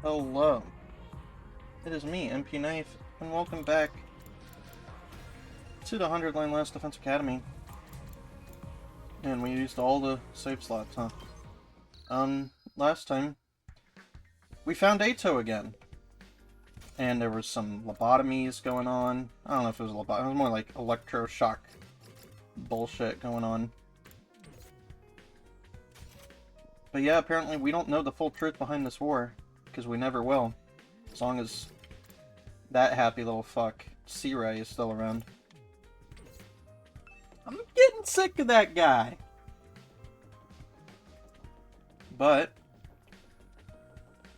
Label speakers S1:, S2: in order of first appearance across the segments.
S1: Hello. It is me, mpknife, and welcome back to the 100 Line Last Defense Academy. And we used all the save slots, huh? Last time, we found Ato again. And there was some lobotomies going on. I don't know if it was lobotomy, it was more like electroshock bullshit going on. But yeah, apparently we don't know the full truth behind this war, because we never will. As long as that happy little fuck, C-Ray, is still around. I'm getting sick of that guy! But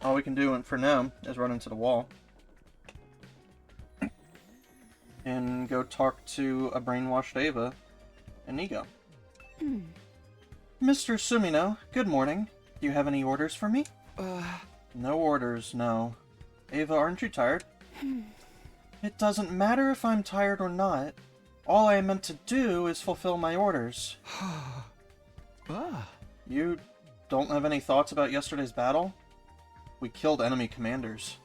S1: all we can do for now is run into the wall. And go talk to a brainwashed Ava and Nigo. Mr. Sumino, good morning. Do you have any orders for me? No orders, no. Ava, aren't you tired? It doesn't matter if I'm tired or not. All I meant to do is fulfill my orders. You don't have any thoughts about yesterday's battle? We killed enemy commanders.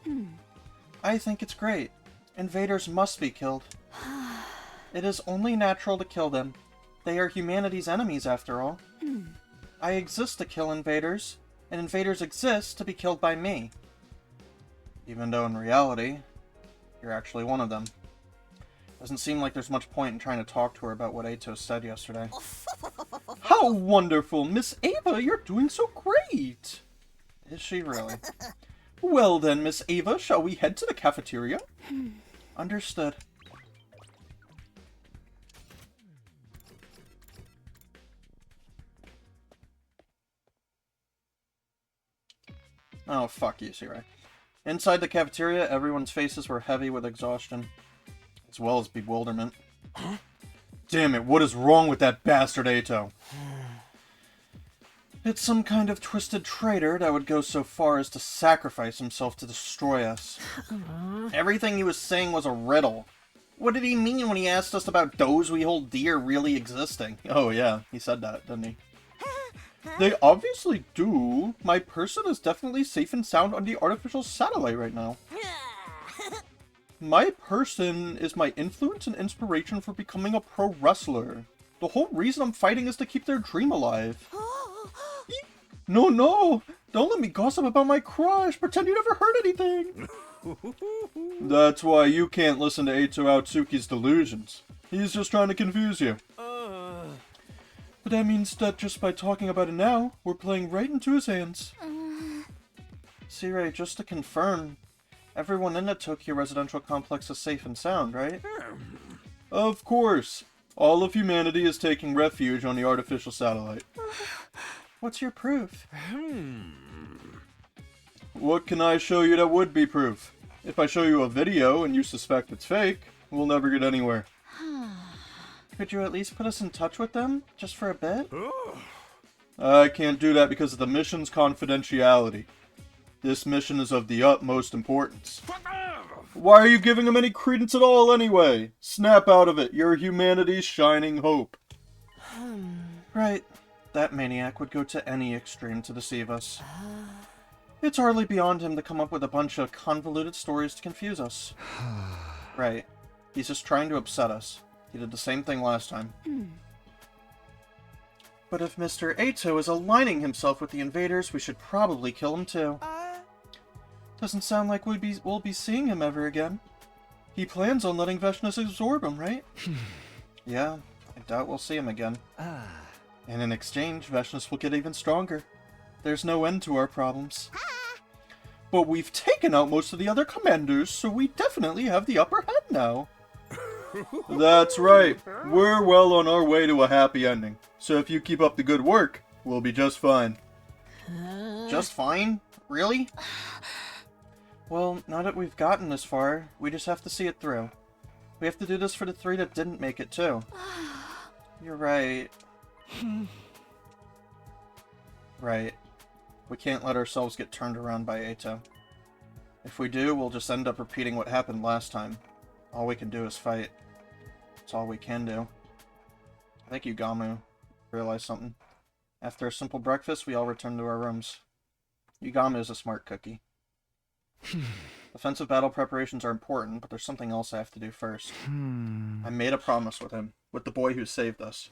S1: I think it's great. Invaders must be killed. It is only natural to kill them. They are humanity's enemies, after all. I exist to kill invaders, and invaders exist to be killed by me. Even though in reality, you're actually one of them. Doesn't seem like there's much point in trying to talk to her about what Ato said yesterday. How wonderful! Miss Ava, you're doing so great! Is she really? Well then, Miss Ava, shall we head to the cafeteria? Understood. Oh, fuck you, C-Ray. Inside the cafeteria, everyone's faces were heavy with exhaustion, as well as bewilderment. Damn it, what is wrong with that bastard Ato? It's some kind of twisted traitor that would go so far as to sacrifice himself to destroy us. Everything he was saying was a riddle. What did he mean when he asked us about those we hold dear really existing? Oh yeah, he said that, didn't he? They obviously do. My person is definitely safe and sound on the artificial satellite right now. My person is my influence and inspiration for becoming a pro wrestler. The whole reason I'm fighting is to keep their dream alive. No, don't let me gossip about my crush. Pretend you never heard anything. That's why you can't listen to Ato Atsuki's delusions. He's just trying to confuse you. But that means that just by talking about it now, we're playing right into his hands. C-Ray, just to confirm, everyone in the Tokyo residential complex is safe and sound, right? Of course. All of humanity is taking refuge on the artificial satellite. What's your proof? What can I show you that would be proof? If I show you a video and you suspect it's fake, we'll never get anywhere. Could you at least put us in touch with them, just for a bit? I can't do that because of the mission's confidentiality. This mission is of the utmost importance. Why are you giving him any credence at all anyway? Snap out of it, you're humanity's shining hope. Right, that maniac would go to any extreme to deceive us. It's hardly beyond him to come up with a bunch of convoluted stories to confuse us. Right, he's just trying to upset us. He did the same thing last time. But if Mr. Ato is aligning himself with the invaders, we should probably kill him too. Doesn't sound like we'll be seeing him ever again. He plans on letting Veshnus absorb him, right? Yeah, I doubt we'll see him again. And in exchange, Veshnus will get even stronger. There's no end to our problems. But we've taken out most of the other commanders, so we definitely have the upper hand now. That's right. We're well on our way to a happy ending. So if you keep up the good work, we'll be just fine. Just fine? Really? Well, now that we've gotten this far, we just have to see it through. We have to do this for the 3 that didn't make it too. You're right. Right. We can't let ourselves get turned around by Ato. If we do, we'll just end up repeating what happened last time. All we can do is fight. That's all we can do. I think Yugamu realized something. After a simple breakfast, we all returned to our rooms. Yugamu is a smart cookie. Defensive battle preparations are important, but there's something else I have to do first. I made a promise with him, with the boy who saved us.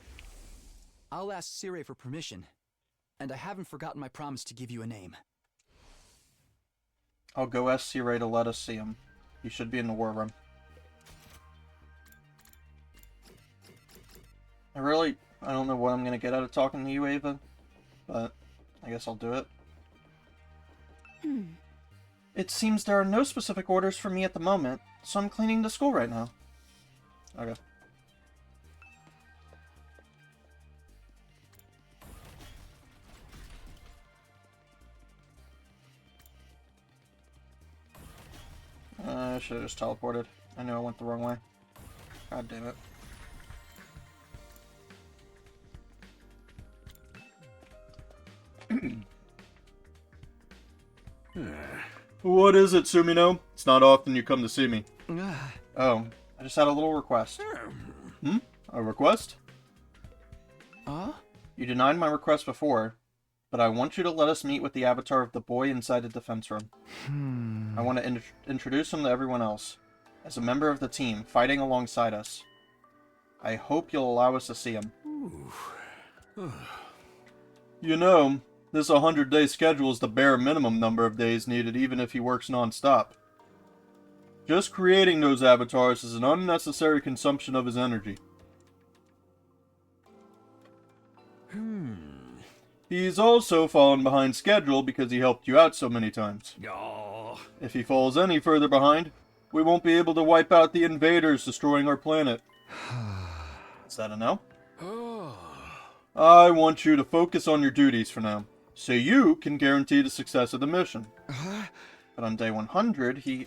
S2: I'll ask Sire for permission, and I haven't forgotten my promise to give you a name.
S1: I'll go ask Sire to let us see him. He should be in the war room. I don't know what I'm going to get out of talking to you, Ava, but I guess I'll do it. It seems there are no specific orders for me at the moment, so I'm cleaning the school right now. Okay. I should have just teleported. I knew I went the wrong way. God damn it. What is it, Sumino? It's not often you come to see me. Oh, I just had a little request. A request? You denied my request before, but I want you to let us meet with the avatar of the boy inside the defense room. I want to introduce him to everyone else, as a member of the team, fighting alongside us. I hope you'll allow us to see him. You know, this 100-day schedule is the bare minimum number of days needed even if he works non-stop. Just creating those avatars is an unnecessary consumption of his energy. He's also fallen behind schedule because he helped you out so many times. If he falls any further behind, we won't be able to wipe out the invaders destroying our planet. Is that a no? I want you to focus on your duties for now, so you can guarantee the success of the mission. But on day 100,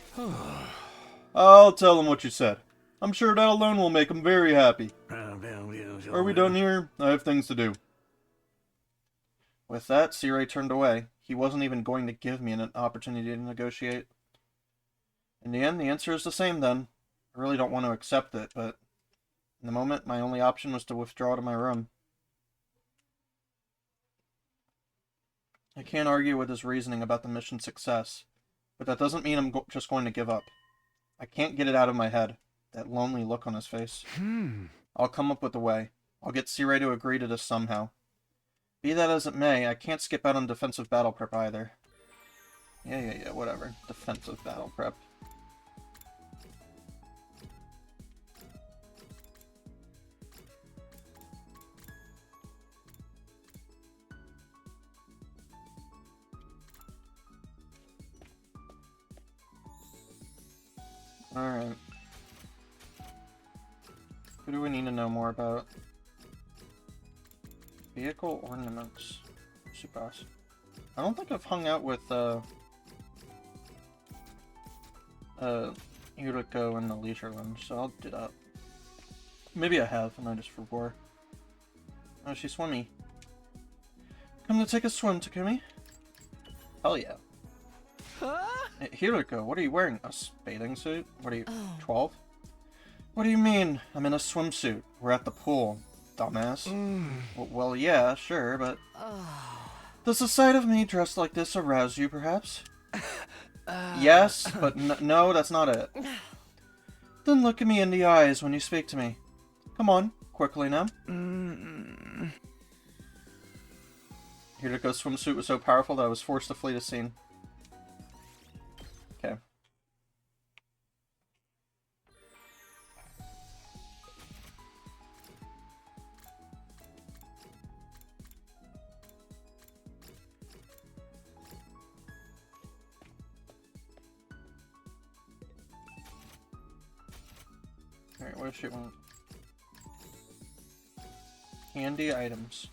S1: I'll tell him what you said. I'm sure that alone will make him very happy. Are we done here? I have things to do. With that, Sire turned away. He wasn't even going to give me an opportunity to negotiate. In the end, the answer is the same then. I really don't want to accept it, but in the moment, my only option was to withdraw to my room. I can't argue with his reasoning about the mission's success, but that doesn't mean I'm just going to give up. I can't get it out of my head, that lonely look on his face. I'll come up with a way. I'll get Sire to agree to this somehow. Be that as it may, I can't skip out on defensive battle prep either. Yeah, whatever. Defensive battle prep. Alright. Who do we need to know more about? Vehicle ornaments. Supas. I don't think I've hung out with, Yuriko in the Leisure Lounge, so I'll do that. Maybe I have, and I just forgot. Oh, she's swimmy. Come to take a swim, Takumi? Hell yeah. Hey, Hiroko, what are you wearing? A bathing suit? What are you, 12? What do you mean? I'm in a swimsuit. We're at the pool. Dumbass. Well, yeah, sure, but... Does the sight of me dressed like this arouse you, perhaps? Yes, but no, that's not it. Then look at me in the eyes when you speak to me. Come on, quickly now. Hiriko's swimsuit was so powerful that I was forced to flee the scene. Okay. Alright, what does she want? Handy items.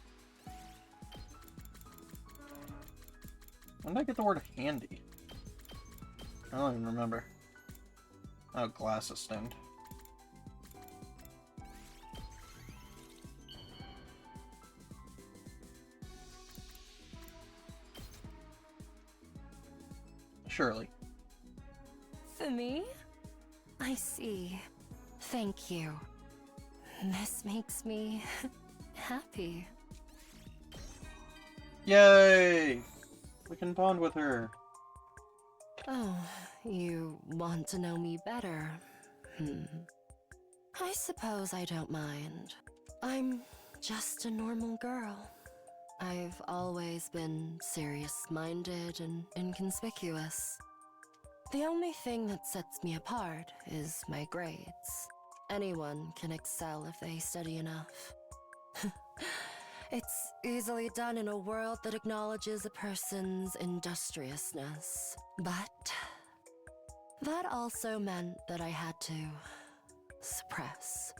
S1: When did I get the word handy? I don't even remember. Oh, glasses stand. Surely.
S3: For me? I see. Thank you. This makes me happy.
S1: Yay! We can bond with her.
S3: Oh, you want to know me better? I suppose I don't mind. I'm just a normal girl. I've always been serious-minded and inconspicuous. The only thing that sets me apart is my grades. Anyone can excel if they study enough. It's easily done in a world that acknowledges a person's industriousness. But that also meant that I had to suppress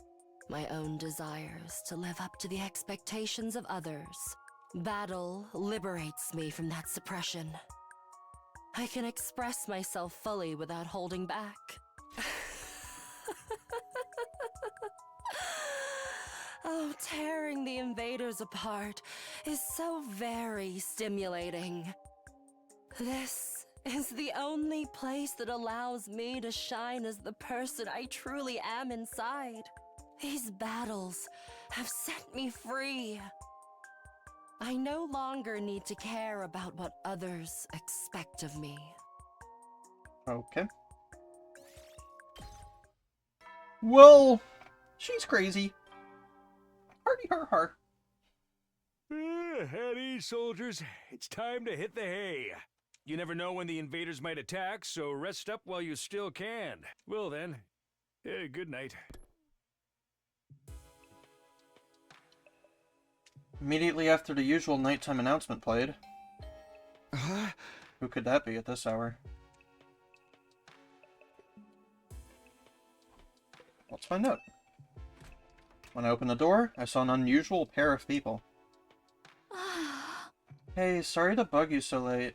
S3: my own desires to live up to the expectations of others. Battle liberates me from that suppression. I can express myself fully without holding back. Oh, tearing the invaders apart is so very stimulating. This is the only place that allows me to shine as the person I truly am inside. These battles have set me free. I no longer need to care about what others expect of me.
S1: Okay. Well, she's crazy. Hardy har har.
S4: At ease, soldiers. It's time to hit the hay. You never know when the invaders might attack, so rest up while you still can. Well then, good night.
S1: Immediately after the usual nighttime announcement played. Who could that be at this hour? Let's find out. When I opened the door, I saw an unusual pair of people. Hey, sorry to bug you so late.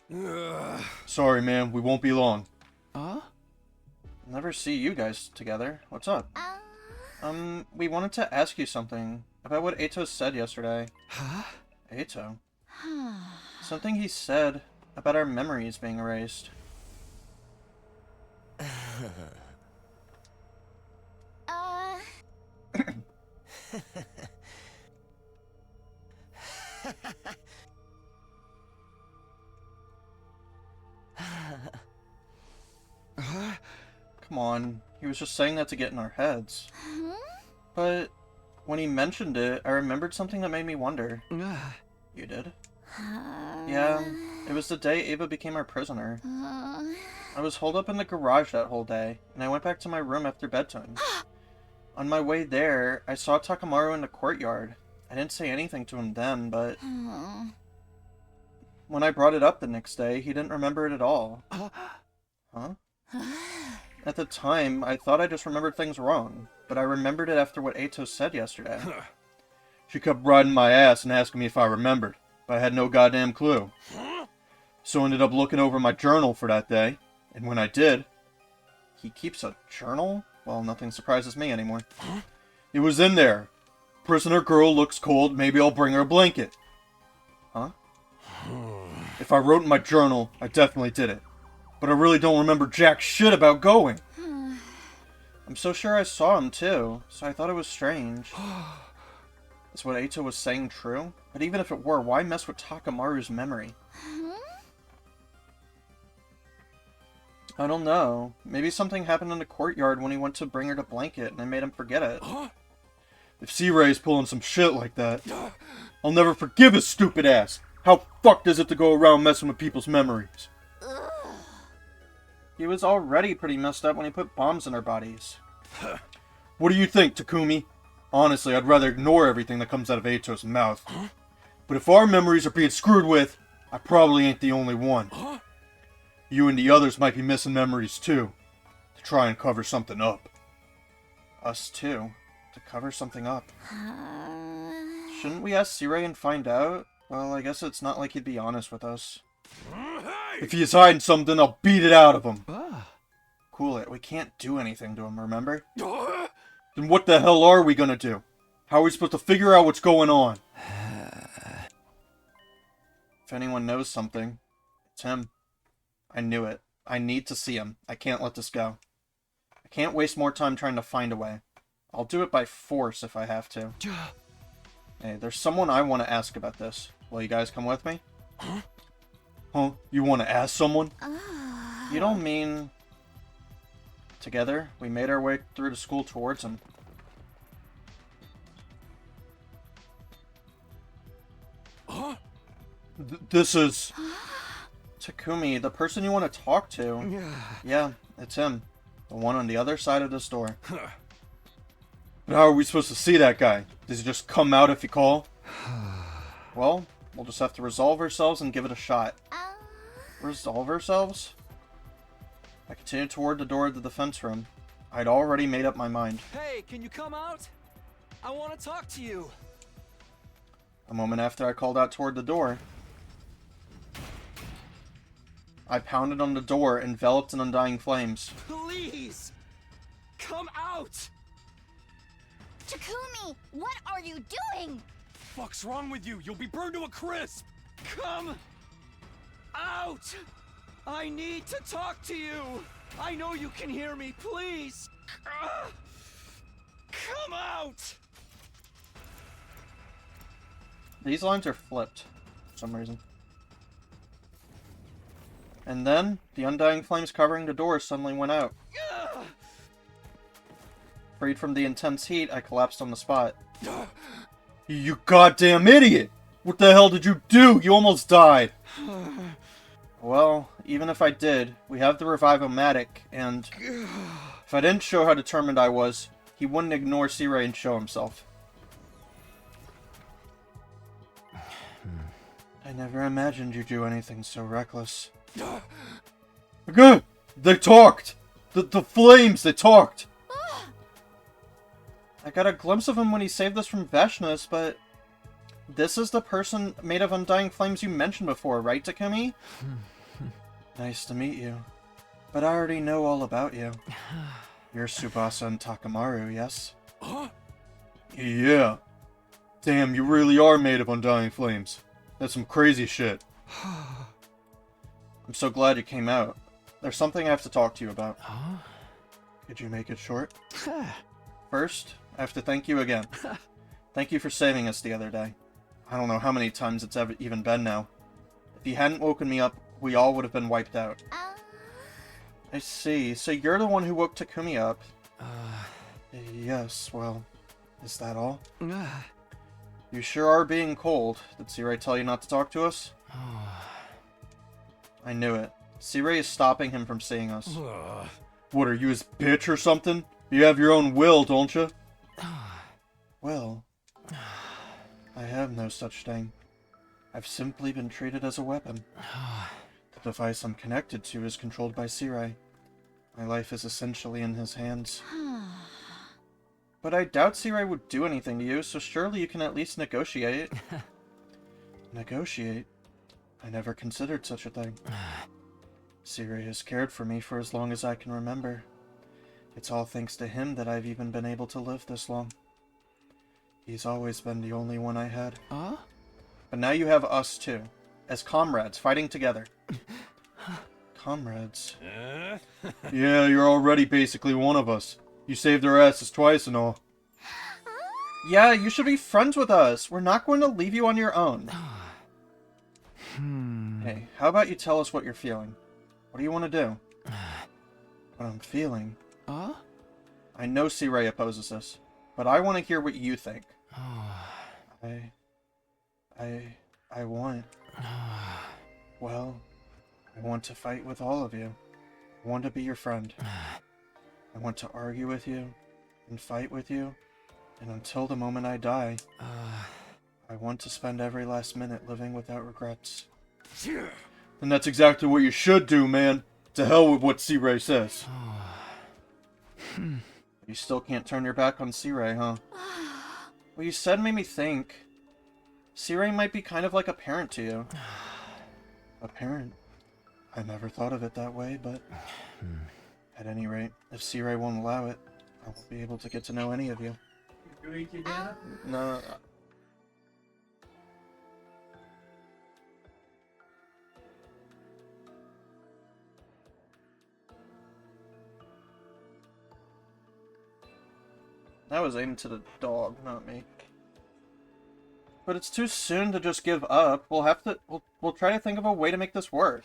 S1: Sorry, man. We won't be long.
S2: Huh?
S1: Never see you guys together. What's up? We wanted to ask you something about what Eito said yesterday.
S2: Huh?
S1: Eito? Something he said about our memories being erased. Come on, he was just saying that to get in our heads. But when he mentioned it, I remembered something that made me wonder. You did? Yeah, it was the day Ava became our prisoner. I was holed up in the garage that whole day, and I went back to my room after bedtime. On my way there, I saw Takamaru in the courtyard. I didn't say anything to him then, but when I brought it up the next day, he didn't remember it at all. Huh? At the time, I thought I just remembered things wrong, but I remembered it after what Eito said yesterday. She kept riding my ass and asking me if I remembered, but I had no goddamn clue. So I ended up looking over my journal for that day, and when I did... He keeps a journal? Well, nothing surprises me anymore. It was in there. Prisoner girl looks cold, maybe I'll bring her a blanket. Huh? If I wrote in my journal, I definitely did it. But I really don't remember jack shit about going. I'm so sure I saw him too, so I thought it was strange. Is what Eito was saying true? But even if it were, why mess with Takamaru's memory? I don't know. Maybe something happened in the courtyard when he went to bring her the blanket and I made him forget it. If C-Ray's pulling some shit like that, I'll never forgive his stupid ass. How fucked is it to go around messing with people's memories? He was already pretty messed up when he put bombs in our bodies. What do you think, Takumi? Honestly, I'd rather ignore everything that comes out of Eito's mouth. But if our memories are being screwed with, I probably ain't the only one. You and the others might be missing memories too, to try and cover something up. Us too, to cover something up. Shouldn't we ask C-Ray and find out? Well, I guess it's not like he'd be honest with us. If he is hiding something, I'll beat it out of him. Cool it, we can't do anything to him, remember? Then what the hell are we gonna do? How are we supposed to figure out what's going on? If anyone knows something, it's him. I knew it. I need to see him. I can't let this go. I can't waste more time trying to find a way. I'll do it by force if I have to. Hey, there's someone I want to ask about this. Will you guys come with me? Huh? You want to ask someone? You don't mean... Together, we made our way through the school towards him.
S4: Huh?
S1: This is... Takumi, the person you want to talk to. Yeah, it's him. The one on the other side of this door. But how are we supposed to see that guy? Does he just come out if you call? Well, we'll just have to resolve ourselves and give it a shot. Resolve ourselves? I continued toward the door of the defense room. I'd already made up my mind.
S2: Hey, can you come out? I want to talk to you.
S1: A moment after I called out toward the door, I pounded on the door, enveloped in undying flames.
S2: Please! Come out!
S5: Takumi, what are you doing?
S4: Fuck's wrong with you? You'll be burned to a crisp!
S2: Come out! I need to talk to you! I know you can hear me, please! Come out!
S1: These lines are flipped for some reason. And then, the undying flames covering the door suddenly went out. Freed from the intense heat, I collapsed on the spot. You goddamn idiot! What the hell did you do? You almost died! Well, even if I did, we have the Revive-O-Matic, and if I didn't show how determined I was, he wouldn't ignore C-Ray and show himself. I never imagined you'd do anything so reckless. Good! They talked! The flames, they talked! I got a glimpse of him when he saved us from Veshna's, but... This is the person made of undying flames you mentioned before, right, Takumi? Nice to meet you. But I already know all about you. You're Tsubasa and Takamaru, yes?
S4: Huh?
S1: Yeah. Damn, you really are made of undying flames. That's some crazy shit. I'm so glad you came out. There's something I have to talk to you about.
S2: Huh?
S1: Could you make it short? First, I have to thank you again. Thank you for saving us the other day. I don't know how many times it's ever even been now. If you hadn't woken me up, we all would have been wiped out. I see. So you're the one who woke Takumi up. Yes, well, is that all? You sure are being cold. Did C-Ray tell you not to talk to us? I knew it. C-Ray is stopping him from seeing us. What, are you his bitch or something? You have your own will, don't you? Well, I have no such thing. I've simply been treated as a weapon. The device I'm connected to is controlled by C-Ray. My life is essentially in his hands. But I doubt C-Ray would do anything to you, so surely you can at least negotiate. Negotiate? I never considered such a thing. C-Ray has cared for me for as long as I can remember. It's all thanks to him that I've even been able to live this long. He's always been the only one I had. But now you have us too, as comrades, fighting together. Comrades? Yeah, you're already basically one of us. You saved our asses twice and all. Yeah, you should be friends with us. We're not going to leave you on your own. Hey, how about you tell us what you're feeling? What do you want to do? What I'm feeling? I know C-Ray opposes this, but I want to hear what you think. I want... Well, I want to fight with all of you. I want to be your friend. I want to argue with you, and fight with you, and until the moment I die, I want to spend every last minute living without regrets. And that's exactly what you should do, man. To hell with what C-Ray says. You still can't turn your back on C-Ray, huh? What you said made me think. C-Ray might be kind of like a parent to you. A parent? I never thought of it that way, but... At any rate, if C-Ray won't allow it, I won't be able to get to know any of you. No. That was aimed to the dog, not me. But it's too soon to just give up. We'll have to... We'll try to think of a way to make this work.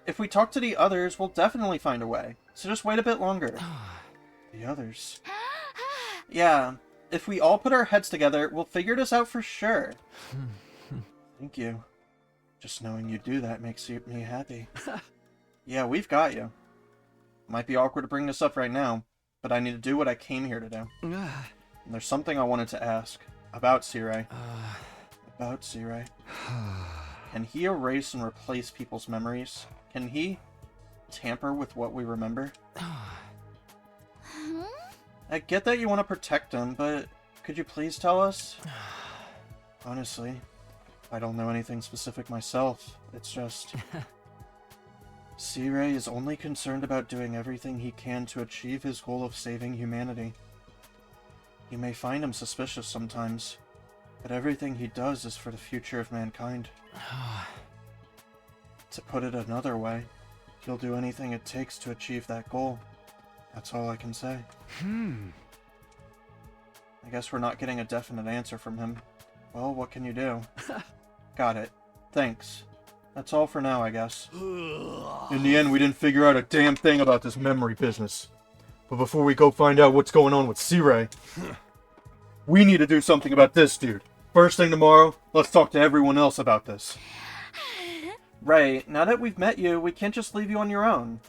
S1: If we talk to the others, we'll definitely find a way. So just wait a bit longer. The others. Yeah, if we all put our heads together, we'll figure this out for sure. Thank you. Just knowing you do that makes me happy. Yeah, we've got you. Might be awkward to bring this up right now, but I need to do what I came here to do. And there's something I wanted to ask. About Siray. About Siray. Can he erase and replace people's memories? Can he tamper with what we remember? I get that you want to protect him, but could you please tell us? Honestly, I don't know anything specific myself. It's just... Siray is only concerned about doing everything he can to achieve his goal of saving humanity. You may find him suspicious sometimes, but everything he does is for the future of mankind. To put it another way, he'll do anything it takes to achieve that goal. That's all I can say. I guess we're not getting a definite answer from him. Well, what can you do? Got it. Thanks. That's all for now, I guess. In the end, we didn't figure out a damn thing about this memory business. But before we go find out what's going on with Siray, we need to do something about this dude. First thing tomorrow, let's talk to everyone else about this. Right, now that we've met you, we can't just leave you on your own.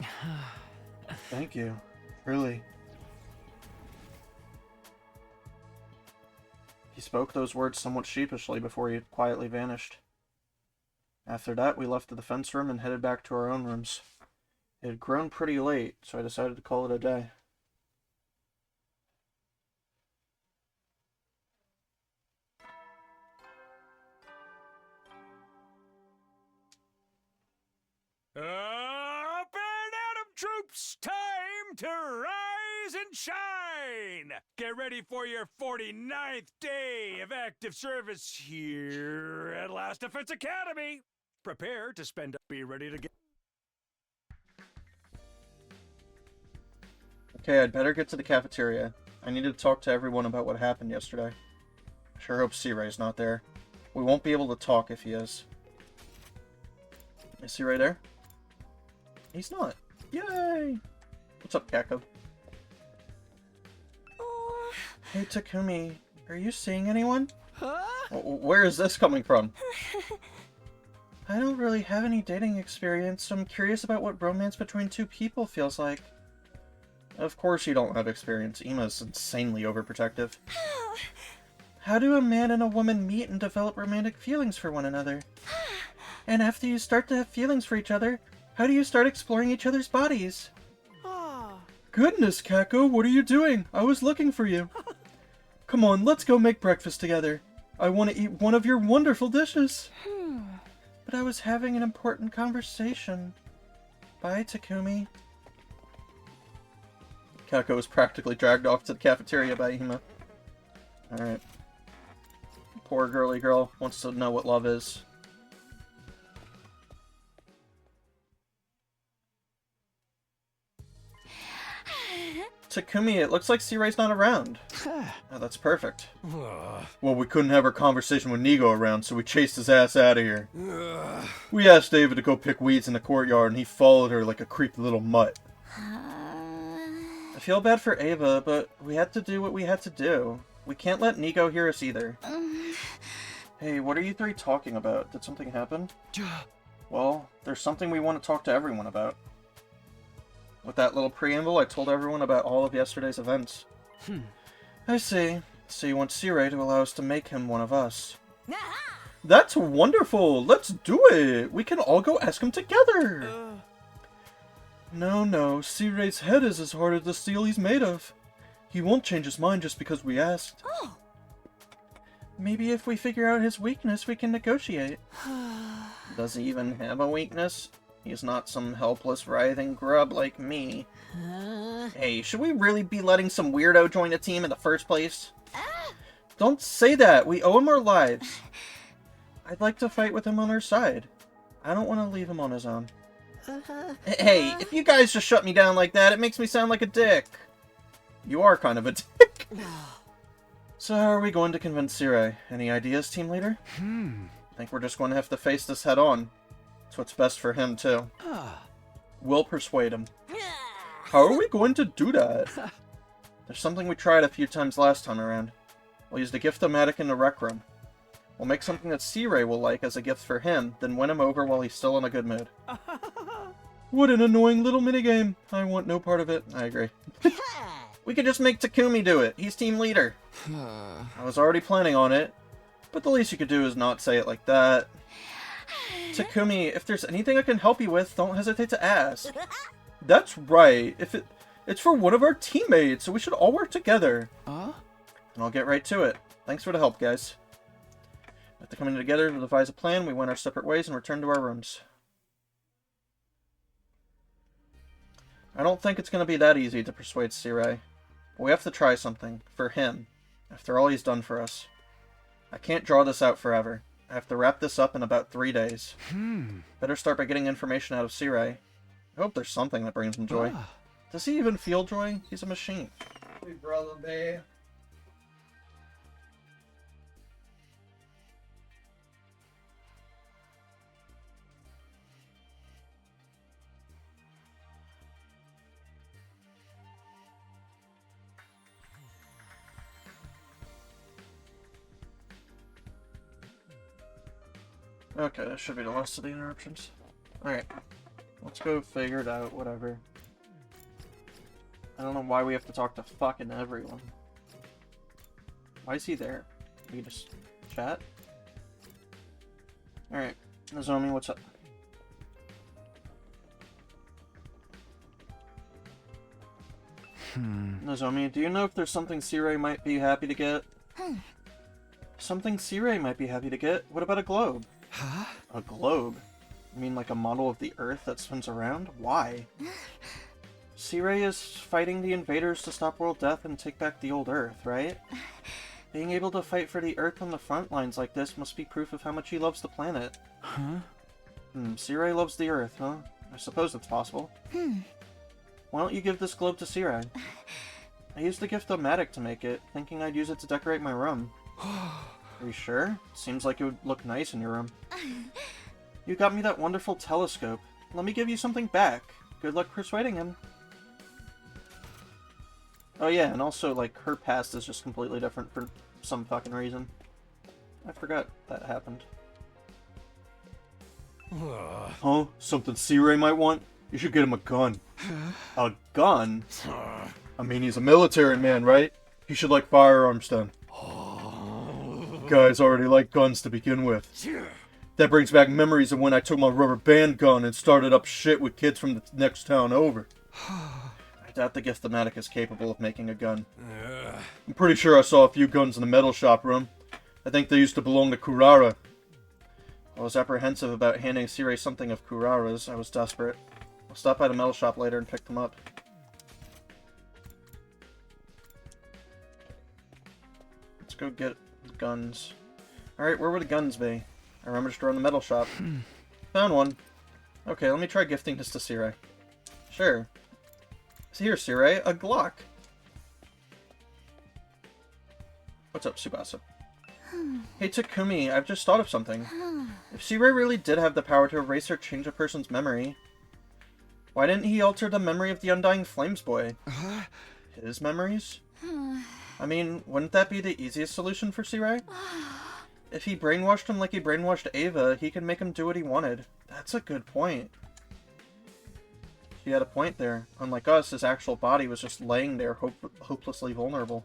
S1: Thank you. Really. He spoke those words somewhat sheepishly before he quietly vanished. After that, we left the defense room and headed back to our own rooms. It had grown pretty late, so I decided to call it a day.
S4: Up and Atom troops, time to rise and shine! Get ready for your 49th day of active service here at Last Defense Academy. Prepare to be ready to get...
S1: Okay, I'd better get to the cafeteria. I need to talk to everyone about what happened yesterday. I sure hope Siray's not there. We won't be able to talk if he is. Is he right there? He's not. Yay! What's up, Kako? Hey, Takumi. Are you seeing anyone? Where is this coming from? I don't really have any dating experience, so I'm curious about what romance between two people feels like. Of course you don't have experience. Ima's insanely overprotective. How do a man and a woman meet and develop romantic feelings for one another? And after you start to have feelings for each other, how do you start exploring each other's bodies? Goodness, Kako, what are you doing? I was looking for you. Come on, let's go make breakfast together. I want to eat one of your wonderful dishes. But I was having an important conversation. Bye, Takumi. Kako was practically dragged off to the cafeteria by Ima. Alright. Poor girly girl wants to know what love is. Takumi, it looks like Siray's not around. Oh, that's perfect. Well, we couldn't have our conversation with Nigo around, so we chased his ass out of here. We asked David to go pick weeds in the courtyard, and he followed her like a creepy little mutt. I feel bad for Ava, but we had to do what we had to do. We can't let Nigo hear us either. Hey, what are you three talking about? Did something happen? Well, there's something we want to talk to everyone about. With that little preamble, I told everyone about all of yesterday's events. I see. So you want Siray to allow us to make him one of us. That's wonderful! Let's do it! We can all go ask him together! No, Siray's head is as hard as the steel he's made of. He won't change his mind just because we asked. Maybe if we figure out his weakness, we can negotiate. Does he even have a weakness? He's not some helpless, writhing grub like me. Hey, should we really be letting some weirdo join the team in the first place? Don't say that! We owe him our lives. I'd like to fight with him on our side. I don't want to leave him on his own. Hey, if you guys just shut me down like that, it makes me sound like a dick. You are kind of a dick. So how are we going to convince Siray? Any ideas, team leader? Think we're just going to have to face this head on. It's what's best for him, too. We'll persuade him. How are we going to do that? There's something we tried a few times last time around. We'll use the gift-o-matic in the rec room. We'll make something that C-Ray will like as a gift for him, then win him over while he's still in a good mood. What an annoying little minigame. I want no part of it. I agree. We could just make Takumi do it. He's team leader. I was already planning on it, but the least you could do is not say it like that. Takumi, if there's anything I can help you with, don't hesitate to ask. That's right. It's for one of our teammates, so we should all work together. And I'll get right to it. Thanks for the help, guys. After coming together to devise a plan, we went our separate ways and returned to our rooms. I don't think it's going to be that easy to persuade C-Ray. But we have to try something. For him. After all he's done for us. I can't draw this out forever. I have to wrap this up in about 3 days. Better start by getting information out of C-Ray. I hope there's something that brings him joy. Does he even feel joy? He's a machine.
S6: Hey, brother, babe.
S1: Okay, that should be the last of the interruptions. Alright. Let's go figure it out, whatever. I don't know why we have to talk to fucking everyone. Why is he there? We just chat? Alright. Nozomi, what's up? Nozomi, do you know if there's something C-Ray might be happy to get? Something C-Ray might be happy to get? What about a globe?
S2: Huh?
S1: A globe? You mean like a model of the Earth that spins around? Why? C-Ray is fighting the invaders to stop world death and take back the old Earth, right? Being able to fight for the Earth on the front lines like this must be proof of how much he loves the planet.
S2: Huh?
S1: C-Ray loves the Earth, huh? I suppose it's possible. Why don't you give this globe to C-Ray? I used the gift-o-matic to make it, thinking I'd use it to decorate my room. Are you sure? Seems like it would look nice in your room. You got me that wonderful telescope. Let me give you something back. Good luck persuading him. Oh yeah, and also, like, her past is just completely different for some fucking reason. I forgot that happened. Huh? Something C-Ray might want? You should get him a gun. A gun? I mean, he's a military man, right? He should like firearms then. Guys already like guns to begin with. That brings back memories of when I took my rubber band gun and started up shit with kids from the next town over. I doubt the gift-o-matic is capable of making a gun. I'm pretty sure I saw a few guns in the metal shop room. I think they used to belong to Kurara. I was apprehensive about handing C-Ray something of Kurara's. I was desperate. I'll stop by the metal shop later and pick them up. Let's go get guns. Alright, where would the guns be? I rummaged around the metal shop. Found one. Okay, let me try gifting this to C-Ray. Sure. Here, C-Ray, a Glock. What's up, Tsubasa? Hey, Takumi, I've just thought of something. If C-Ray really did have the power to erase or change a person's memory, why didn't he alter the memory of the Undying Flames boy? His memories? I mean, wouldn't that be the easiest solution for C-Ray? If he brainwashed him like he brainwashed Ava, he could make him do what he wanted. That's a good point. She had a point there. Unlike us, his actual body was just laying there, hopelessly vulnerable.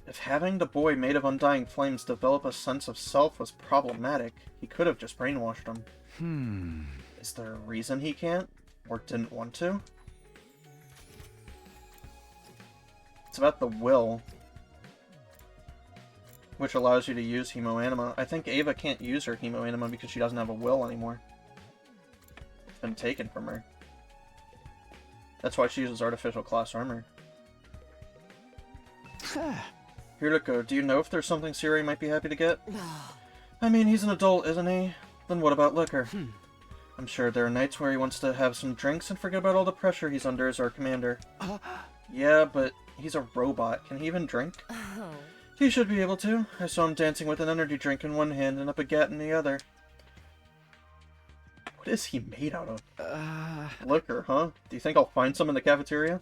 S1: If having the boy made of Undying Flames develop a sense of self was problematic, he could have just brainwashed him. Is there a reason he can't? Or didn't want to? It's about the will, which allows you to use Hemoanima. I think Ava can't use her Hemoanima because she doesn't have a will anymore. It's been taken from her. That's why she uses artificial class armor. Hiroko, do you know if there's something C-Ray might be happy to get? I mean, he's an adult, isn't he? Then what about liquor? I'm sure there are nights where he wants to have some drinks and forget about all the pressure he's under as our commander. Yeah, but he's a robot. Can he even drink? He should be able to. I saw him dancing with an energy drink in one hand and a baguette in the other. What is he made out of? Liquor, huh? Do you think I'll find some in the cafeteria?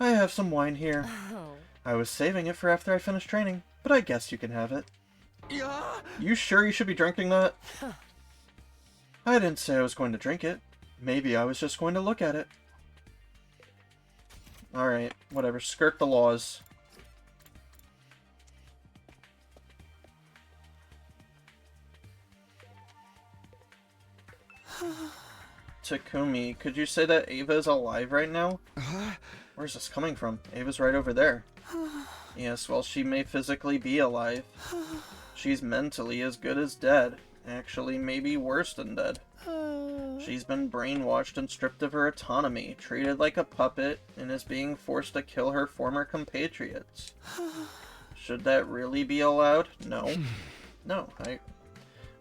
S1: I have some wine here.
S3: Oh.
S1: I was saving it for after I finish training, but I guess you can have it.
S2: Yeah.
S1: You sure you should be drinking that? I didn't say I was going to drink it. Maybe I was just going to look at it. Alright, whatever. Skirt the laws. Takumi, could you say that Ava is alive right now? Where's this coming from? Ava's right over there. Yes, well, she may physically be alive. She's mentally as good as dead. Actually, maybe worse than dead. She's been brainwashed and stripped of her autonomy, treated like a puppet, and is being forced to kill her former compatriots. Should that really be allowed? No. No, I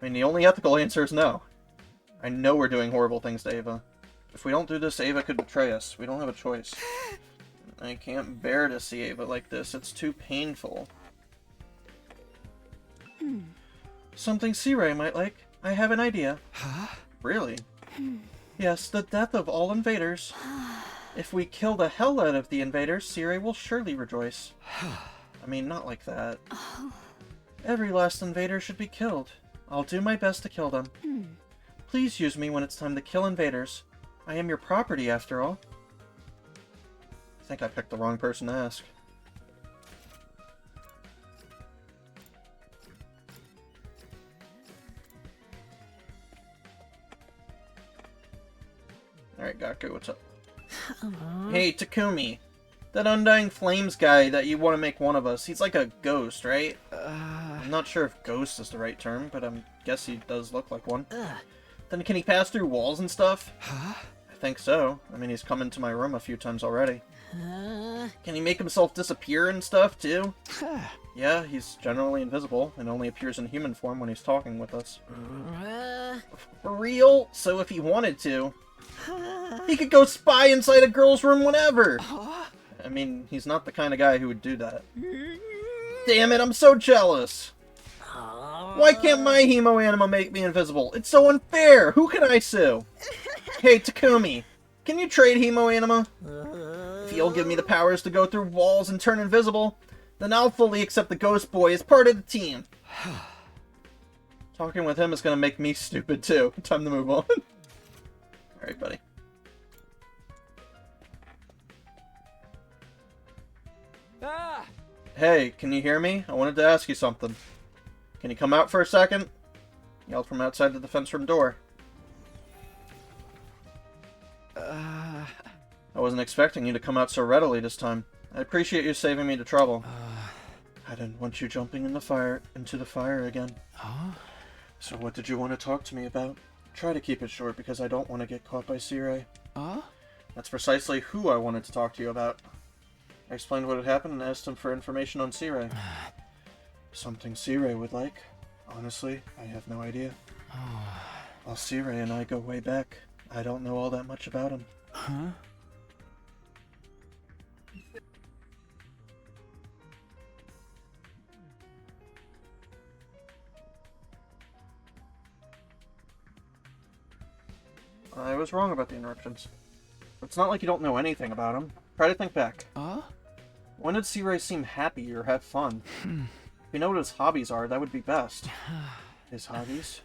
S1: mean, the only ethical answer is no. I know we're doing horrible things to Ava. If we don't do this, Ava could betray us. We don't have a choice. I can't bear to see Ava like this. It's too painful. Something Searay might like. I have an idea.
S2: Huh?
S1: Really? Yes, the death of all invaders. If we kill the hell out of the invaders, Searay will surely rejoice. I mean, not like that. Every last invader should be killed. I'll do my best to kill them. Please use me when it's time to kill invaders. I am your property, after all. I think I picked the wrong person to ask. Alright, Gaku, what's up? Hey, Takumi. That Undying Flames guy that you want to make one of us, he's like a ghost, right? I'm not sure if ghost is the right term, but I guess he does look like one. Then can he pass through walls and stuff?
S2: Huh?
S1: I think so. I mean, he's come into my room a few times already. Can he make himself disappear and stuff, too? Yeah, he's generally invisible, and only appears in human form when he's talking with us. For real? So if he wanted to, he could go spy inside a girl's room whenever! I mean, he's not the kind of guy who would do that. Damn it, I'm so jealous! Why can't my Hemo Anima make me invisible? It's so unfair! Who can I sue? Hey, Takumi, can you trade Hemo Anima? If you'll give me the powers to go through walls and turn invisible, then I'll fully accept the Ghost Boy as part of the team. Talking with him is gonna make me stupid too. Time to move on. Alright, buddy.
S2: Ah!
S1: Hey, can you hear me? I wanted to ask you something. Can you come out for a second? Yelled from outside the defense room door. I wasn't expecting you to come out so readily this time. I appreciate you saving me the trouble. I didn't want you jumping in the fire into the fire again. So what did you want to talk to me about? Try to keep it short because I don't want to get caught by Searay. That's precisely who I wanted to talk to you about. I explained what had happened and asked him for information on Searay. Something Searay would like. Honestly, I have no idea. While Searay and I go way back, I don't know all that much about him. I was wrong about the interruptions. It's not like you don't know anything about him. Try to think back. When did Searay seem happy or have fun? If you know what his hobbies are, that would be best. His hobbies?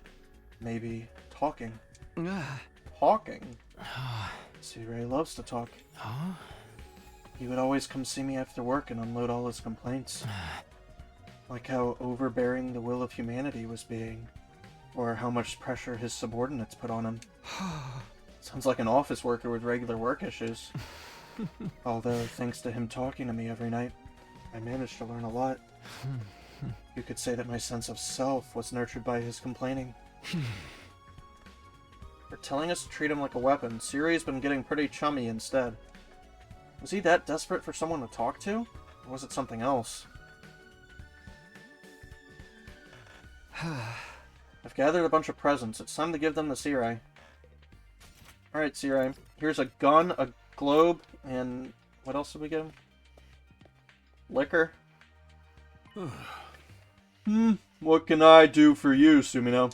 S1: Maybe talking. Talking? Searay loves to talk. He would always come see me after work and unload all his complaints. Like how overbearing the will of humanity was being. Or how much pressure his subordinates put on him. Sounds like an office worker with regular work issues. Although, thanks to him talking to me every night, I managed to learn a lot. You could say that my sense of self was nurtured by his complaining. For telling us to treat him like a weapon, Searay's been getting pretty chummy instead. Was he that desperate for someone to talk to? Or was it something else? I've gathered a bunch of presents. It's time to give them to Searay. Alright, Searay. Here's a gun, a globe, and what else did we get him? Liquor? What can I do for you, Sumino?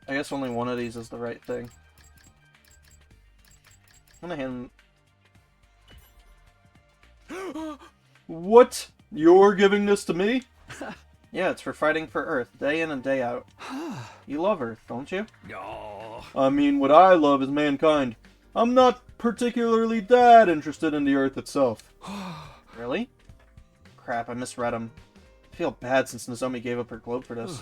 S1: I guess only one of these is the right thing. I'm gonna hand... What? You're giving this to me? Yeah, it's for fighting for Earth, day in and day out. You love Earth, don't you?
S4: No.
S1: I mean, what I love is mankind. I'm not particularly that interested in the Earth itself. Really? Crap, I misread him. I feel bad since Nozomi gave up her globe for this.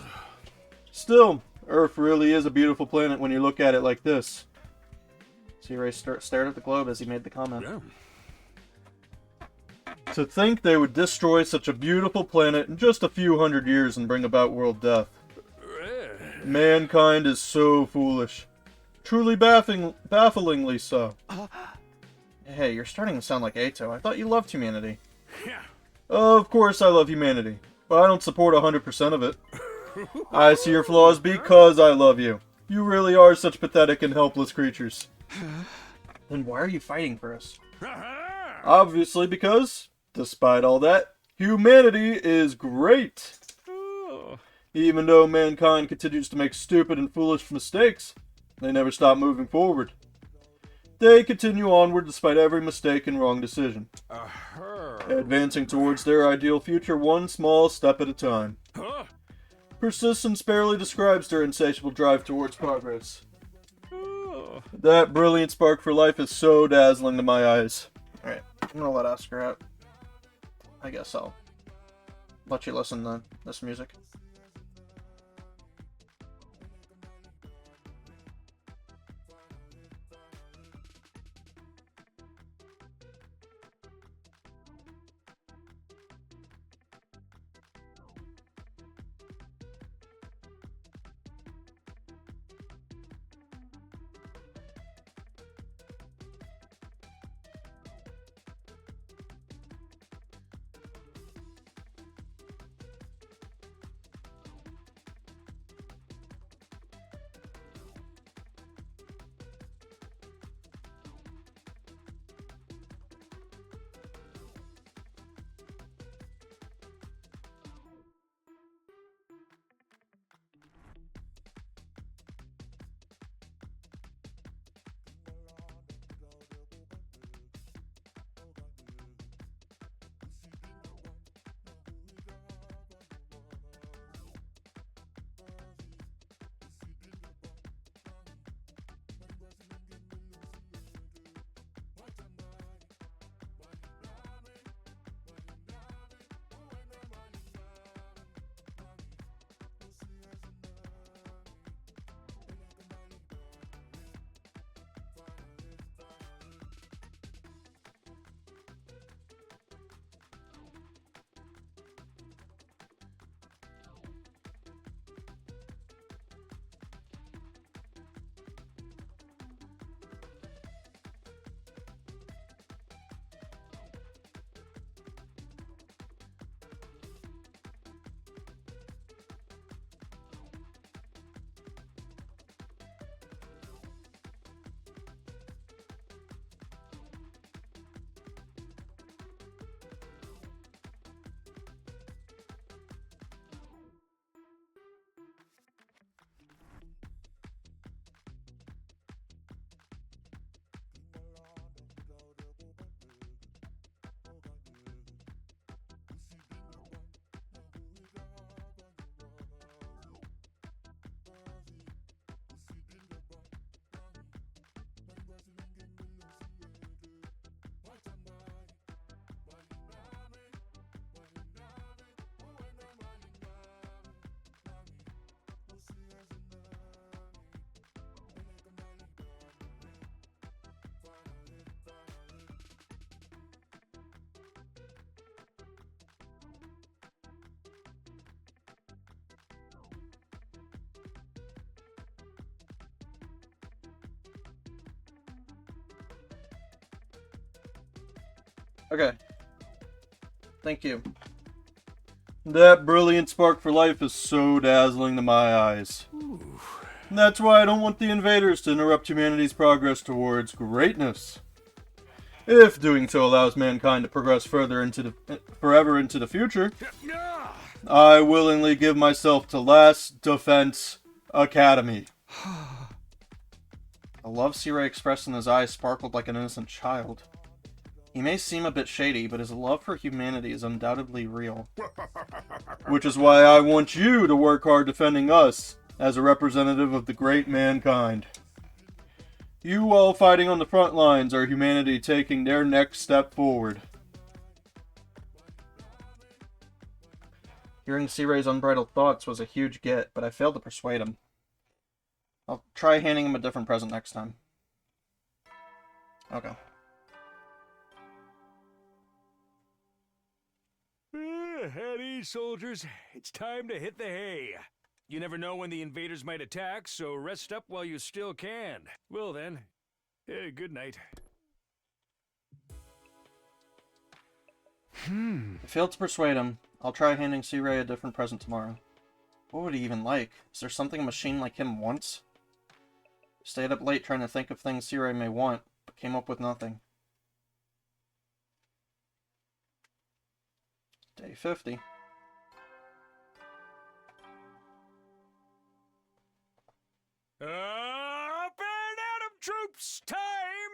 S1: Still, Earth really is a beautiful planet when you look at it like this. Sirei stared at the globe as he made the comment.
S4: Yeah.
S1: To think they would destroy such a beautiful planet in just a few hundred years and bring about world death. Mankind is so foolish. Truly bafflingly so. Hey, you're starting to sound like Eito. I thought you loved humanity.
S4: Yeah.
S1: Of course I love humanity, but I don't support 100% of it. I see your flaws because I love you. You really are such pathetic and helpless creatures. Then why are you fighting for us? Obviously because, despite all that, humanity is great. Even though mankind continues to make stupid and foolish mistakes, they never stop moving forward. They continue onward despite every mistake and wrong decision, advancing towards their ideal future one small step at a time. Persistence barely describes their insatiable drive towards progress. That brilliant spark for life is so dazzling to my eyes. Alright, I'm gonna let Oscar out. I guess I'll let you listen to this music. Okay. Thank you. That brilliant spark for life is so dazzling to my eyes. That's why I don't want the invaders to interrupt humanity's progress towards greatness. If doing so allows mankind to progress forever into the future, I willingly give myself to Last Defense Academy. The love Siray expressed in his eyes sparkled like an innocent child. He may seem a bit shady, but his love for humanity is undoubtedly real. Which is why I want you to work hard defending us, as a representative of the great mankind. You all fighting on the front lines are humanity taking their next step forward. Hearing Siray's unbridled thoughts was a huge get, but I failed to persuade him. I'll try handing him a different present next time. Okay.
S4: At ease, soldiers. It's time to hit the hay. You never know when the invaders might attack, so rest up while you still can. Well then, good night.
S1: I failed to persuade him. I'll try handing Siray a different present tomorrow. What would he even like? Is there something a machine like him wants? Stayed up late trying to think of things Siray may want, but came up with nothing. Day 50.
S4: Up and at 'em, troops! Time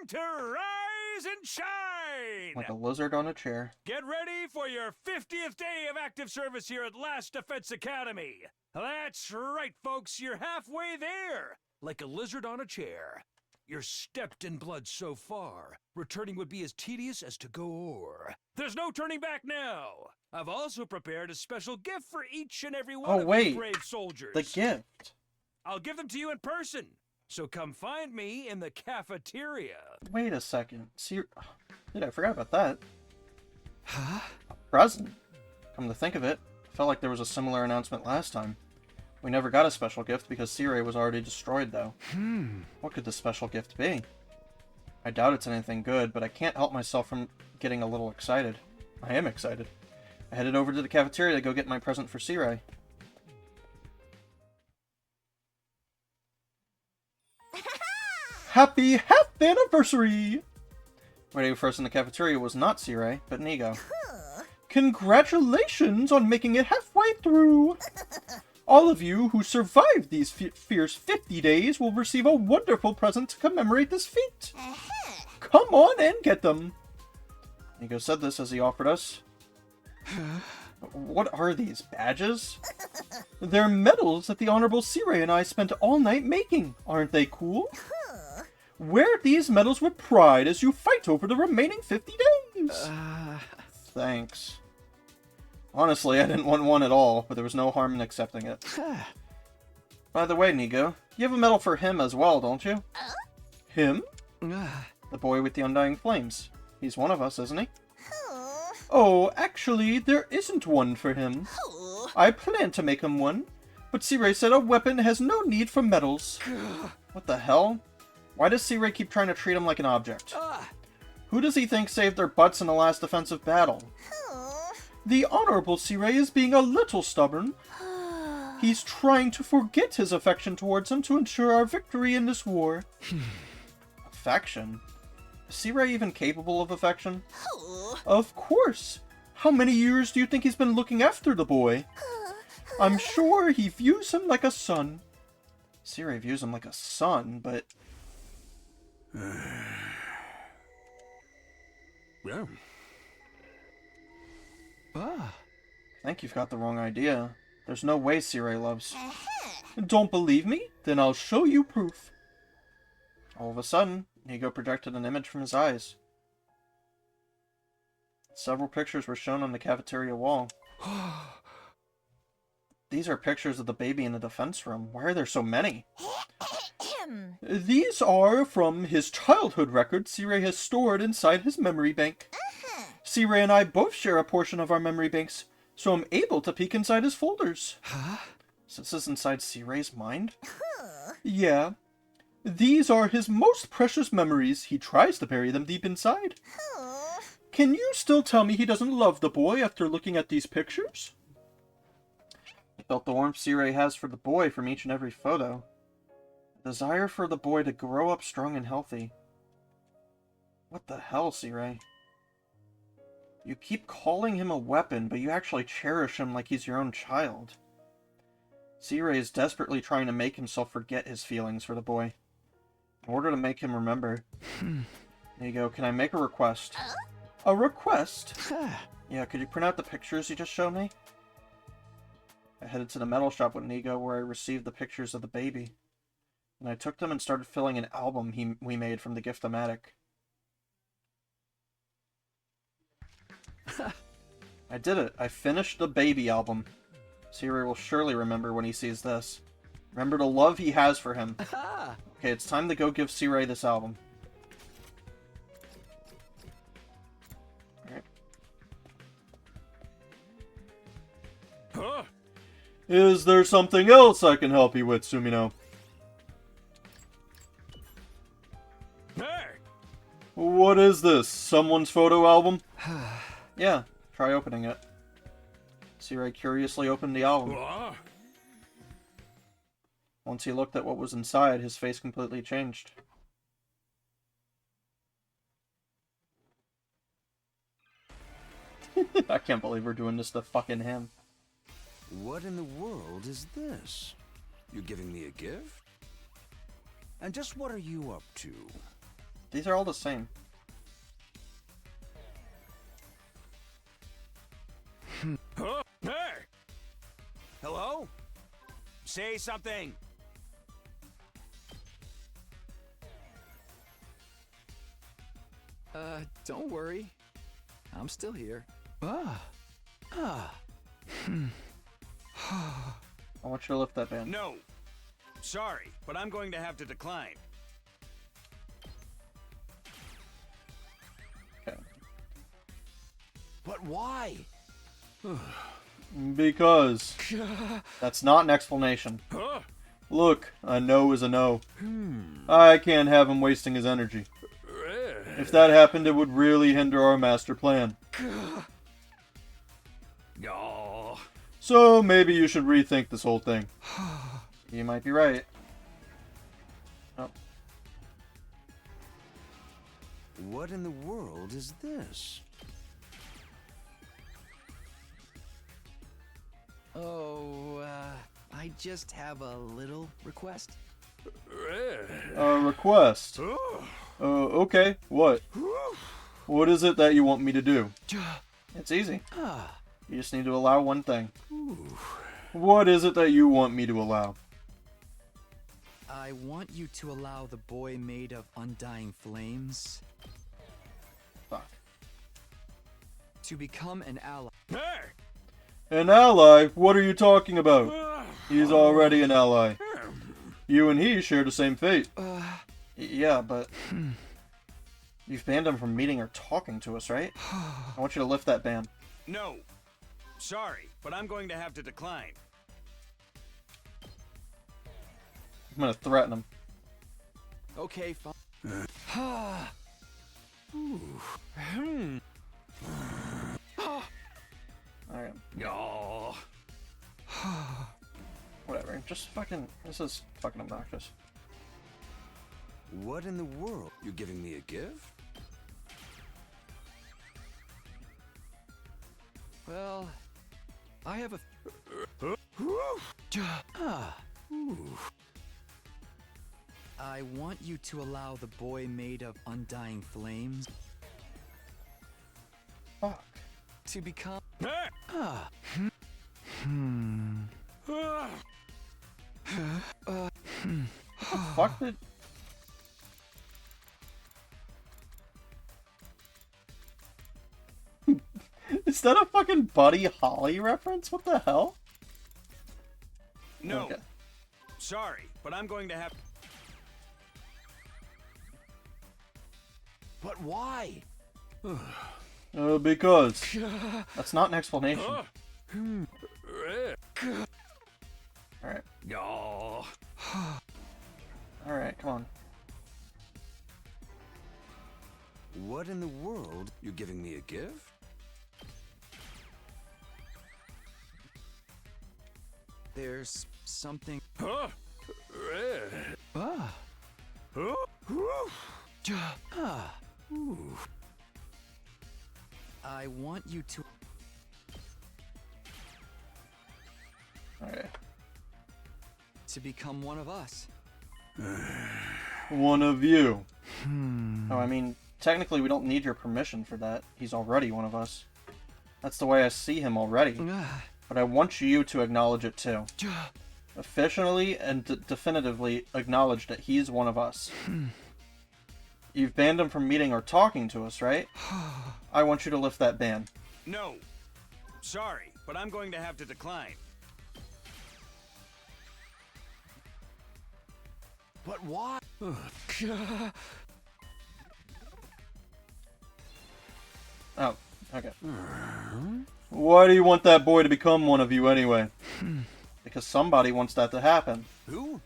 S4: to rise and shine!
S1: Like a lizard on a chair.
S4: Get ready for your 50th day of active service here at Last Defense Academy. That's right, folks, you're halfway there. Like a lizard on a chair. You're stepped in blood so far. Returning would be as tedious as to go o'er. There's no turning back now. I've also prepared a special gift for each and every one of you brave soldiers.
S1: The gift.
S4: I'll give them to you in person. So come find me in the cafeteria.
S1: Wait a second. Dude, I forgot about that. Huh? A present? Come to think of it, I felt like there was a similar announcement last time. We never got a special gift because Siray was already destroyed, though. What could the special gift be? I doubt it's anything good, but I can't help myself from getting a little excited. I am excited. I headed over to the cafeteria to go get my present for Siray. Happy half anniversary! Waiting for us in the cafeteria was not Siray, but Nigo. Congratulations on making it halfway through! All of you who survived these fierce 50 days will receive a wonderful present to commemorate this feat. Come on and get them. Nigo said this as he offered us. What are these, badges? They're medals that the Honorable Siray and I spent all night making. Aren't they cool? Wear these medals with pride as you fight over the remaining 50 days. Thanks. Honestly, I didn't want one at all, but there was no harm in accepting it. By the way, Nigo, you have a medal for him as well, don't you? Him? The boy with the undying flames. He's one of us, isn't he? Oh, actually, there isn't one for him. I plan to make him one, but Siray said a weapon has no need for medals. What the hell? Why does Siray keep trying to treat him like an object? Who does he think saved their butts in the last defensive battle? The Honorable Siray is being a little stubborn. He's trying to forget his affection towards him to ensure our victory in this war. Affection? Is Siray even capable of affection? Of course! How many years do you think he's been looking after the boy? I'm sure he views him like a son. Siray views him like a son, but...
S4: Yeah.
S1: I think you've got the wrong idea. There's no way Siray loves. Don't believe me? Then I'll show you proof. All of a sudden, Nigo projected an image from his eyes. Several pictures were shown on the cafeteria wall. These are pictures of the baby in the defense room. Why are there so many? These are from his childhood records Siray has stored inside his memory bank. Siray and I both share a portion of our memory banks, so I'm able to peek inside his folders. So this is inside Siray's mind? Yeah. These are his most precious memories. He tries to bury them deep inside. Can you still tell me he doesn't love the boy after looking at these pictures? I felt the warmth Siray has for the boy from each and every photo. A desire for the boy to grow up strong and healthy. What the hell, Siray? You keep calling him a weapon, but you actually cherish him like he's your own child. C-Ray is desperately trying to make himself forget his feelings for the boy. In order to make him remember. There you go. Can I make a request? A request? Yeah, could you print out the pictures you just showed me? I headed to the metal shop with Nigo where I received the pictures of the baby. And I took them and started filling an album we made from the Gift-O-Matic. I did it. I finished the baby album. C-Ray will surely remember when he sees this. Remember the love he has for him. Okay, it's time to go give C-Ray this album. Alright.
S4: Huh?
S1: Is there something else I can help you with, Sumino?
S4: Hey!
S1: What is this? Someone's photo album? Yeah, try opening it. C-Ray curiously opened the album. Once he looked at what was inside, his face completely changed. I can't believe we're doing this to fucking him.
S2: What in the world is this? You're giving me a gift? And just what are you up to?
S1: These are all the same.
S4: Huh? Hey!
S2: Hello? Say something!
S7: Don't worry. I'm still here.
S1: I want you to lift that band.
S2: No. Sorry, but I'm going to have to decline.
S1: Okay.
S2: But why?
S1: Because. That's not an explanation.
S4: Huh?
S1: Look, a no is a no. I can't have him wasting his energy. If that happened, it would really hinder our master plan.
S4: Oh.
S1: So maybe you should rethink this whole thing. You might be right. Oh.
S2: What in the world is this?
S7: Oh, I just have a little request.
S1: A request. Okay, what? What is it that you want me to do? It's easy. You just need to allow one thing. What is it that you want me to allow?
S7: I want you to allow the boy made of undying flames
S1: Fuck.
S7: to become an ally.
S4: Hey!
S1: An ally? What are you talking about? He's already an ally. You and he share the same fate. Yeah, but... You've banned him from meeting or talking to us, right? I want you to lift that ban.
S2: No. Sorry, but I'm going to have to decline.
S1: I'm gonna threaten him.
S7: Okay, fine.
S1: Alright,
S4: Oh.
S1: whatever. Just fucking... This is fucking obnoxious.
S2: What in the world? You're giving me a gift?
S7: Well, I have a... I want you to allow the boy made of undying flames
S1: Fuck.
S7: to become...
S4: Hey!
S1: Fuck did... Is that a fucking Buddy Holly reference? What the hell?
S2: No.
S1: Okay.
S2: Sorry, but I'm going to have... But why?
S1: Because. That's not an explanation. Alright.
S4: Oh.
S1: Alright, come on.
S2: What in the world? You're giving me a gift?
S7: There's something...
S4: Huh?
S7: Ah.
S4: Huh?
S7: I want you to...
S1: Alright.
S7: to become one of us.
S1: One of you. Oh, I mean, technically we don't need your permission for that. He's already one of us. That's the way I see him already. But I want you to acknowledge it too. Officially and definitively acknowledge that he's one of us. You've banned him from meeting or talking to us, right? I want you to lift that ban.
S4: No. Sorry, but I'm going to have to decline.
S7: But why?
S1: Oh, okay. Why do you want that boy to become one of you anyway? Because somebody wants that to happen.
S4: Who?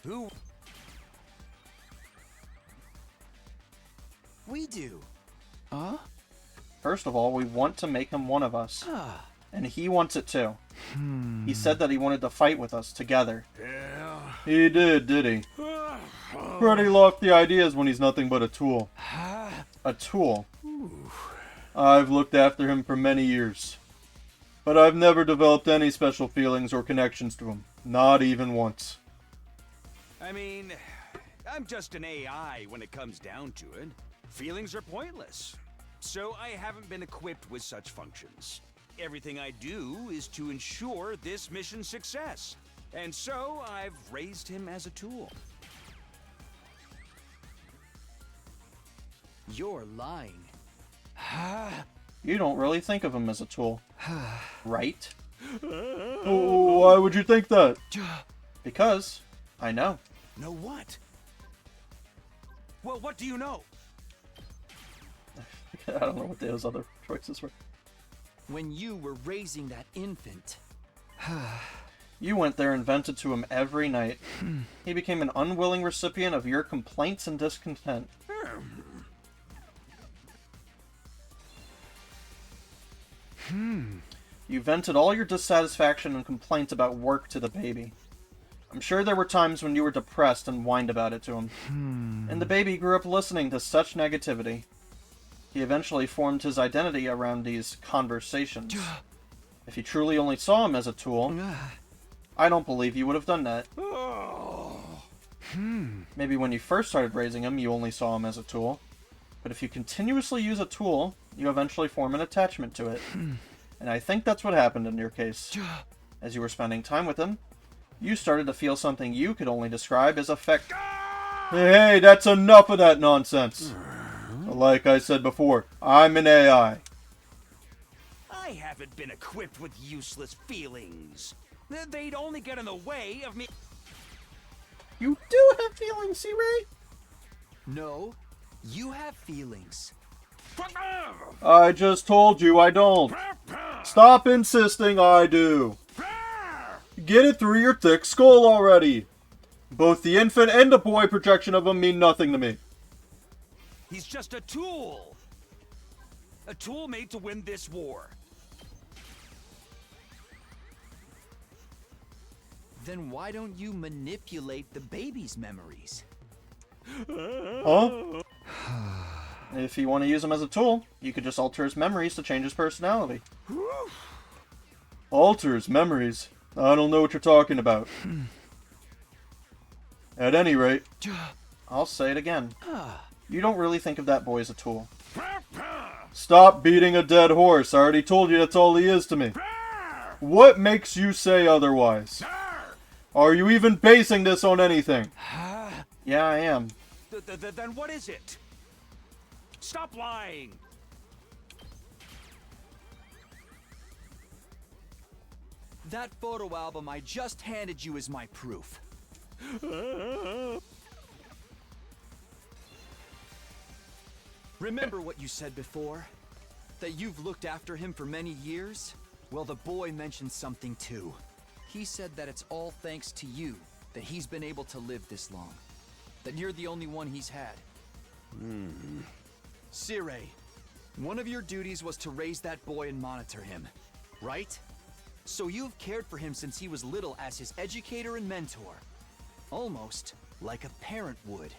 S4: Who?
S7: We do.
S1: First of all, we want to make him one of us. And he wants it too. He said that he wanted to fight with us together.
S4: Yeah.
S1: He did he? Pretty lofty ideas when he's nothing but a tool. A tool. I've looked after him for many years. But I've never developed any special feelings or connections to him. Not even once.
S4: I mean, I'm just an AI when it comes down to it. Feelings are pointless. So I haven't been equipped with such functions. Everything I do is to ensure this mission's success. And so I've raised him as a tool.
S7: You're lying.
S1: You don't really think of him as a tool. Right? Why would you think that? Because I know.
S4: Know what? Well, what do you know?
S1: I don't know what those other choices were.
S7: When you were raising that infant.
S1: You went there and vented to him every night. He became an unwilling recipient of your complaints and discontent. You vented all your dissatisfaction and complaints about work to the baby. I'm sure there were times when you were depressed and whined about it to him. And the baby grew up listening to such negativity. He eventually formed his identity around these conversations. If you truly only saw him as a tool, I don't believe you would have done that. Maybe when you first started raising him, you only saw him as a tool. But if you continuously use a tool, you eventually form an attachment to it. And I think that's what happened in your case. As you were spending time with him, you started to feel something you could only describe as affect. Hey, that's enough of that nonsense. Like I said before, I'm an AI.
S4: I haven't been equipped with useless feelings. They'd only get in the way of me.
S1: You do have feelings, C-Ray?
S7: No, you have feelings.
S1: I just told you I don't. Stop insisting I do. Get it through your thick skull already. Both the infant and the boy projection of him mean nothing to me.
S4: He's just a tool. A tool made to win this war.
S7: Then why don't you manipulate the baby's memories?
S1: Huh? If you want to use him as a tool, you could just alter his memories to change his personality. Alter his memories? I don't know what you're talking about. At any rate, I'll say it again. You don't really think of that boy as a tool. Stop beating a dead horse. I already told you that's all he is to me. What makes you say otherwise? Are you even basing this on anything? Yeah, I am.
S4: Then what is it? Stop lying.
S7: That photo album I just handed you is my proof. Remember what you said before? That you've looked after him for many years? Well, the boy mentioned something too. He said that it's all thanks to you that he's been able to live this long. That you're the only one he's had. Sire, one of your duties was to raise that boy and monitor him, right? So you've cared for him since he was little as his educator and mentor. Almost like a parent would.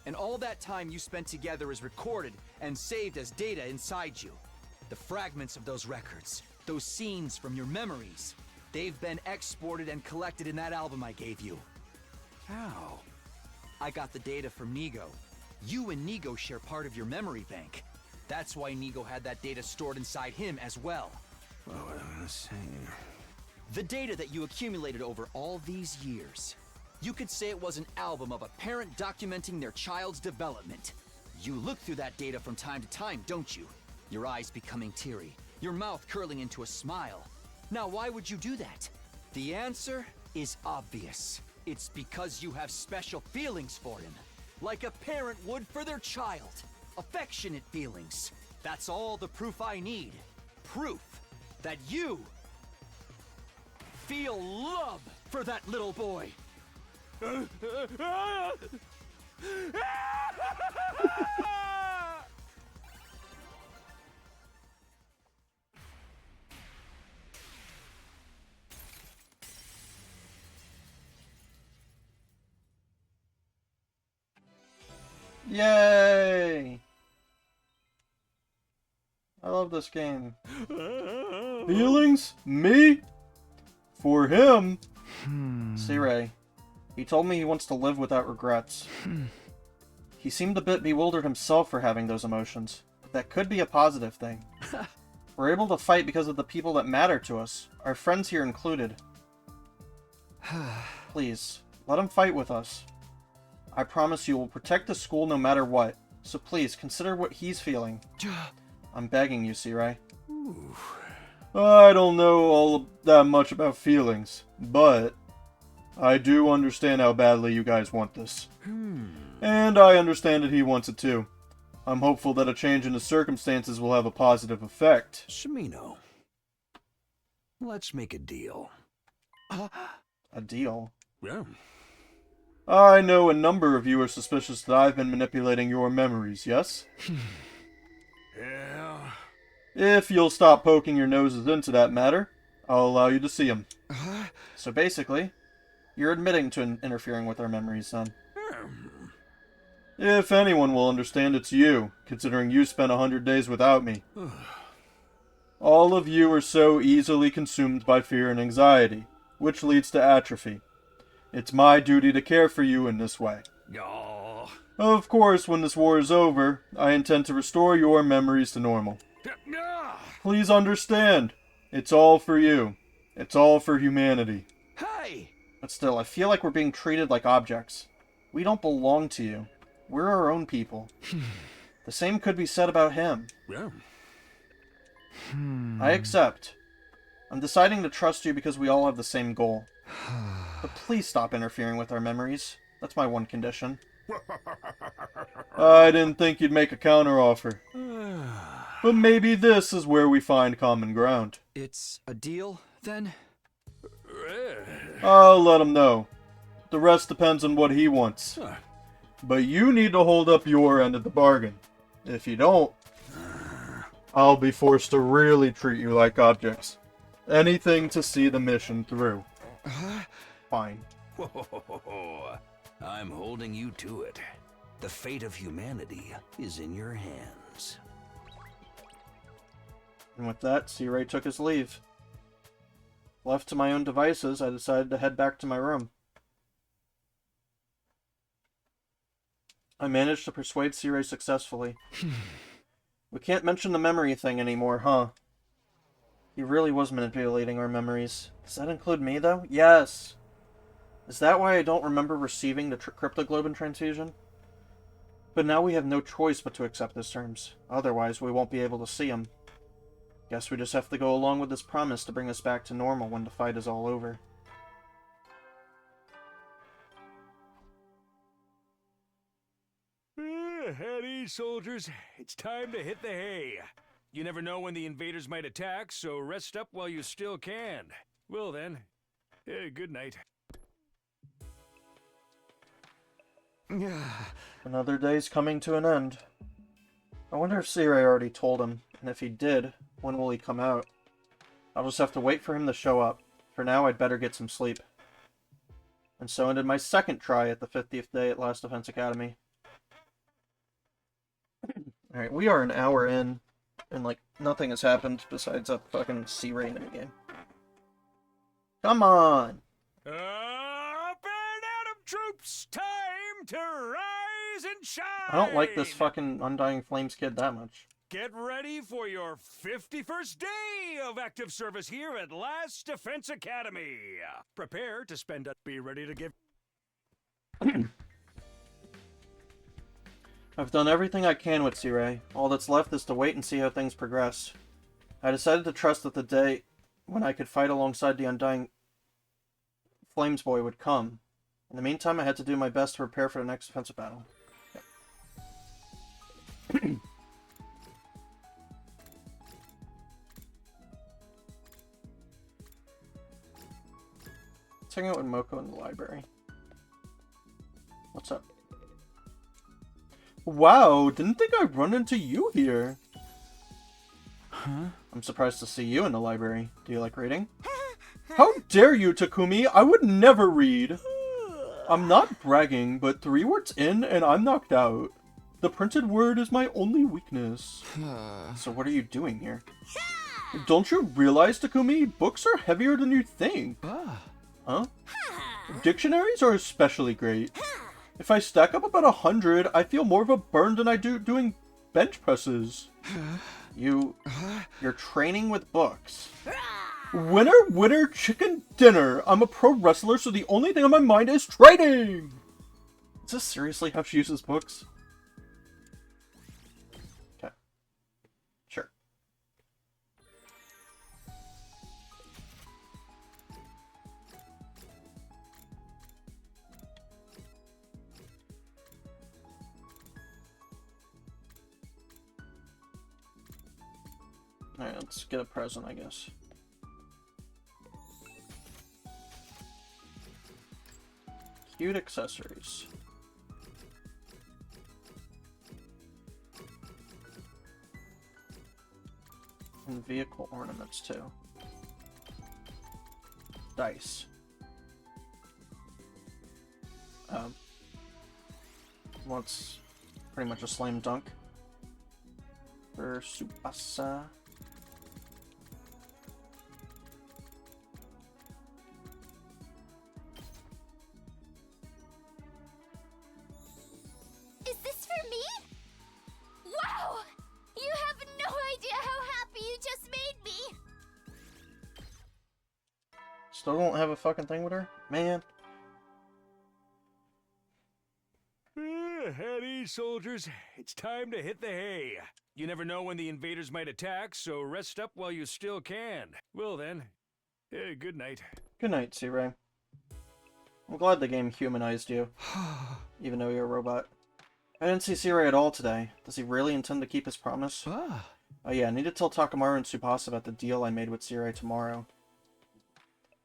S7: And all that time you spent together is recorded and saved as data inside you. The fragments of those records, those scenes from your memories. They've been exported and collected in that album I gave you.
S4: How?
S7: I got the data from Nigo. You and Nigo share part of your memory bank. That's why Nigo had that data stored inside him as well.
S4: Oh, let's see.
S7: The data that you accumulated over all these years. You could say it was an album of a parent documenting their child's development. You look through that data from time to time, don't you? Your eyes becoming teary, your mouth curling into a smile. Now, why would you do that? The answer is obvious. It's because you have special feelings for him. Like a parent would for their child. Affectionate feelings. That's all the proof I need. Proof that you feel love for that little boy.
S1: Yay! I love this game. Feelings? Me? For him? See, Ray. He told me he wants to live without regrets. He seemed a bit bewildered himself for having those emotions. But that could be a positive thing. We're able to fight because of the people that matter to us, our friends here included. Please, let him fight with us. I promise you will protect the school no matter what, so please consider what he's feeling. I'm begging you, Sirai. I don't know all that much about feelings, but I do understand how badly you guys want this. And I understand that he wants it too. I'm hopeful that a change in his circumstances will have a positive effect.
S4: Shimino, let's make a deal.
S1: A deal?
S4: Yeah.
S1: I know a number of you are suspicious that I've been manipulating your memories, yes?
S4: Yeah.
S1: If you'll stop poking your noses into that matter, I'll allow you to see them. So basically, you're admitting to interfering with our memories, then. If anyone will understand, it's you, considering you spent 100 days without me. All of you are so easily consumed by fear and anxiety, which leads to atrophy. It's my duty to care for you in this way.
S4: Oh.
S1: Of course, when this war is over, I intend to restore your memories to normal. Please understand, it's all for you. It's all for humanity.
S4: Hey!
S1: But still, I feel like we're being treated like objects. We don't belong to you. We're our own people. The same could be said about him.
S4: Yeah.
S1: I accept. I'm deciding to trust you because we all have the same goal. But please stop interfering with our memories. That's my one condition. I didn't think you'd make a counteroffer. But maybe this is where we find common ground.
S7: It's a deal, then?
S1: I'll let him know. The rest depends on what he wants. But you need to hold up your end of the bargain. If you don't, I'll be forced to really treat you like objects. Anything to see the mission through. Fine.
S8: I'm holding you to it. The fate of humanity is in your hands.
S1: And with that, C-Ray took his leave. Left to my own devices, I decided to head back to my room. I managed to persuade C-Ray successfully. We can't mention the memory thing anymore, huh? He really was manipulating our memories. Does that include me, though? Yes! Is that why I don't remember receiving the cryptoglobin transfusion? But now we have no choice but to accept his terms. Otherwise, we won't be able to see him. Guess we just have to go along with his promise to bring us back to normal when the fight is all over.
S4: At ease, soldiers. It's time to hit the hay. You never know when the invaders might attack, so rest up while you still can. Well then, good night.
S1: Another day's coming to an end. I wonder if C-Ray already told him, and if he did, when will he come out? I'll just have to wait for him to show up. For now, I'd better get some sleep. And so ended my second try at the 50th day at Last Defense Academy. Alright, we are an hour in, and like, nothing has happened besides a fucking C-Ray minigame. Come on!
S4: Up and Atom troops, time to rise and shine!
S1: I don't like this fucking Undying Flames kid that much.
S4: Get ready for your 51st day of active service here at Last Defense Academy. Prepare to spend a... Be ready to give...
S1: I've done everything I can with C-Ray. All that's left is to wait and see how things progress. I decided to trust that the day when I could fight alongside the Undying Flames boy would come. In the meantime, I had to do my best to prepare for the next offensive battle. Yep. Let's hang out with Moko in the library. What's up? Wow, didn't think I'd run into you here.
S7: Huh?
S1: I'm surprised to see you in the library. Do you like reading? How dare you, Takumi! I would never read! I'm not bragging, but 3 words in and I'm knocked out. The printed word is my only weakness. So what are you doing here? Don't you realize, Takumi? Books are heavier than you think. Huh? Dictionaries are especially great. If I stack up about 100, I feel more of a burn than I do doing bench presses. You're training with books. Winner, winner, chicken dinner. I'm a pro wrestler, so the only thing on my mind is training! Is this seriously how she uses books? Okay. Sure. Alright, let's get a present, I guess. Cute accessories. And vehicle ornaments, too. Dice. What's pretty much a slam dunk for Tsubasa.
S5: Is this for me? Wow! You have no idea how happy you just made me!
S1: Still don't have a fucking thing with her? Man.
S4: At ease, soldiers. It's time to hit the hay. You never know when the invaders might attack, so rest up while you still can. Well then, good night.
S1: Good night, C-Ray. I'm glad the game humanized you, even though you're a robot. I didn't see C-Ray at all today. Does he really intend to keep his promise? Oh yeah, I need to tell Takamaru and Tsubasa about the deal I made with C-Ray tomorrow.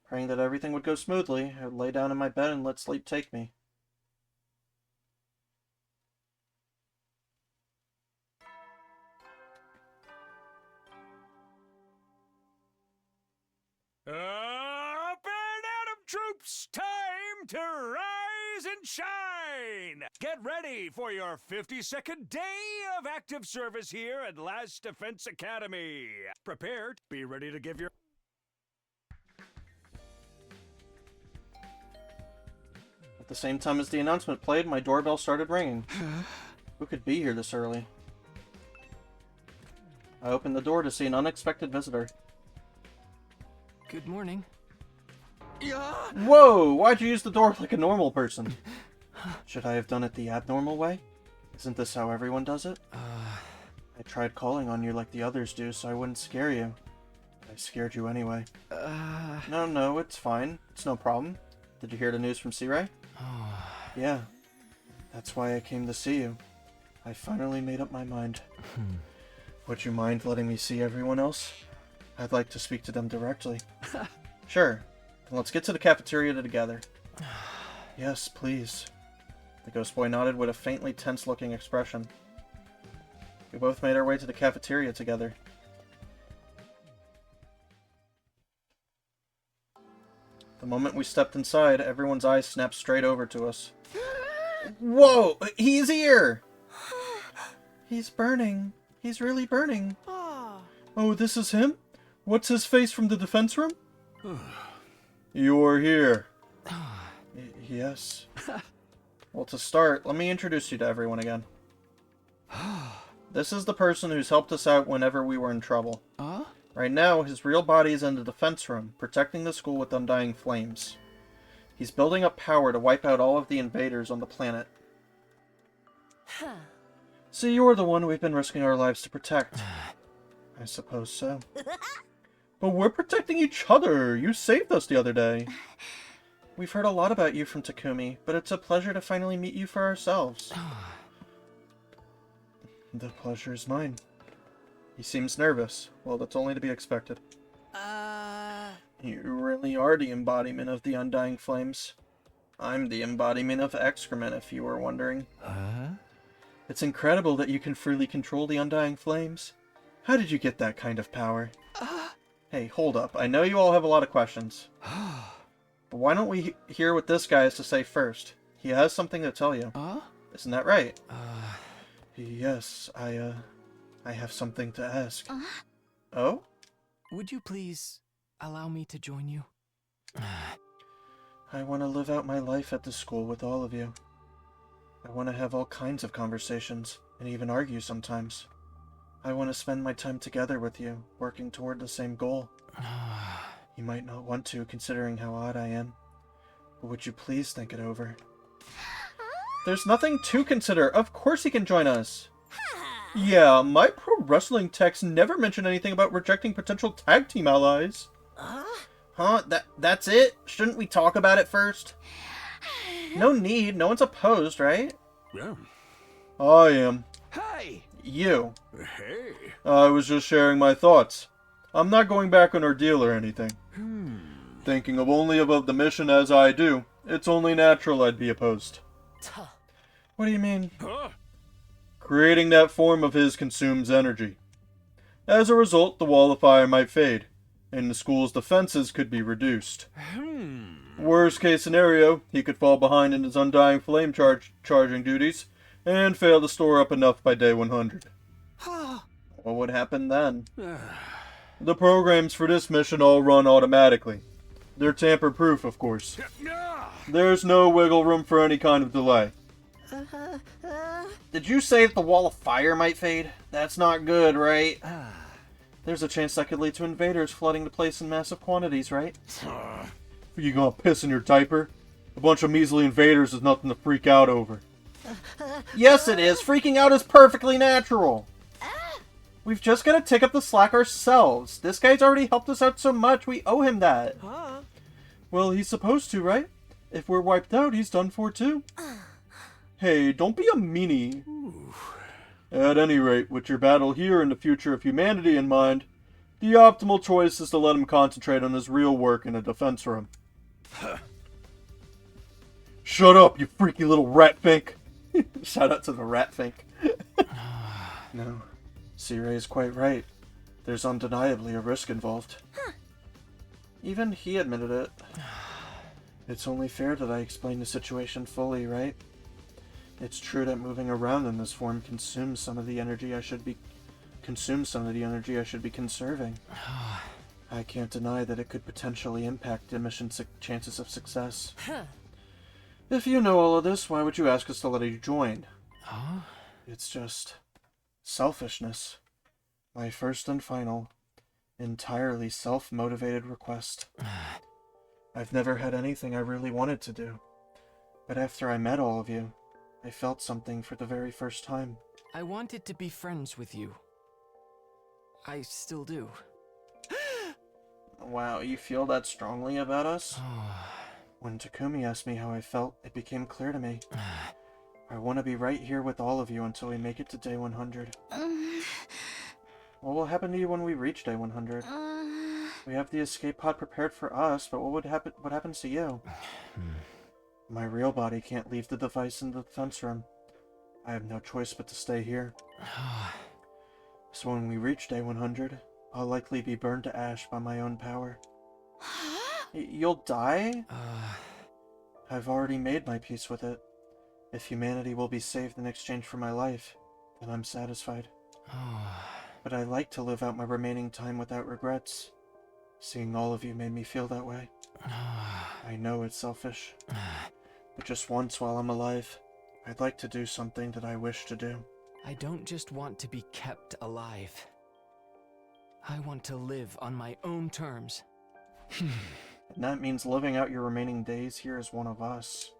S1: Praying that everything would go smoothly, I would lay down in my bed and let sleep take me.
S4: Up and Atom troops, time to rise and shine! Get ready for your 52nd day of active service here at Last Defense Academy. Prepared, be ready to give your...
S1: At the same time as the announcement played, my doorbell started ringing. Who could be here this early? I opened the door to see an unexpected visitor.
S2: Good morning.
S1: Whoa! Why'd you use the door like a normal person? Should I have done it the abnormal way? Isn't this how everyone does it? I tried calling on you like the others do so I wouldn't scare you. I scared you anyway. No, it's fine. It's no problem. Did you hear the news from C-Ray? Yeah. That's why I came to see you. I finally made up my mind. Would you mind letting me see everyone else? I'd like to speak to them directly. Sure. Then let's get to the cafeteria together. Yes, please. The ghost boy nodded with a faintly tense-looking expression. We both made our way to the cafeteria together. The moment we stepped inside, everyone's eyes snapped straight over to us. Whoa! He's here! He's burning. He's really burning. Oh, this is him? What's his face from the defense room? You're here. Yes. Well, to start, let me introduce you to everyone again. This is the person who's helped us out whenever we were in trouble. Right now, his real body is in the defense room, protecting the school with undying flames. He's building up power to wipe out all of the invaders on the planet. So you're the one we've been risking our lives to protect. I suppose so. But we're protecting each other! You saved us the other day. We've heard a lot about you from Takumi, but it's a pleasure to finally meet you for ourselves. The pleasure is mine. He seems nervous. Well, that's only to be expected. You really are the embodiment of the undying flames. I'm the embodiment of excrement, if you were wondering. It's incredible that you can freely control the undying flames. How did you get that kind of power? Hey, hold up. I know you all have a lot of questions. But why don't we hear what this guy has to say first? He has something to tell you. Isn't that right? Yes, I have something to ask. Oh?
S2: Would you please allow me to join you?
S1: I want to live out my life at the school with all of you. I want to have all kinds of conversations, and even argue sometimes. I want to spend my time together with you, working toward the same goal. You might not want to, considering how odd I am. But would you please think it over? There's nothing to consider. Of course he can join us. Yeah, my pro wrestling text never mentioned anything about rejecting potential tag team allies. Huh? That's it? Shouldn't we talk about it first? No need. No one's opposed, right?
S8: Yeah.
S1: I am.
S2: Hey!
S1: You.
S8: Hey.
S1: I was just sharing my thoughts. I'm not going back on our deal or anything. Thinking of only about the mission as I do, it's only natural I'd be opposed. What do you mean?
S8: Huh?
S1: Creating that form of his consumes energy. As a result, the wall of fire might fade, and the school's defenses could be reduced. Worst case scenario, he could fall behind in his undying flame charging duties, and fail to store up enough by day 100. What would happen then? The programs for this mission all run automatically. They're tamper-proof, of course. There's no wiggle room for any kind of delay. Did you say that the wall of fire might fade? That's not good, right? There's a chance that could lead to invaders flooding the place in massive quantities, right? You gonna piss in your diaper? A bunch of measly invaders is nothing to freak out over. Yes, it is. Freaking out is perfectly natural. We've just gotta take up the slack ourselves. This guy's already helped us out so much, we owe him that. Well, he's supposed to, right? If we're wiped out, he's done for too. Hey, don't be a meanie. At any rate, with your battle here and the future of humanity in mind, the optimal choice is to let him concentrate on his real work in a defense room. Shut up, you freaky little rat fink. Shout out to the rat fink. No, Sirei is quite right. There's undeniably a risk involved. Even he admitted it. It's only fair that I explain the situation fully, right? It's true that moving around in this form consumes some of the energy I should be conserving. I can't deny that it could potentially impact the mission's chances of success. If you know all of this, why would you ask us to let you join? It's just selfishness. My first and final, entirely self-motivated request. I've never had anything I really wanted to do. But after I met all of you, I felt something for the very first time.
S2: I wanted to be friends with you. I still do.
S1: Wow, you feel that strongly about us? When Takumi asked me how I felt, it became clear to me. I want to be right here with all of you until we make it to day 100. What will happen to you when we reach day 100? We have the escape pod prepared for us, but what happens to you? My real body can't leave the device in the defense room. I have no choice but to stay here. So when we reach day 100, I'll likely be burned to ash by my own power. You'll die? I've already made my peace with it. If humanity will be saved in exchange for my life, then I'm satisfied. But I like to live out my remaining time without regrets. Seeing all of you made me feel that way. I know it's selfish, but just once while I'm alive, I'd like to do something that I wish to do.
S2: I don't just want to be kept alive. I want to live on my own terms.
S1: And that means living out your remaining days here as one of us.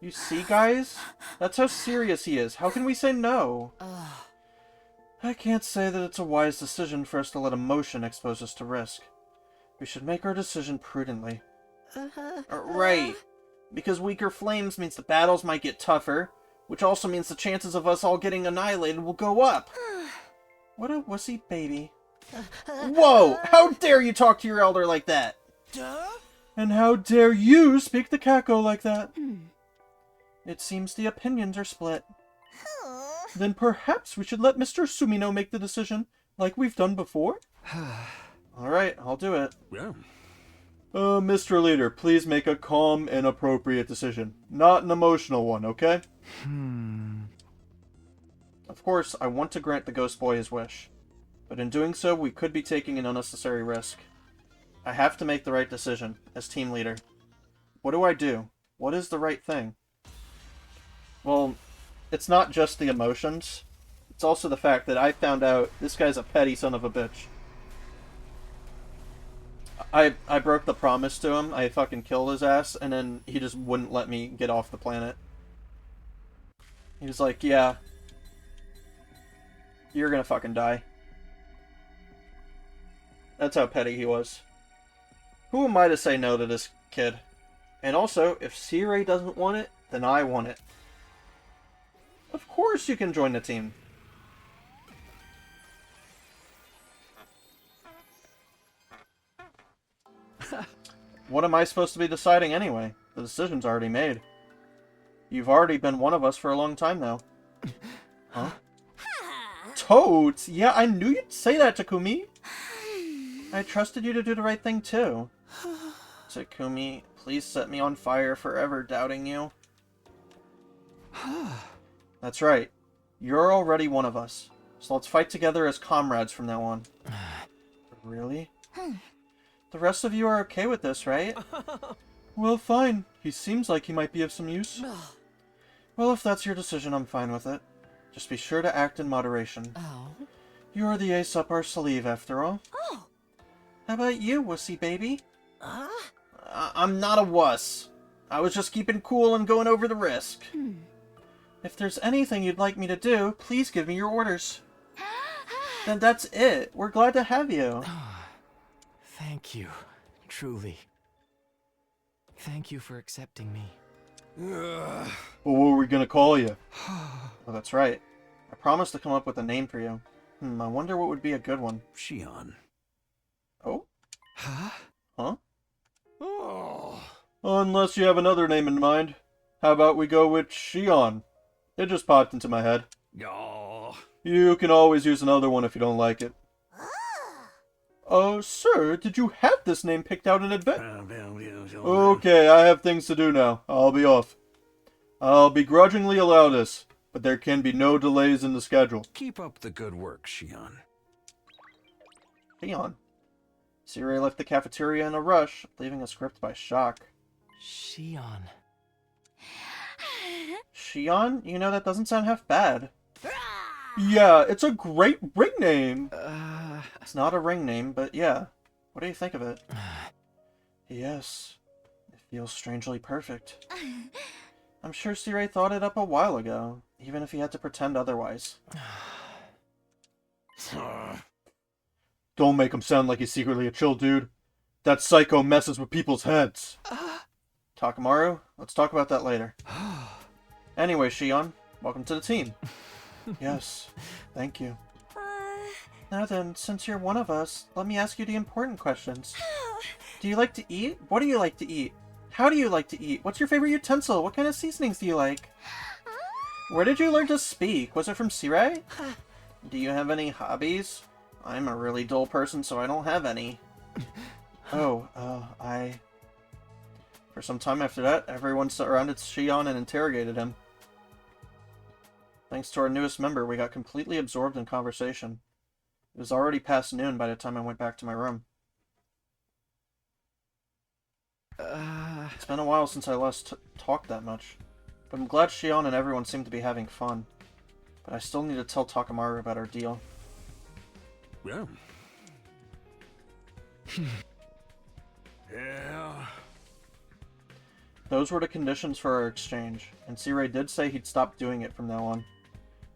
S1: You see, guys? That's how serious he is. How can we say no? I can't say that it's a wise decision for us to let emotion expose us to risk. We should make our decision prudently. Right. Because weaker flames means the battles might get tougher, which also means the chances of us all getting annihilated will go up. What a wussy baby. Whoa! How dare you talk to your elder like that?
S2: Duh?
S1: And how dare you speak to Kako like that? It seems the opinions are split. Then perhaps we should let Mr. Sumino make the decision, like we've done before? Alright, I'll do it.
S8: Yeah.
S1: Mr. Leader, please make a calm and appropriate decision. Not an emotional one, okay? Of course, I want to grant the Ghost Boy his wish. But in doing so, we could be taking an unnecessary risk. I have to make the right decision, as team leader. What do I do? What is the right thing? Well, it's not just the emotions. It's also the fact that I found out this guy's a petty son of a bitch. I broke the promise to him. I fucking killed his ass, and then he just wouldn't let me get off the planet. He was like, yeah, you're gonna fucking die. That's how petty he was. Who am I to say no to this kid? And also, if C-Ray doesn't want it, then I want it. Of course you can join the team. What am I supposed to be deciding anyway? The decision's already made. You've already been one of us for a long time now. Huh? Toads? Yeah, I knew you'd say that, Takumi. I trusted you to do the right thing, too. Takumi, please set me on fire forever doubting you. That's right. You're already one of us. So let's fight together as comrades from now on. Really? The rest of you are okay with this, right? Well, fine. He seems like he might be of some use. Well, if that's your decision, I'm fine with it. Just be sure to act in moderation.
S3: Oh.
S1: You're the ace up our sleeve, after all.
S3: Oh.
S1: How about you, wussy baby? I'm not a wuss. I was just keeping cool and going over the risk. If there's anything you'd like me to do, please give me your orders. Then that's it. We're glad to have you.
S2: Thank you, truly. Thank you for accepting me.
S1: Well, what were we gonna call you? Oh, that's right. I promised to come up with a name for you. I wonder what would be a good one.
S8: Shion.
S1: Oh?
S2: Huh?
S1: Huh?
S4: Oh.
S1: Unless you have another name in mind. How about we go with Shion? It just popped into my head.
S4: Oh.
S1: You can always use another one if you don't like it. Sir, did you have this name picked out in advance? Okay, I have things to do now. I'll be off. I'll begrudgingly allow this, but there can be no delays in the schedule.
S8: Keep up the good work, Shion.
S1: Shion. C-Ray left the cafeteria in a rush, leaving us gripped by shock.
S2: Shion.
S1: Shion? You know, that doesn't sound half bad. Yeah, it's a great ring name. It's not a ring name, but yeah. What do you think of it? Yes. It feels strangely perfect. I'm sure C-Ray thought it up a while ago, even if he had to pretend otherwise. Don't make him sound like he's secretly a chill dude. That psycho messes with people's heads. Takamaru, let's talk about that later. Anyway, Shion, welcome to the team. Yes, thank you. Now then, since you're one of us, let me ask you the important questions. Do you like to eat? What do you like to eat? How do you like to eat? What's your favorite utensil? What kind of seasonings do you like? Where did you learn to speak? Was it from C-Ray? Do you have any hobbies? I'm a really dull person, so I don't have any. For some time after that, everyone surrounded Shion and interrogated him. Thanks to our newest member, we got completely absorbed in conversation. It was already past noon by the time I went back to my room. It's been a while since I last talked that much. But I'm glad Shion and everyone seem to be having fun. But I still need to tell Takamaru about our deal.
S4: Yeah. Yeah.
S1: Those were the conditions for our exchange, and C-Ray did say he'd stop doing it from now on.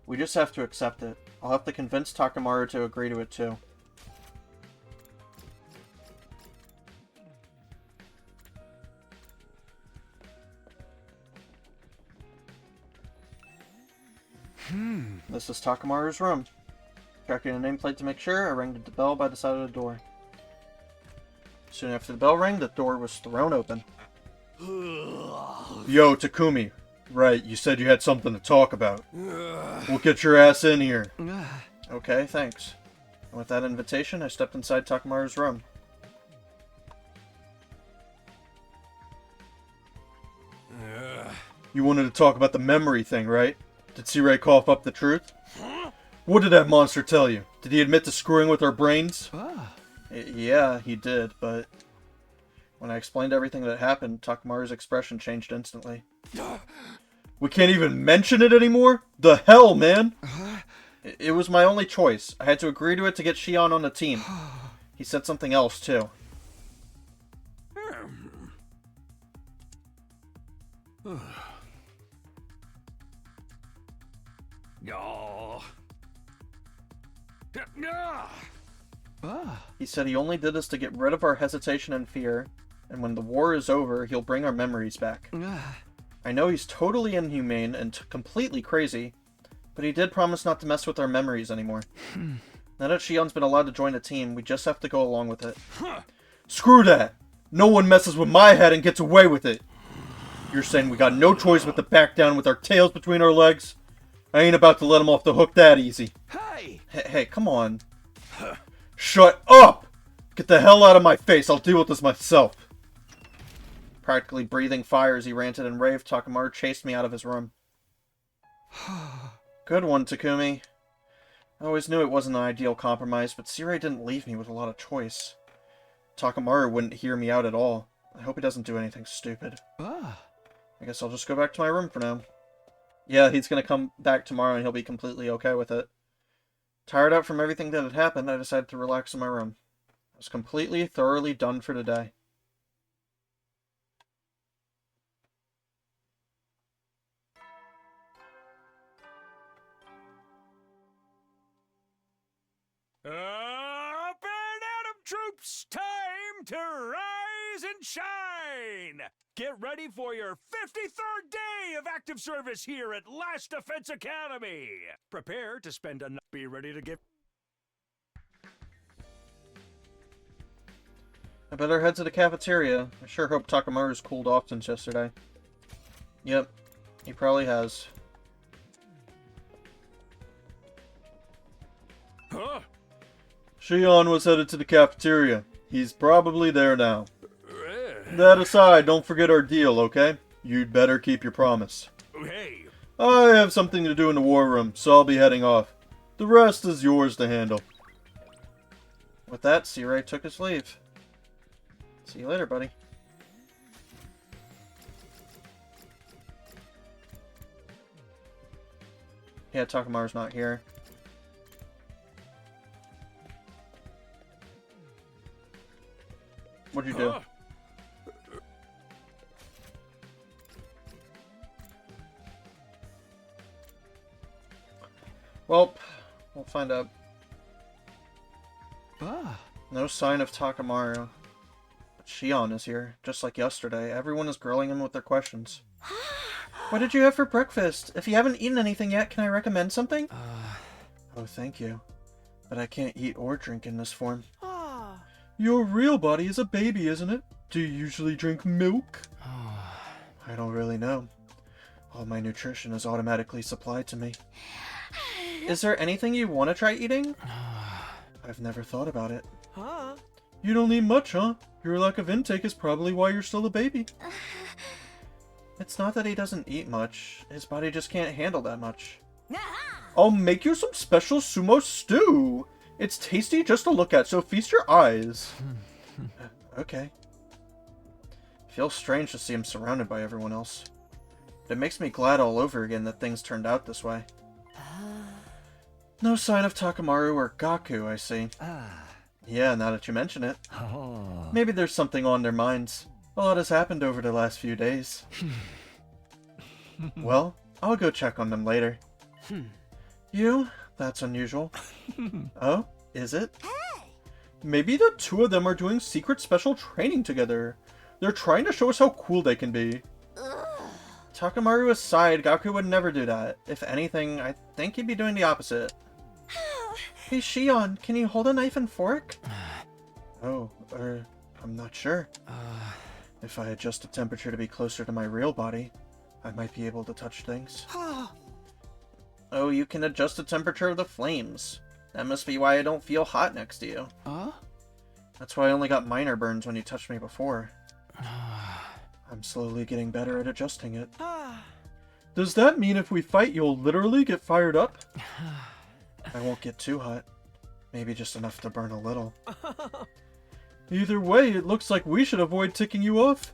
S1: We just have to accept it. I'll have to convince Takamaru to agree to it too. This is Takamaru's room. Checking the nameplate to make sure, I rang the bell by the side of the door. Soon after the bell rang, the door was thrown open. Yo, Takumi. Right, you said you had something to talk about. We'll get your ass in here. Okay, thanks. And with that invitation, I stepped inside Takamaru's room. You wanted to talk about the memory thing, right? Did C-Ray cough up the truth? What did that monster tell you? Did he admit to screwing with our brains? Yeah, he did, but when I explained everything that happened, Takamaru's expression changed instantly. We can't even mention it anymore? The hell, man! It was my only choice. I had to agree to it to get Shion on the team. He said something else, too. He said he only did this to get rid of our hesitation and fear, and when the war is over, he'll bring our memories back. I know he's totally inhumane and completely crazy, but he did promise not to mess with our memories anymore. Now that Shion's been allowed to join the team, we just have to go along with it. Screw that! No one messes with my head and gets away with it! You're saying we got no choice but to back down with our tails between our legs? I ain't about to let him off the hook that easy. Hey, come on. Shut up! Get the hell out of my face, I'll deal with this myself. Practically breathing fire as he ranted and raved, Takamaru chased me out of his room. Good one, Takumi. I always knew it wasn't an ideal compromise, but C-Ray didn't leave me with a lot of choice. Takamaru wouldn't hear me out at all. I hope he doesn't do anything stupid. I guess I'll just go back to my room for now. Yeah, he's gonna come back tomorrow and he'll be completely okay with it. Tired out from everything that had happened, I decided to relax in my room. I was completely, thoroughly done for today.
S4: Up and at 'em, troops! Time to rise and shine! Get ready for your 53rd day of active service here at Last Defense Academy! Prepare to spend a night. Be ready to get...
S1: I better head to the cafeteria. I sure hope Takamaru's cooled off since yesterday. Yep, he probably has.
S4: Huh?
S1: Shion was headed to the cafeteria. He's probably there now. That aside, don't forget our deal, okay? You'd better keep your promise.
S4: Hey!
S1: I have something to do in the war room, so I'll be heading off. The rest is yours to handle. With that, C-Ray took his leave. See you later, buddy. Yeah, Takamaru's not here. What'd you do? Well, we'll find out. No sign of Takamaru. But Shion is here, just like yesterday. Everyone is grilling him with their questions. What did you have for breakfast? If you haven't eaten anything yet, can I recommend something? Oh, thank you. But I can't eat or drink in this form. Your real body is a baby, isn't it? Do you usually drink milk? I don't really know. All my nutrition is automatically supplied to me. Is there anything you want to try eating? I've never thought about it. You don't eat much, huh? Your lack of intake is probably why you're still a baby. It's not that he doesn't eat much. His body just can't handle that much. I'll make you some special sumo stew. It's tasty just to look at, so feast your eyes. Okay. Feels strange to see him surrounded by everyone else. But it makes me glad all over again that things turned out this way. No sign of Takamaru or Gaku, I see. Yeah, now that you mention it. Maybe there's something on their minds. A lot has happened over the last few days. Well, I'll go check on them later. You? That's unusual. Oh, is it? Maybe the two of them are doing secret special training together. They're trying to show us how cool they can be. Takamaru aside, Gaku would never do that. If anything, I think he'd be doing the opposite. Hey Shion, can you hold a knife and fork? Oh, I'm not sure. If I adjust the temperature to be closer to my real body, I might be able to touch things. Oh, you can adjust the temperature of the flames. That must be why I don't feel hot next to you. That's why I only got minor burns when you touched me before. I'm slowly getting better at adjusting it. Does that mean if we fight, you'll literally get fired up? I won't get too hot. Maybe just enough to burn a little. Either way, it looks like we should avoid ticking you off.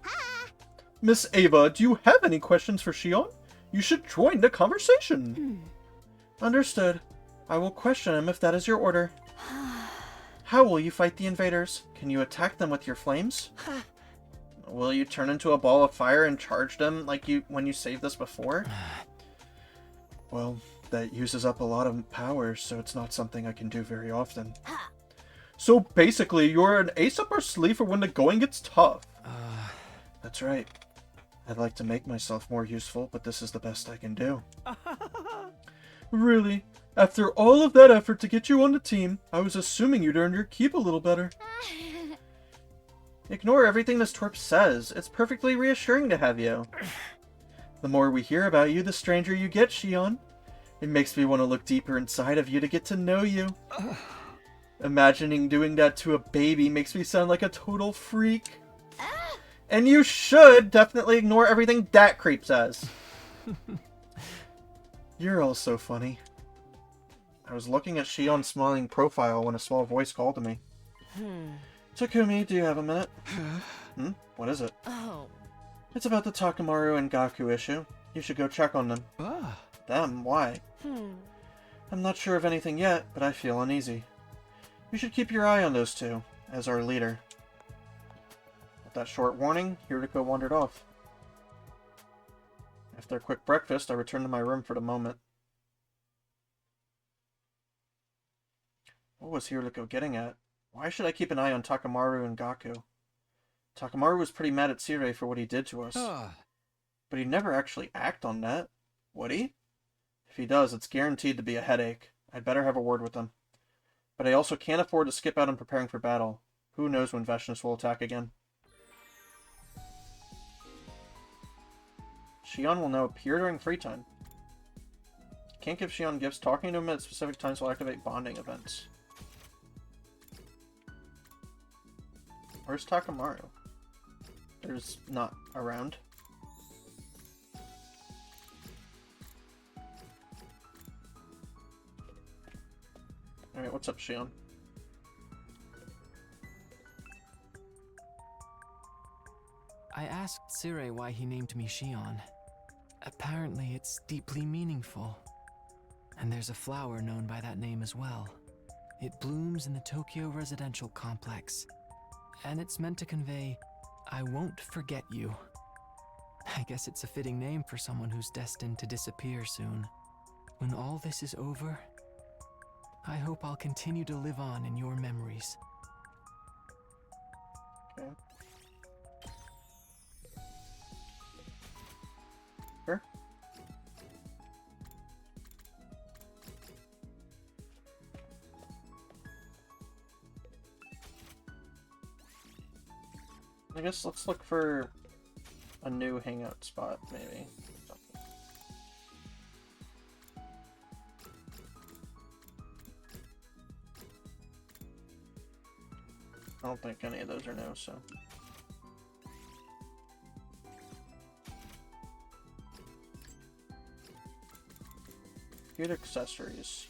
S1: Miss Ava, do you have any questions for Shion? You should join the conversation. Understood. I will question him if that is your order. How will you fight the invaders? Can you attack them with your flames? Will you turn into a ball of fire and charge them like when you saved us before? Well, that uses up a lot of power, so it's not something I can do very often. So basically, you're an ace up our sleeve for when the going gets tough. That's right. I'd like to make myself more useful, but this is the best I can do. Really? After all of that effort to get you on the team, I was assuming you'd earn your keep a little better. Ignore everything this twerp says. It's perfectly reassuring to have you. The more we hear about you, the stranger you get, Shion. It makes me want to look deeper inside of you to get to know you. Imagining doing that to a baby makes me sound like a total freak. And you should definitely ignore everything that creep says. You're all so funny. I was looking at Shion's smiling profile when a small voice called to me. Takumi, do you have a minute? What is it?
S3: Oh.
S1: It's about the Takamaru and Gaku issue. You should go check on them. Them? Why? I'm not sure of anything yet, but I feel uneasy. You should keep your eye on those two, as our leader. With that short warning, Hiriko wandered off. After a quick breakfast, I returned to my room for the moment. What was Hiriko getting at? Why should I keep an eye on Takamaru and Gaku? Takamaru was pretty mad at Sirei for what he did to us. But he'd never actually act on that, would he? If he does, it's guaranteed to be a headache. I'd better have a word with him. But I also can't afford to skip out on preparing for battle. Who knows when Veshnus will attack again. Shion will now appear during free time. Can't give Shion gifts. Talking to him at specific times will activate bonding events. Where's Takamaru? There's not around. Alright, what's up, Shion?
S9: I asked Sirei why he named me Shion. Apparently it's deeply meaningful. And there's a flower known by that name as well. It blooms in the Tokyo residential complex. And it's meant to convey, I won't forget you. I guess it's a fitting name for someone who's destined to disappear soon. When all this is over, I hope I'll continue to live on in your memories.
S1: Okay. Sure. I guess let's look for a new hangout spot, maybe. I don't think any of those are new, so. Good accessories.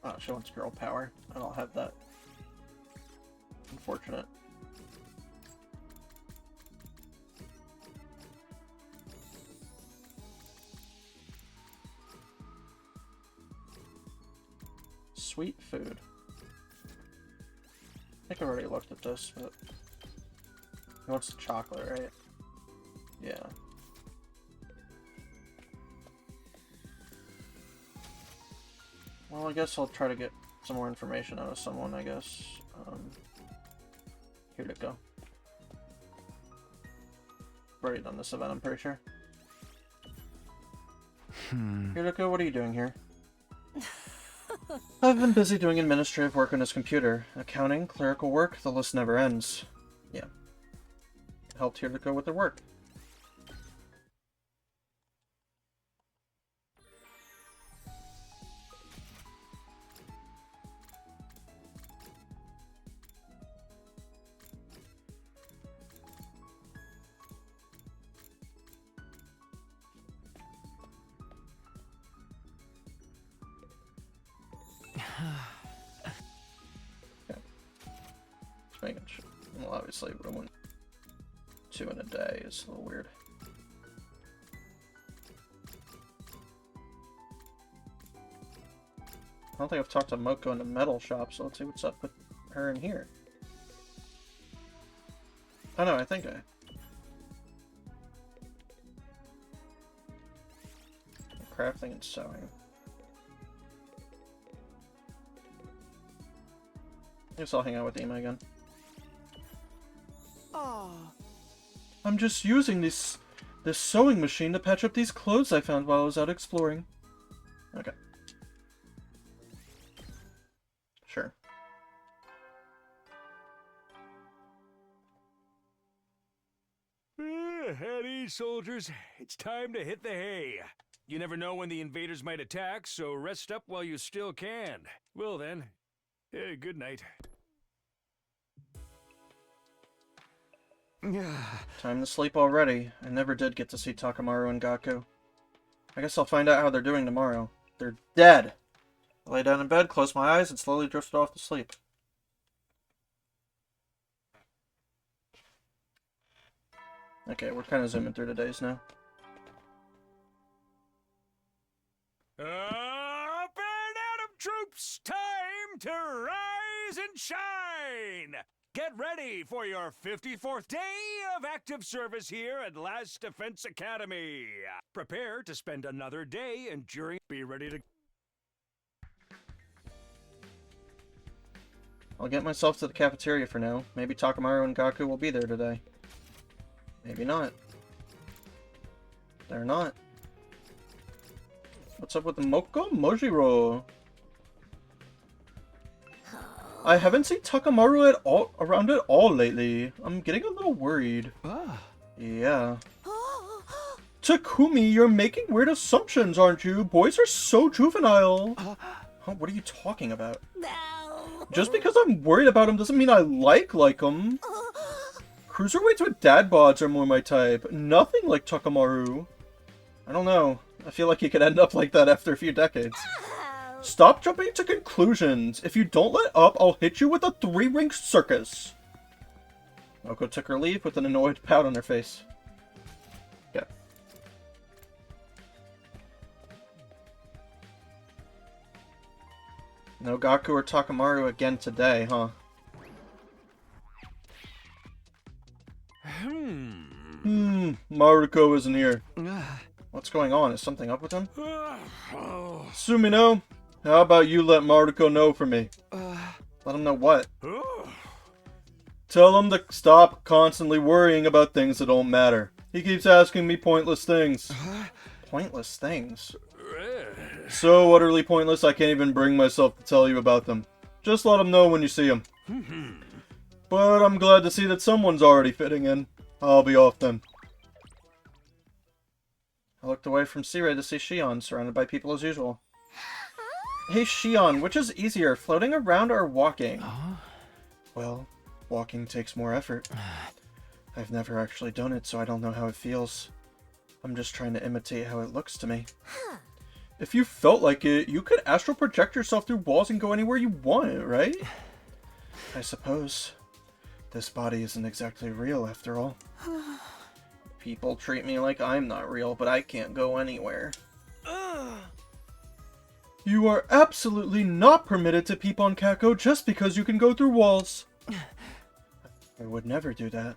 S1: Oh, she wants girl power. I don't have that. Unfortunate. Sweet food. I think I already looked at this, but... He wants the chocolate, right? Yeah. Well, I guess I'll try to get some more information out of someone, I guess. Here to go. I've already done this event, I'm pretty sure. Here to go, what are you doing here? I've been busy doing administrative work on his computer. Accounting, clerical work, the list never ends. Yeah. Helped Hiriko with her work. Making sure. Well, obviously, we went 2 in a day is a little weird. I don't think I've talked to Moko in the metal shop, so let's see what's up with her in here. Oh no, I think I... Crafting and sewing. I guess I'll hang out with Ima again. I'm just using this sewing machine to patch up these clothes I found while I was out exploring. Okay. Sure.
S4: At ease, soldiers. It's time to hit the hay. You never know when the invaders might attack, so rest up while you still can. Well then, good night.
S1: Time to sleep already. I never did get to see Takamaru and Gaku. I guess I'll find out how they're doing tomorrow. They're dead! I lay down in bed, closed my eyes, and slowly drifted off to sleep. Okay, we're kind of zooming through the days now.
S4: Up and Atom troops! Time to rise and shine! Get ready for your 54th day of active service here at Last Defense Academy. Prepare to spend another day enduring. Be ready to...
S1: I'll get myself to the cafeteria for now. Maybe Takamaru and Gaku will be there today. Maybe not. They're not. What's up with the Moko Mojiro? I haven't seen Takamaru around at all lately. I'm getting a little worried. Yeah. Takumi, you're making weird assumptions, aren't you? Boys are so juvenile. Huh, what are you talking about?
S3: No.
S1: Just because I'm worried about him doesn't mean I like him. Cruiserweights with dad bods are more my type. Nothing like Takamaru. I don't know. I feel like he could end up like that after a few decades. Stop jumping to conclusions. If you don't let up, I'll hit you with a 3-ring circus. Moko took her leave with an annoyed pout on her face. Yeah. No Gaku or Takamaru again today, huh? Maruko isn't here. What's going on? Is something up with him? Sumino, how about you let Maruko know for me? Let him know what? Tell him to stop constantly worrying about things that don't matter. He keeps asking me pointless things. Pointless things? So utterly pointless I can't even bring myself to tell you about them. Just let him know when you see him. But I'm glad to see that someone's already fitting in. I'll be off then. I looked away from Sirei to see Shion, surrounded by people as usual. Hey Shion, which is easier, floating around or walking? Well, walking takes more effort. I've never actually done it, so I don't know how it feels. I'm just trying to imitate how it looks to me. If you felt like it, you could astral project yourself through walls and go anywhere you want, right? I suppose. This body isn't exactly real, after all. People treat me like I'm not real, but I can't go anywhere. You are absolutely not permitted to peep on Kako just because you can go through walls. I would never do that.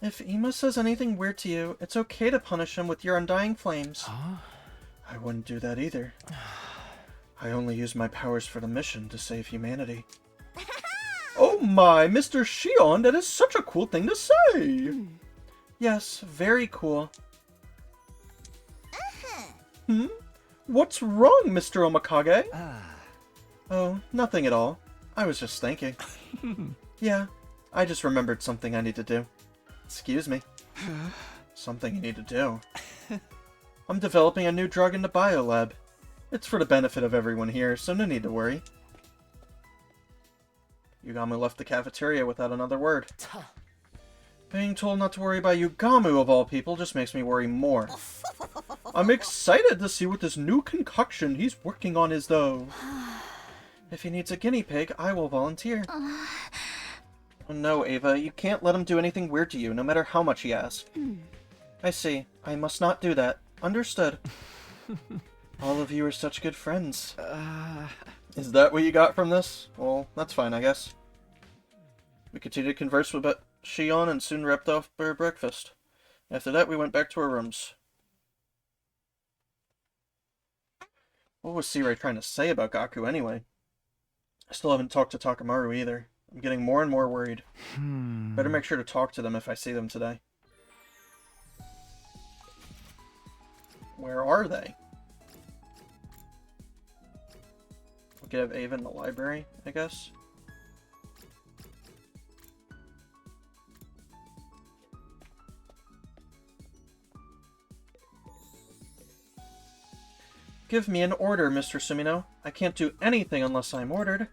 S1: If Ema says anything weird to you, it's okay to punish him with your undying flames.
S9: Huh?
S1: I wouldn't do that either. I only use my powers for the mission to save humanity. Oh my, Mr. Shion, that is such a cool thing to say! Yes, very cool. What's wrong, Mr. Omakage? Oh, nothing at all. I was just thinking. Yeah, I just remembered something I need to do. Excuse me. Something you need to do. I'm developing a new drug in the biolab. It's for the benefit of everyone here, so no need to worry. Yugamu left the cafeteria without another word. Being told not to worry about Yugamu, of all people, just makes me worry more. I'm excited to see what this new concoction he's working on is, though. If he needs a guinea pig, I will volunteer. Oh, no, Ava, you can't let him do anything weird to you, no matter how much he asks. I see. I must not do that. Understood. All of you are such good friends. Is that what you got from this? Well, that's fine, I guess. We continued to converse with Shion and soon wrapped off our breakfast. After that, we went back to our rooms. What was Sirei trying to say about Gaku anyway? I still haven't talked to Takamaru either. I'm getting more and more worried. Better make sure to talk to them if I see them today. Where are they? We could have Ava in the library, I guess. Give me an order, Mr. Sumino. I can't do anything unless I'm ordered.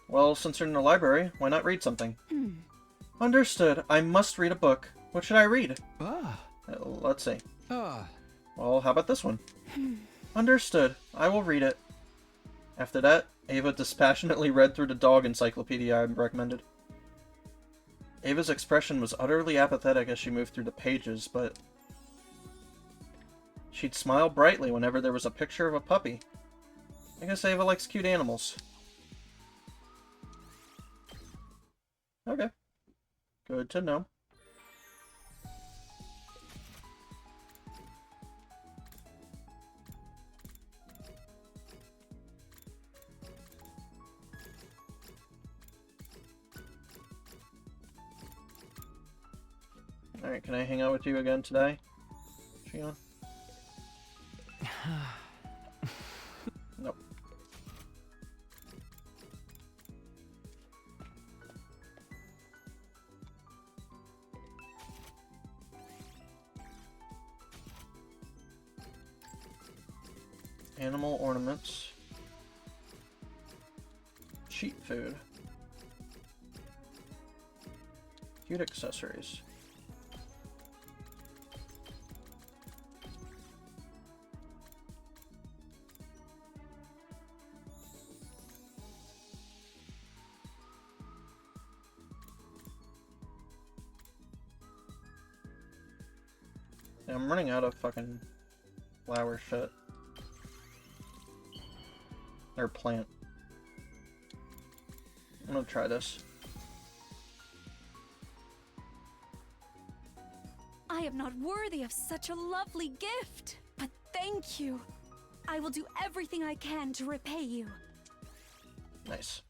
S1: Well, since you're in the library, why not read something? Understood. I must read a book. What should I read? Let's see. Well, how about this one? Understood. I will read it. After that, Ava dispassionately read through the dog encyclopedia I recommended. Ava's expression was utterly apathetic as she moved through the pages, but she'd smile brightly whenever there was a picture of a puppy. I guess Ava likes cute animals. Okay. Good to know. Alright, can I hang out with you again today, Shion? Nope. Animal ornaments. Cheap food. Cute accessories. Yeah, I'm running out of fucking flower shit. Or plant. I'm gonna try this.
S5: I am not worthy of such a lovely gift, but thank you. I will do everything I can to repay you.
S1: Nice.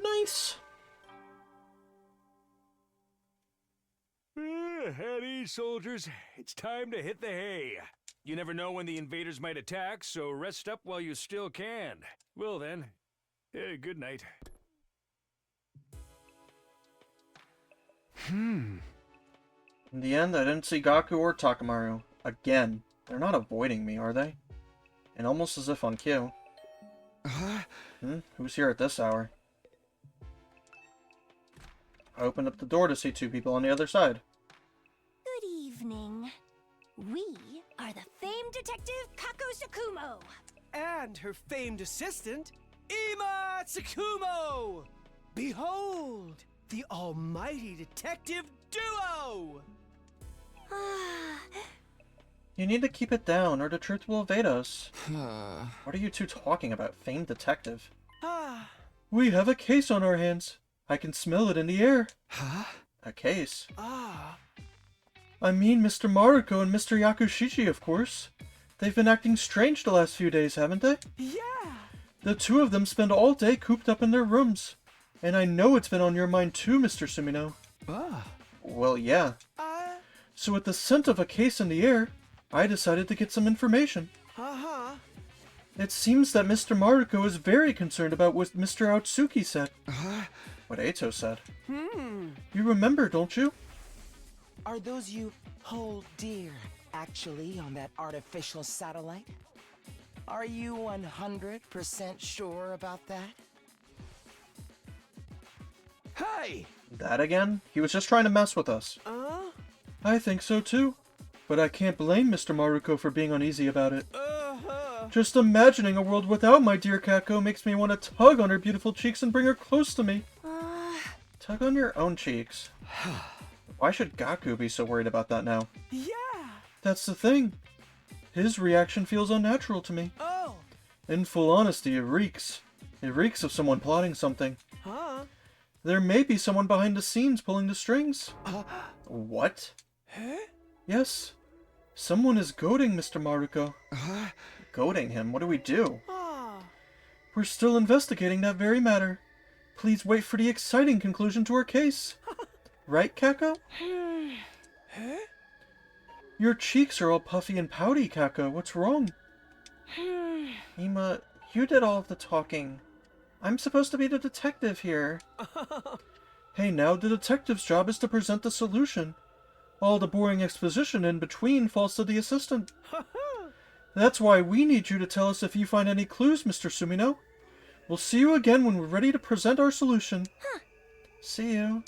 S1: Nice!
S4: At ease, soldiers. It's time to hit the hay. You never know when the invaders might attack, so rest up while you still can. Well then, good night.
S1: In the end, I didn't see Gaku or Takamaru. Again. They're not avoiding me, are they? And almost as if on cue. Who's here at this hour? I opened up the door to see two people on the other side.
S5: Good evening. Tsukumo!
S2: And her famed assistant, Ima Tsukumo! Behold, the almighty detective duo!
S1: You need to keep it down, or the truth will evade us. What are you two talking about, famed detective? We have a case on our hands. I can smell it in the air.
S9: Huh?
S1: A case? I mean Mr. Maruko and Mr. Yakushichi, of course. They've been acting strange the last few days, haven't they?
S2: Yeah!
S1: The two of them spend all day cooped up in their rooms. And I know it's been on your mind too, Mr. Sumino. Well, yeah. So with the scent of a case in the air, I decided to get some information. It seems that Mr. Maruko is very concerned about what Mr. Otsuki said. What Eito said. You remember, don't you?
S10: Are those you hold dear actually on that artificial satellite? Are you 100% sure about that?
S2: Hey!
S1: That again? He was just trying to mess with us. I think so too. But I can't blame Mr. Maruko for being uneasy about it. Just imagining a world without my dear Kako makes me want to tug on her beautiful cheeks and bring her close to me. Tug on your own cheeks. Why should Gaku be so worried about that now?
S2: Yeah!
S1: That's the thing. His reaction feels unnatural to me. In full honesty, it reeks. It reeks of someone plotting something. There may be someone behind the scenes pulling the strings. What? Yes. Someone is goading Mr. Maruko. Goading him? What do we do? We're still investigating that very matter. Please wait for the exciting conclusion to our case. Right, Kako? Your cheeks are all puffy and pouty, Kako. What's wrong? Ima, you did all of the talking. I'm supposed to be the detective here. Hey, now the detective's job is to present the solution. All the boring exposition in between falls to the assistant. That's why we need you to tell us if you find any clues, Mr. Sumino. We'll see you again when we're ready to present our solution. See you.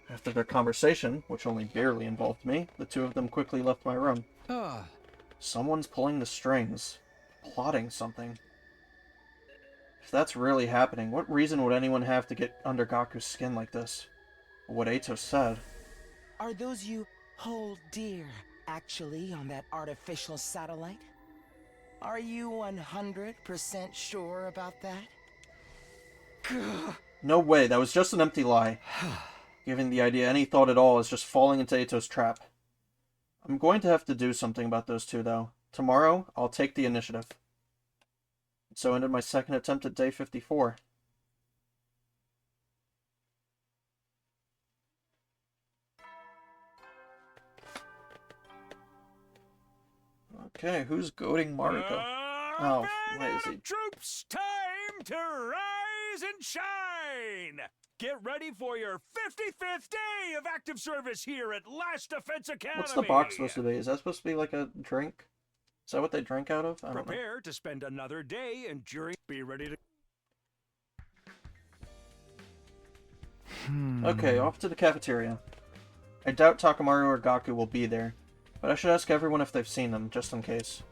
S1: After their conversation, which only barely involved me, the two of them quickly left my room. Someone's pulling the strings. Plotting something. If that's really happening, what reason would anyone have to get under Gaku's skin like this? What Eito said.
S10: Are those you hold dear actually on that artificial satellite? Are you 100% sure about that?
S1: No way, that was just an empty lie. Giving the idea any thought at all is just falling into Eito's trap. I'm going to have to do something about those two, though. Tomorrow, I'll take the initiative. So ended my second attempt at day 54. Okay, who's goading Maruko? Oh, wait, is he?
S4: Troops, time to rise and shine! Get ready for your 55th day of active service here at Last Defense Academy!
S1: What's the box supposed to be? Is that supposed to be like a drink? Is that what they drink out of? I don't know.
S4: Prepare to spend another day enduring. Be ready to.
S1: Okay, off to the cafeteria. I doubt Takamaru or Gaku will be there, but I should ask everyone if they've seen them, just in case.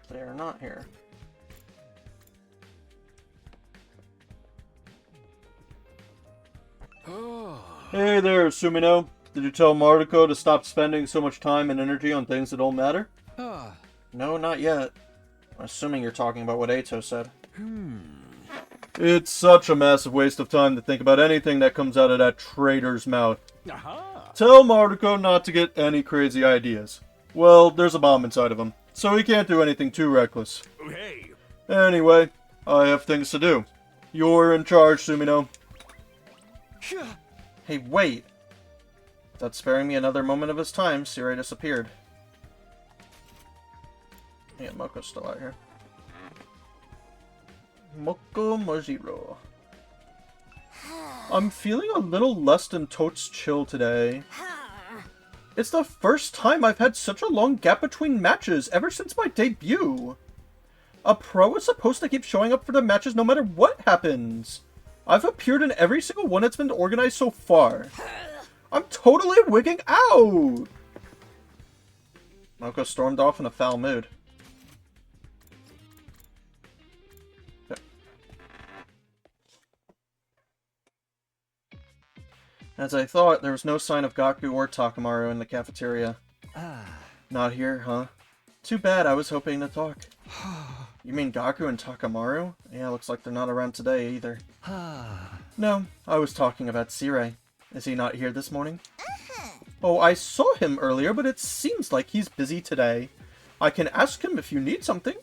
S1: They are not here. Hey there, Sumino. Did you tell Maruko to stop spending so much time and energy on things that don't matter? No, not yet. I'm assuming you're talking about what Eito said. It's such a massive waste of time to think about anything that comes out of that traitor's mouth. Tell Maruko not to get any crazy ideas. Well, there's a bomb inside of him, so he can't do anything too reckless.
S4: Hey!
S1: Anyway, I have things to do. You're in charge, Sumino. Hey, wait! Without sparing me another moment of his time, Sirei disappeared. Yeah, Moko's still out here. Moko Mojiro. I'm feeling a little less than totes chill today. It's the first time I've had such a long gap between matches ever since my debut. A pro is supposed to keep showing up for the matches no matter what happens. I've appeared in every single one that's been organized so far. I'm totally wigging out! Moko stormed off in a foul mood. As I thought, there was no sign of Gaku or Takamaru in the cafeteria. Not here, huh? Too bad, I was hoping to talk. You mean Gaku and Takamaru? Yeah, looks like they're not around today either. No, I was talking about Sirei. Is he not here this morning? Oh, I saw him earlier, but it seems like he's busy today. I can ask him if you need something.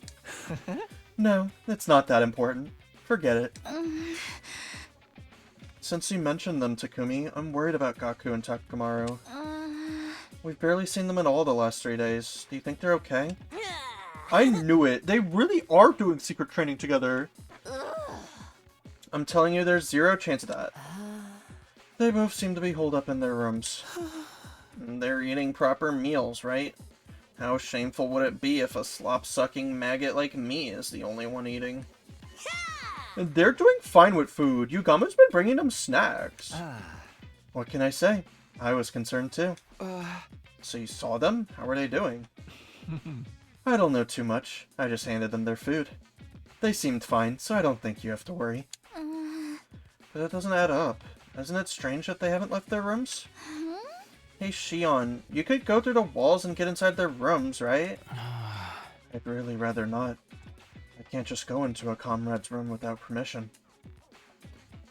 S1: No, it's not that important. Forget it. Since you mentioned them, Takumi, I'm worried about Gaku and Takamaru. We've barely seen them at all the last 3 days. Do you think they're okay? I knew it! They really are doing secret training together! I'm telling you, there's zero chance of that. They both seem to be holed up in their rooms. They're eating proper meals, right? How shameful would it be if a slop-sucking maggot like me is the only one eating? They're doing fine with food. Yugamo's been bringing them snacks. What can I say? I was concerned too. So you saw them? How are they doing? I don't know too much. I just handed them their food. They seemed fine, so I don't think you have to worry. But it doesn't add up. Isn't it strange that they haven't left their rooms? Hey Shion, you could go through the walls and get inside their rooms, right? I'd really rather not. I can't just go into a comrade's room without permission.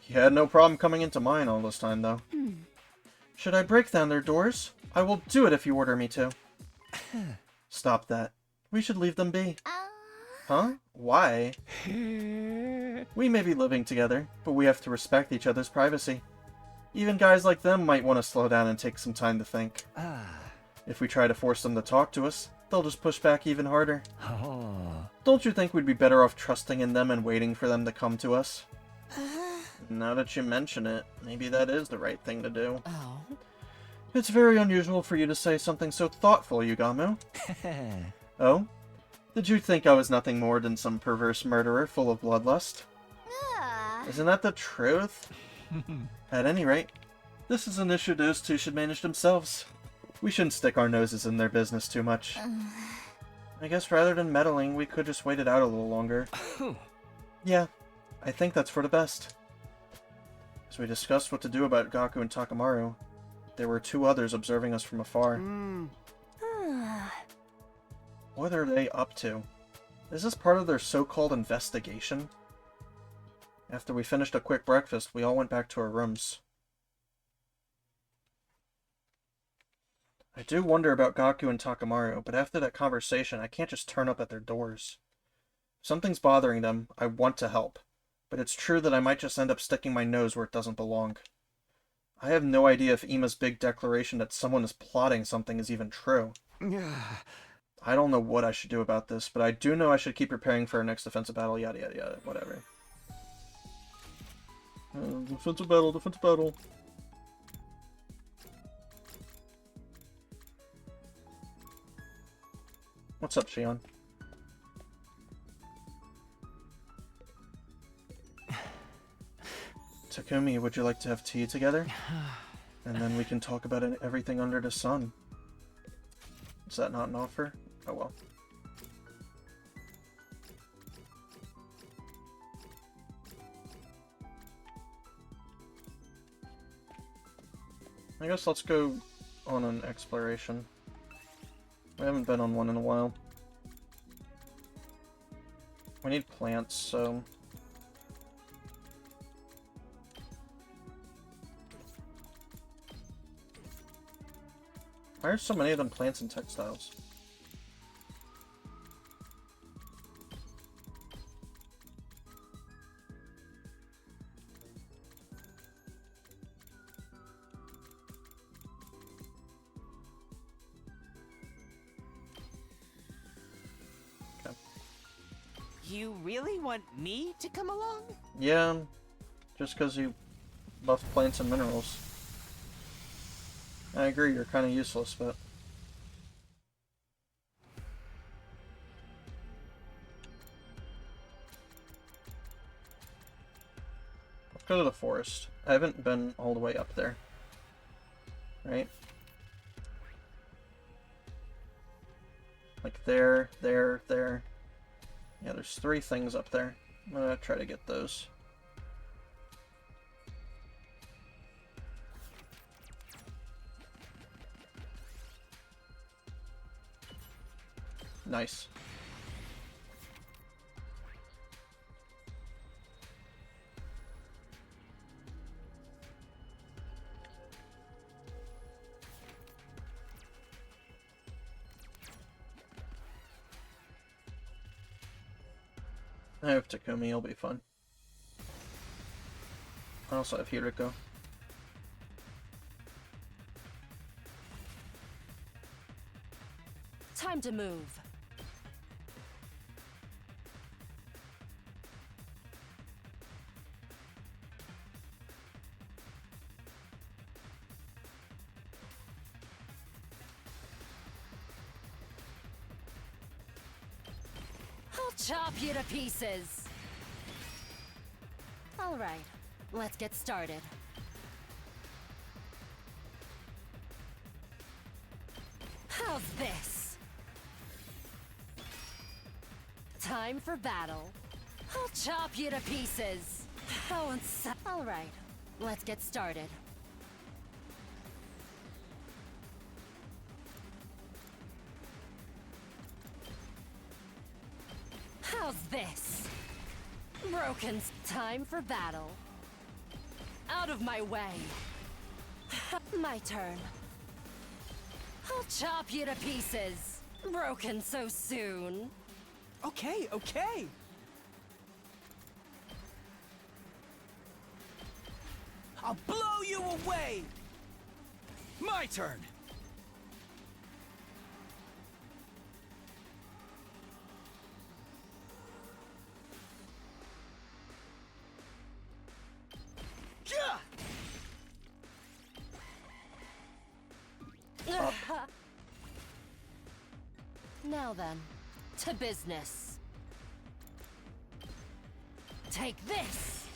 S1: He had no problem coming into mine all this time, though. Should I break down their doors? I will do it if you order me to. Stop that. We should leave them be. Huh? Why? We may be living together, but we have to respect each other's privacy. Even guys like them might want to slow down and take some time to think. If we try to force them to talk to us, they'll just push back even harder. Don't you think we'd be better off trusting in them and waiting for them to come to us? Now that you mention it, maybe that is the right thing to do. It's very unusual for you to say something so thoughtful, Yugamu. Oh? Did you think I was nothing more than some perverse murderer full of bloodlust? Isn't that the truth? At any rate, this is an issue those two should manage themselves. We shouldn't stick our noses in their business too much. I guess rather than meddling, we could just wait it out a little longer. Yeah, I think that's for the best. As we discussed what to do about Gaku and Takamaru, there were 2 others observing us from afar. What are they up to? Is this part of their so-called investigation? After we finished a quick breakfast, we all went back to our rooms. I do wonder about Gaku and Takamaru, but after that conversation, I can't just turn up at their doors. If something's bothering them, I want to help, but it's true that I might just end up sticking my nose where it doesn't belong. I have no idea if Ima's big declaration that someone is plotting something is even true. I don't know what I should do about this, but I do know I should keep preparing for our next defensive battle, yada yada yada, whatever. Defensive battle, defensive battle. What's up, Shion? Takumi, would you like to have tea together? And then we can talk about everything under the sun. Is that not an offer? Oh well. I guess let's go on an exploration. We haven't been on one in a while. We need plants, so... Why are so many of them plants and textiles?
S11: You really want me to come along?
S1: Yeah, just because you buff plants and minerals. I agree, you're kind of useless, but... go to the forest. I haven't been all the way up there. Right? Like there, there, there. Yeah, there's 3 things up there. I'm gonna try to get those. Nice. I have Takumi, it'll be fun. I also have Hiriko.
S3: Time to move. I'll chop you to pieces. All right, let's get started. How's this? Time for battle. I'll chop you to pieces. All right, let's get started. How's this? Broken. Time for battle. Out of my way. My turn. I'll chop you to pieces. Broken so soon.
S2: Okay, okay. I'll blow you away. My turn.
S3: Now then, to business. Take this!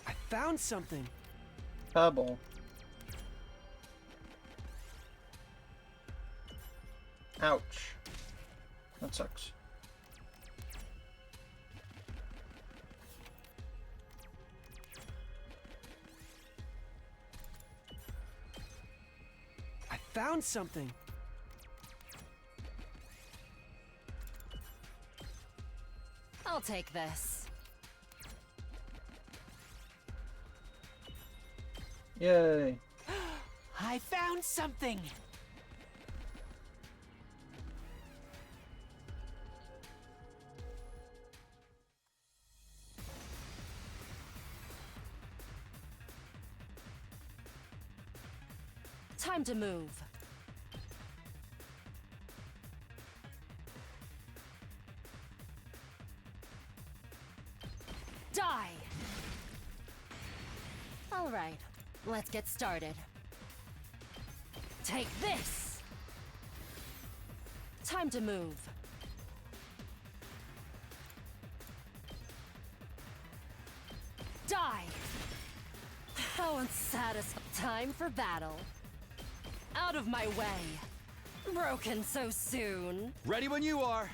S2: I found something.
S1: Pebble. Ouch. That sucks.
S2: I found something.
S3: I'll take this.
S1: Yay.
S11: I found something.
S3: Time to move. Die! All right, let's get started. Take this! Time to move. Die! How unsatisfying. Time for battle. Out of my way. Broken so soon.
S7: Ready when you are.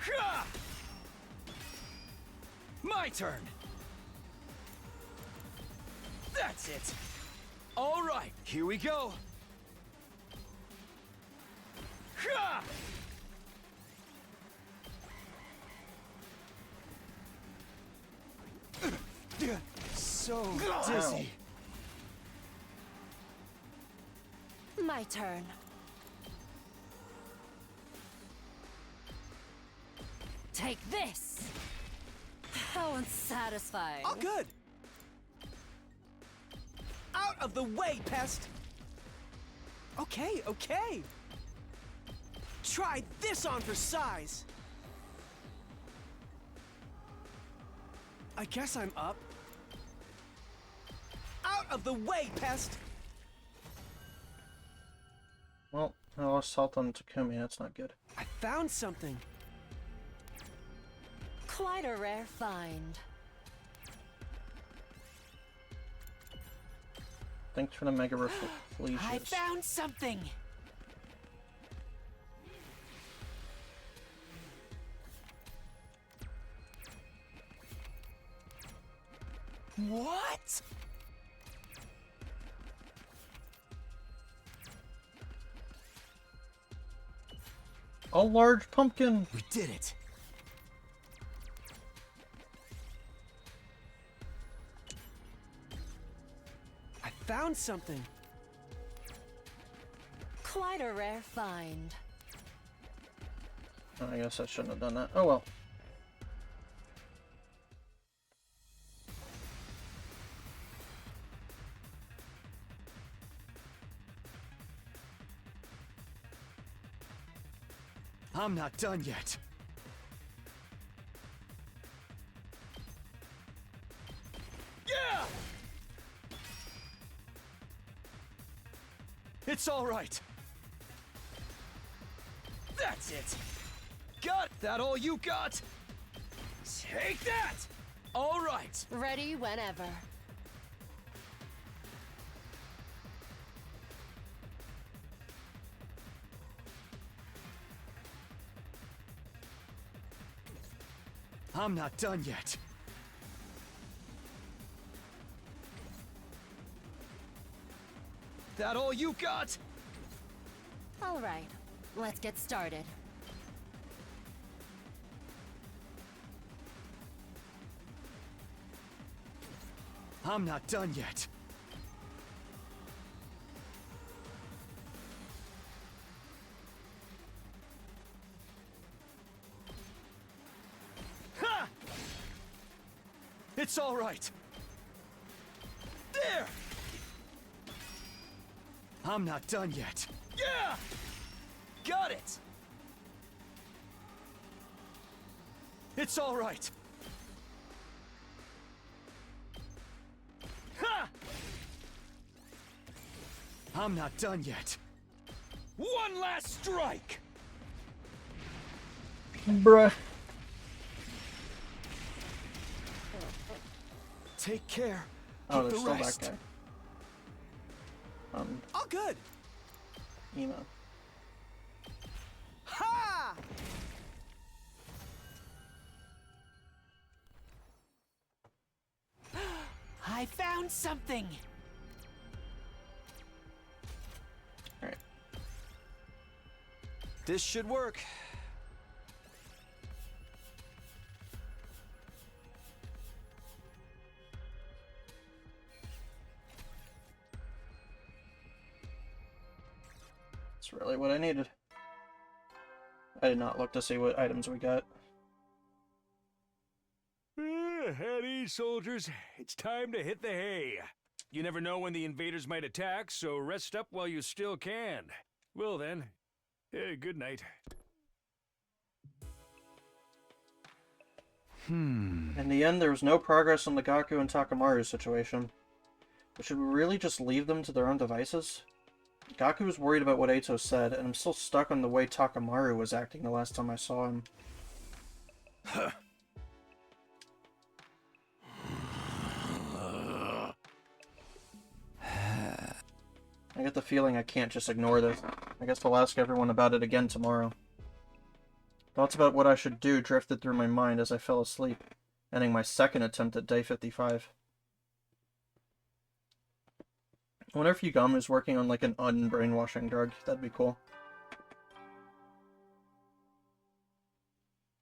S2: Ha! My turn. That's it. All right,
S7: Here we go.
S2: ha!
S7: So dizzy.
S3: My turn. Take this! How unsatisfying.
S2: All good. Out of the way, pest. Okay, okay. try this on for size. I guess I'm up. Out of the way, pest!
S1: Well, I lost health on Takumi, that's not good.
S2: I found something.
S3: Quite a rare find.
S1: Thanks for the mega reflection.
S11: I found something!
S2: What?
S1: A large pumpkin!
S2: We did it. I found something.
S3: Quite a rare find.
S1: Oh, I guess I shouldn't have done that. Oh well.
S7: I'm not done yet.
S2: Yeah!
S7: It's all right.
S2: That's it.
S7: Got that all you got?
S2: Take that! All right.
S3: Ready whenever.
S7: I'm not done yet. That all you got?
S3: All right, let's get started.
S7: I'm not done yet. Ha! It's all right.
S2: There!
S7: I'm not done yet.
S2: Yeah! Got it!
S7: It's all right.
S2: Ha!
S7: I'm not done yet.
S2: One last strike!
S1: Bruh.
S7: Take care.
S1: Oh,
S7: Get
S1: there's
S7: the
S1: still
S7: rest.
S1: that guy.
S2: All good.
S1: Emo.
S2: Ha!
S11: I found something!
S1: Alright.
S7: This should work.
S1: That's really what I needed. I did not look to see what items we got.
S4: At ease, soldiers. It's time to hit the hay. You never know when the invaders might attack, so rest up while you still can. Well then, good night.
S1: In the end, there was no progress on the Gaku and Takamaru situation. But should we really just leave them to their own devices? Gaku was worried about what Eito said, and I'm still stuck on the way Takamaru was acting the last time I saw him. I get the feeling I can't just ignore this. I guess I'll ask everyone about it again tomorrow. Thoughts about what I should do drifted through my mind as I fell asleep, ending my second attempt at day 55. I wonder if Yugami is working on like an unbrainwashing drug. That'd be cool.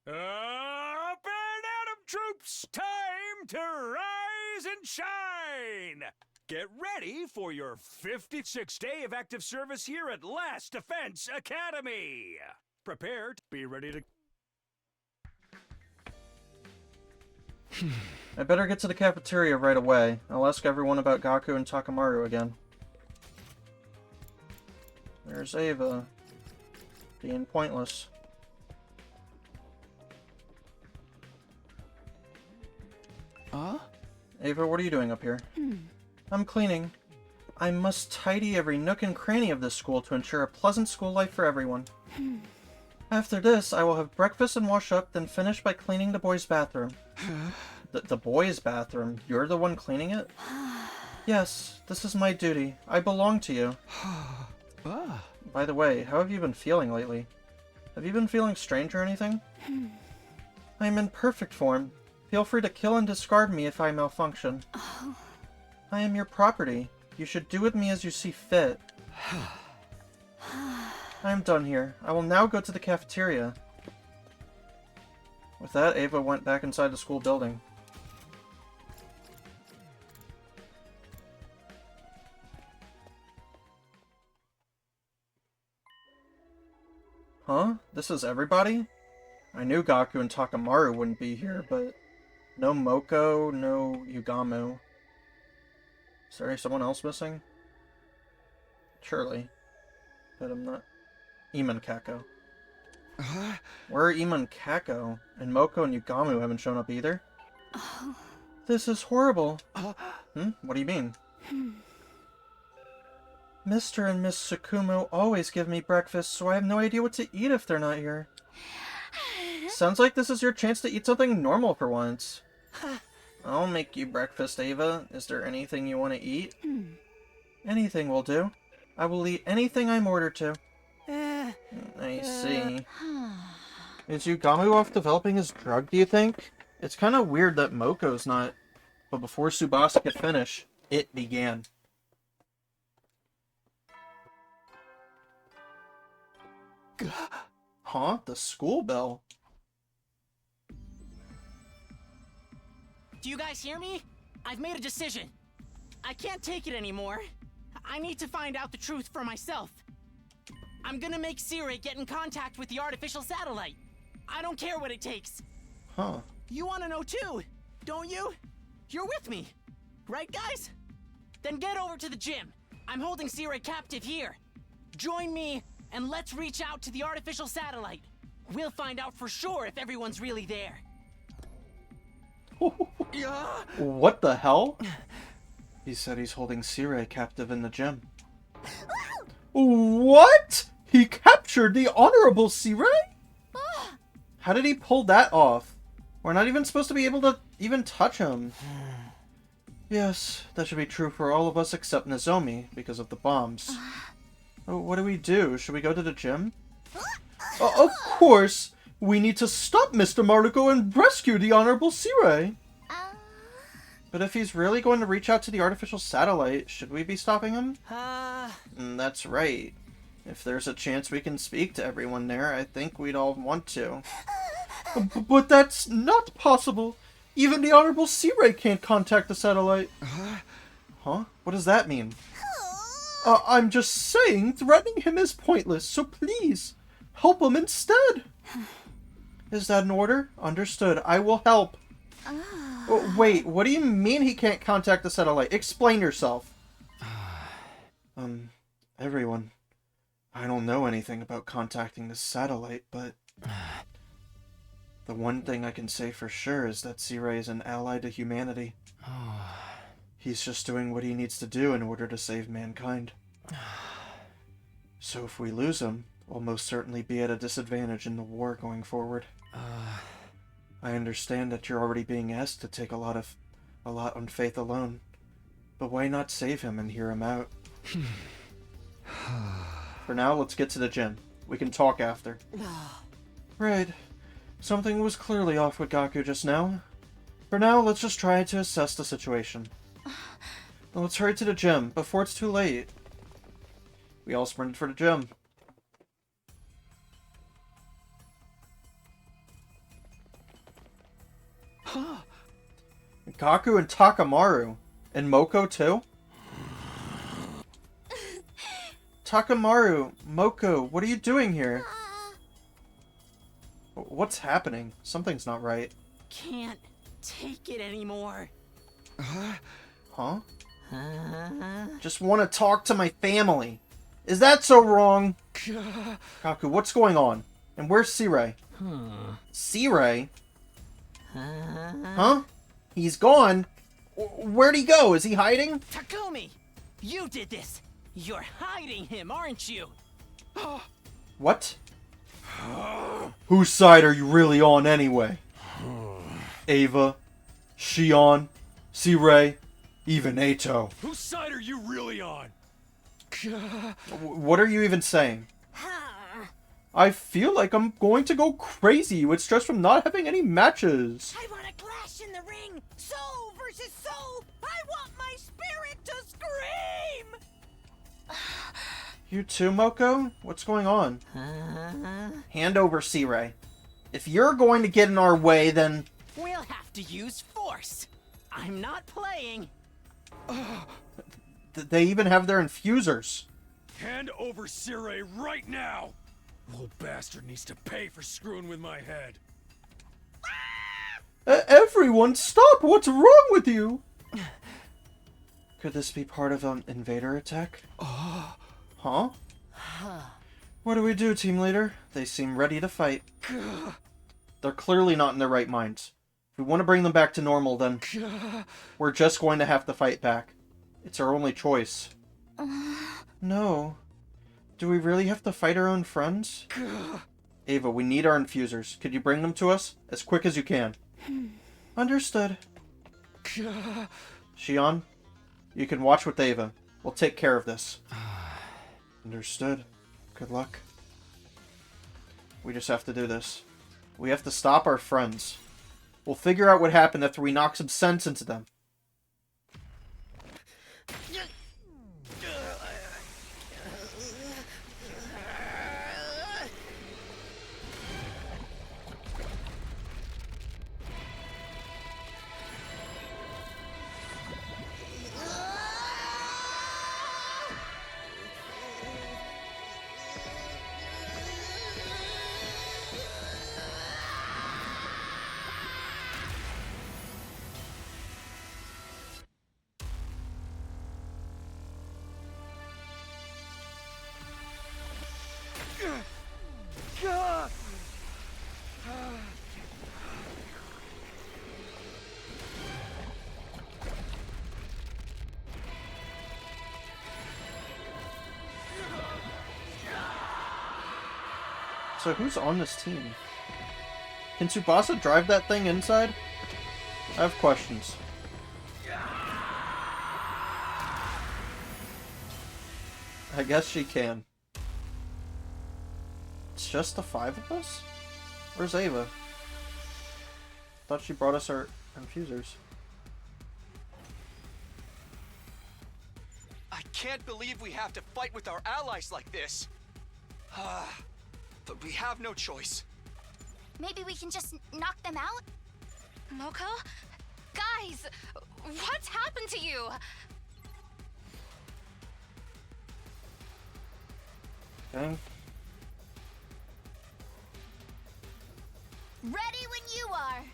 S4: Up and at 'em, troops! Time to rise and shine! Get ready for your 56th day of active service here at Last Defense Academy! Prepare to be ready to...
S1: I better get to the cafeteria right away. I'll ask everyone about Gaku and Takamaru again. There's Ava. Being pointless. Ava, what are you doing up here? I'm cleaning. I must tidy every nook and cranny of this school to ensure a pleasant school life for everyone. After this, I will have breakfast and wash up, then finish by cleaning the boys' bathroom. The boys' bathroom? You're the one cleaning it? Yes, this is my duty. I belong to you. By the way, how have you been feeling lately? Have you been feeling strange or anything? I am in perfect form. Feel free to kill and discard me if I malfunction. I am your property. You should do with me as you see fit. I am done here. I will now go to the cafeteria. With that, Ava went back inside the school building. Huh? This is everybody? I knew Gaku and Takamaru wouldn't be here, but no Moko, no Yugamu. Is there someone else missing? Surely. But I'm not... Ima and Kako. Where are Ima and Kako? And Moko and Yugamu haven't shown up either? This is horrible. What do you mean? Mr. and Miss Tsukumo always give me breakfast, so I have no idea what to eat if they're not here. Sounds like this is your chance to eat something normal for once. I'll make you breakfast, Ava. Is there anything you want to eat? Anything will do. I will eat anything I'm ordered to. I see. Is Yugamu off developing his drug, do you think? It's kind of weird that Moko's not. But before Tsubasa could finish, it began. Huh? The school bell?
S11: Do you guys hear me? I've made a decision. I can't take it anymore. I need to find out the truth for myself. I'm gonna make Siri get in contact with the artificial satellite. I don't care what it takes.
S1: Huh.
S11: You wanna know too, don't you? You're with me, right guys? Then get over to the gym. I'm holding Siri captive here. Join me and let's reach out to the artificial satellite. We'll find out for sure if everyone's really there.
S1: What the hell? He said he's holding Siri captive in the gym. What? He captured the Honorable Siri? How did he pull that off? We're not even supposed to be able to even touch him. Yes, that should be true for all of us except Nozomi, because of the bombs. Oh, what do we do? Should we go to the gym? Of course! We need to stop Mr. Maruko and rescue the Honorable Siri! But if he's really going to reach out to the artificial satellite, should we be stopping him? That's right. If there's a chance we can speak to everyone there, I think we'd all want to. But that's not possible! Even the Honorable Siri can't contact the satellite! Huh? What does that mean? I'm just saying, threatening him is pointless, so please, help him instead! Is that an order? Understood. I will help. Wait, what do you mean he can't contact the satellite? Explain yourself. Everyone. I don't know anything about contacting the satellite, but... the one thing I can say for sure is that Siri is an ally to humanity. He's just doing what he needs to do in order to save mankind. So if we lose him, we'll most certainly be at a disadvantage in the war going forward. I understand that you're already being asked to take a lot on faith alone. But why not save him and hear him out? For now, let's get to the gym. We can talk after. Right. Something was clearly off with Gaku just now. For now, let's just try to assess the situation. Now let's hurry to the gym, before it's too late. We all sprinted for the gym. Gaku and Takamaru. And Moko too? Takamaru, Moko, what are you doing here? What's happening? Something's not right.
S11: Can't take it anymore.
S1: Huh? Just want to talk to my family. Is that so wrong? Kaku, what's going on? And where's Sirei? Sirei? Huh? He's gone? Where'd he go? Is he hiding?
S11: Takumi! You did this! You're hiding him, aren't you?
S1: What? Whose side are you really on anyway? Ava, Shion, Sirei, even Eito.
S4: Whose side are you really on?
S1: What are you even saying? I feel like I'm going to go crazy with stress from not having any matches.
S11: I want to clash in the ring! Soul versus soul! I want my spirit to scream!
S1: You too, Moko? What's going on? Hand over, Sirei. If you're going to get in our way, then...
S11: We'll have to use force. I'm not playing.
S1: They even have their infusers.
S4: Hand over Sirei right now! Little bastard needs to pay for screwing with my head.
S1: Everyone, stop! What's wrong with you? Could this be part of an invader attack? Huh? What do we do, team leader? They seem ready to fight. They're clearly not in their right minds. If we want to bring them back to normal, then we're just going to have to fight back. It's our only choice. No. Do we really have to fight our own friends? Ava, we need our infusers. Could you bring them to us? As quick as you can. Understood. Shion, you can watch with Ava. We'll take care of this. Understood. Good luck. We just have to do this. We have to stop our friends. We'll figure out what happened after we knock some sense into them. So who's on this team? Can Tsubasa drive that thing inside? I have questions. I guess she can. It's just the 5 of us? Where's Ava? Thought she brought us our infusers.
S7: I can't believe we have to fight with our allies like this. But we have no choice.
S12: Maybe we can just knock them out?
S5: Moko? Guys, what's happened to you?
S1: Okay.
S12: Ready when you are.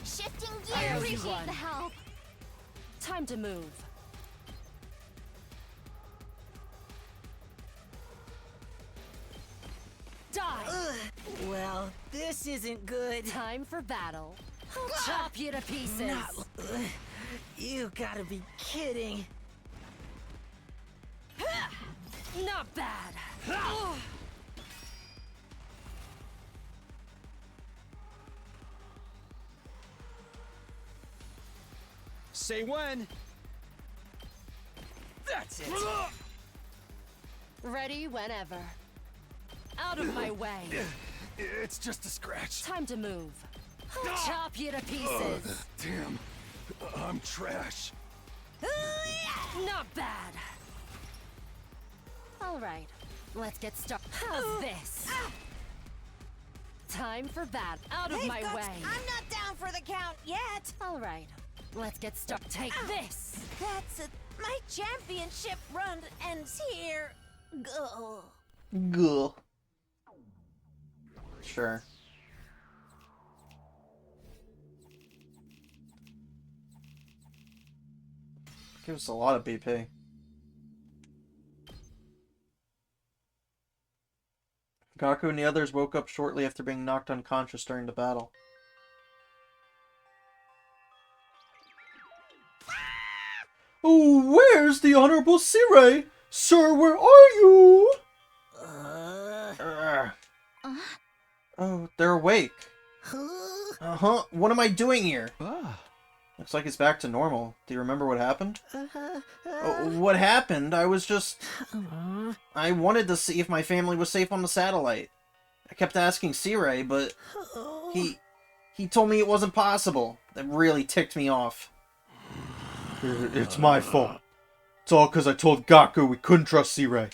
S12: Shifting
S3: I
S12: gears.
S3: appreciate
S12: the help.
S3: Time to move. Die!
S11: Well, this isn't good.
S3: Time for battle. I'll chop you to pieces.
S11: You gotta be kidding.
S3: Not bad.
S7: Say when.
S11: That's it.
S3: Ready whenever. Out of my way.
S4: It's just a scratch.
S3: Time to move. I'll chop you to pieces.
S4: Damn. I'm trash.
S3: Not bad. All right, let's get started. How's this? Time for bat. Out of my way.
S12: I'm not down for the count yet.
S3: All right, let's get started. Take this.
S12: That's it. My championship run ends here. Go.
S1: Gah. Sure. Gives us a lot of BP. Gaku and the others woke up shortly after being knocked unconscious during the battle. Oh, where's the Honorable Sirei? Sir, where are you? Oh, they're awake. Uh-huh. What am I doing here? Looks like it's back to normal. Do you remember what happened? What happened? I was just... I wanted to see if my family was safe on the satellite. I kept asking Sirei, but he told me it wasn't possible. That really ticked me off. It's my fault. It's all because I told Gaku we couldn't trust Sirei.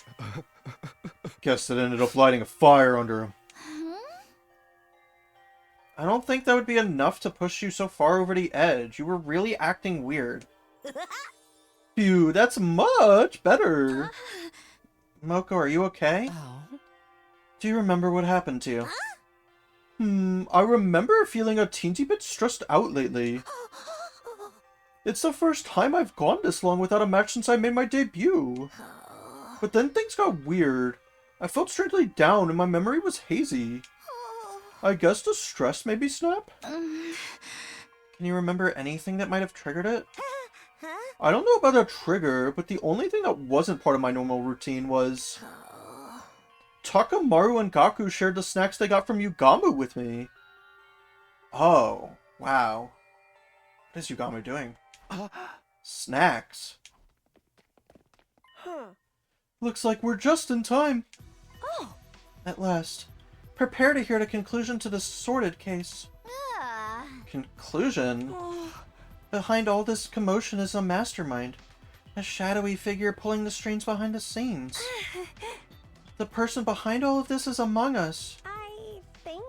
S1: Guess that ended up lighting a fire under him. I don't think that would be enough to push you so far over the edge. You were really acting weird. Phew, that's much better. Moko, are you okay? Do you remember what happened to you? I remember feeling a teensy bit stressed out lately. It's the first time I've gone this long without a match since I made my debut. But then things got weird. I felt strangely down and my memory was hazy. I guess the stress made me snap? Can you remember anything that might have triggered it? I don't know about a trigger, but the only thing that wasn't part of my normal routine was... Takamaru and Gaku shared the snacks they got from Yugamu with me. Oh, wow. What is Yugamu doing? Snacks. Looks like we're just in time. At last. Prepare to hear the conclusion to this sordid case. Conclusion? Behind all this commotion is a mastermind. A shadowy figure pulling the strings behind the scenes. The person behind all of this is among us.
S12: I think...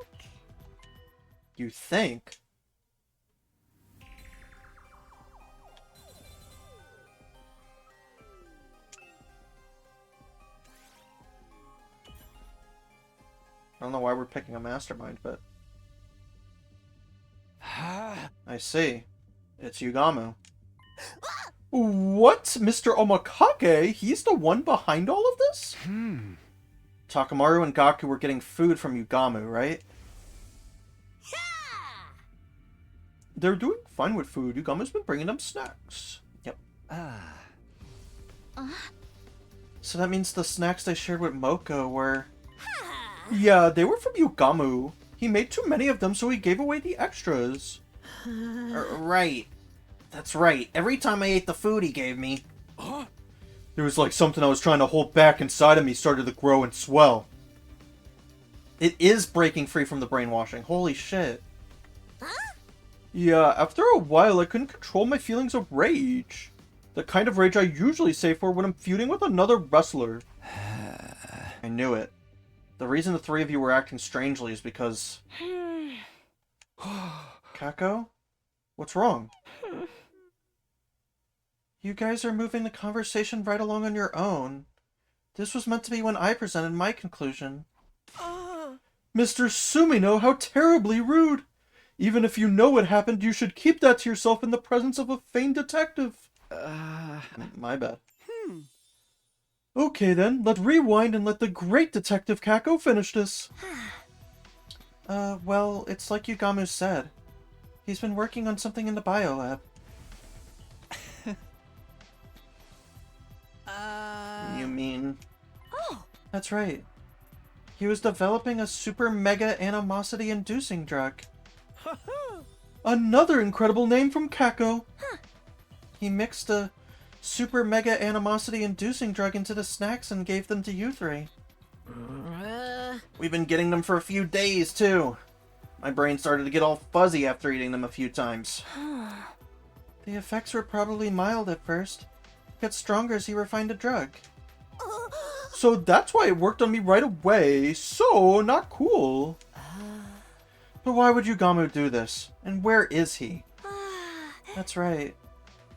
S1: You think? I don't know why we're picking a mastermind, but... I see. It's Yugamu. What? Mr. Omakake? He's the one behind all of this? Takamaru and Gaku were getting food from Yugamu, right? They're doing fine with food. Yugamu's been bringing them snacks. Yep. So that means the snacks they shared with Moko were... Yeah, they were from Yugamu. He made too many of them, so he gave away the extras. Right. That's right. Every time I ate the food he gave me... It was like something I was trying to hold back inside of me started to grow and swell. It is breaking free from the brainwashing. Holy shit. Yeah, after a while I couldn't control my feelings of rage. The kind of rage I usually save for when I'm feuding with another wrestler. I knew it. The reason the three of you were acting strangely is because... Kako? What's wrong? You guys are moving the conversation right along on your own. This was meant to be when I presented my conclusion. Mr. Sumino, how terribly rude! Even if you know what happened, you should keep that to yourself in the presence of a famed detective. My bad. Okay then, let's rewind and let the great Detective Kako finish this. Well, it's like Yugamu said. He's been working on something in the biolab. You mean...
S12: Oh!
S1: That's right. He was developing a super mega animosity inducing drug. Another incredible name from Kako! He mixed a super mega animosity inducing drug into the snacks and gave them to you three. We've been getting them for a few days, too. My brain started to get all fuzzy after eating them a few times. The effects were probably mild at first. Got stronger as he refined the drug. So that's why it worked on me right away. So not cool. But why would Yugamu do this? And where is he? That's right.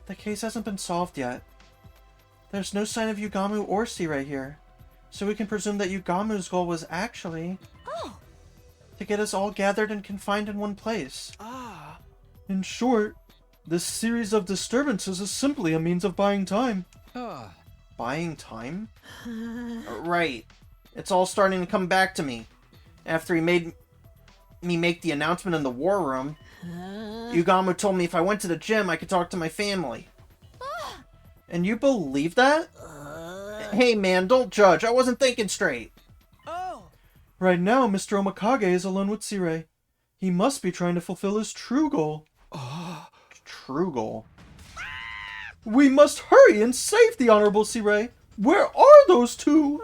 S1: The case hasn't been solved yet. There's no sign of Yugamu or Sirei here. So we can presume that Yugamu's goal was actually... to get us all gathered and confined in one place. In short, This series of disturbances is simply a means of buying time.
S7: Ah.
S1: Buying time? Right. It's all starting to come back to me. After he made me make the announcement in the war room, Yugamu told me if I went to the gym, I could talk to my family. And you believe that? Hey man, don't judge. I wasn't thinking straight.
S11: Oh.
S1: Right now, Mr. Omakage is alone with Sirei. He must be trying to fulfill his true goal. True goal? We must hurry and save the Honorable Sirei. Where are those two?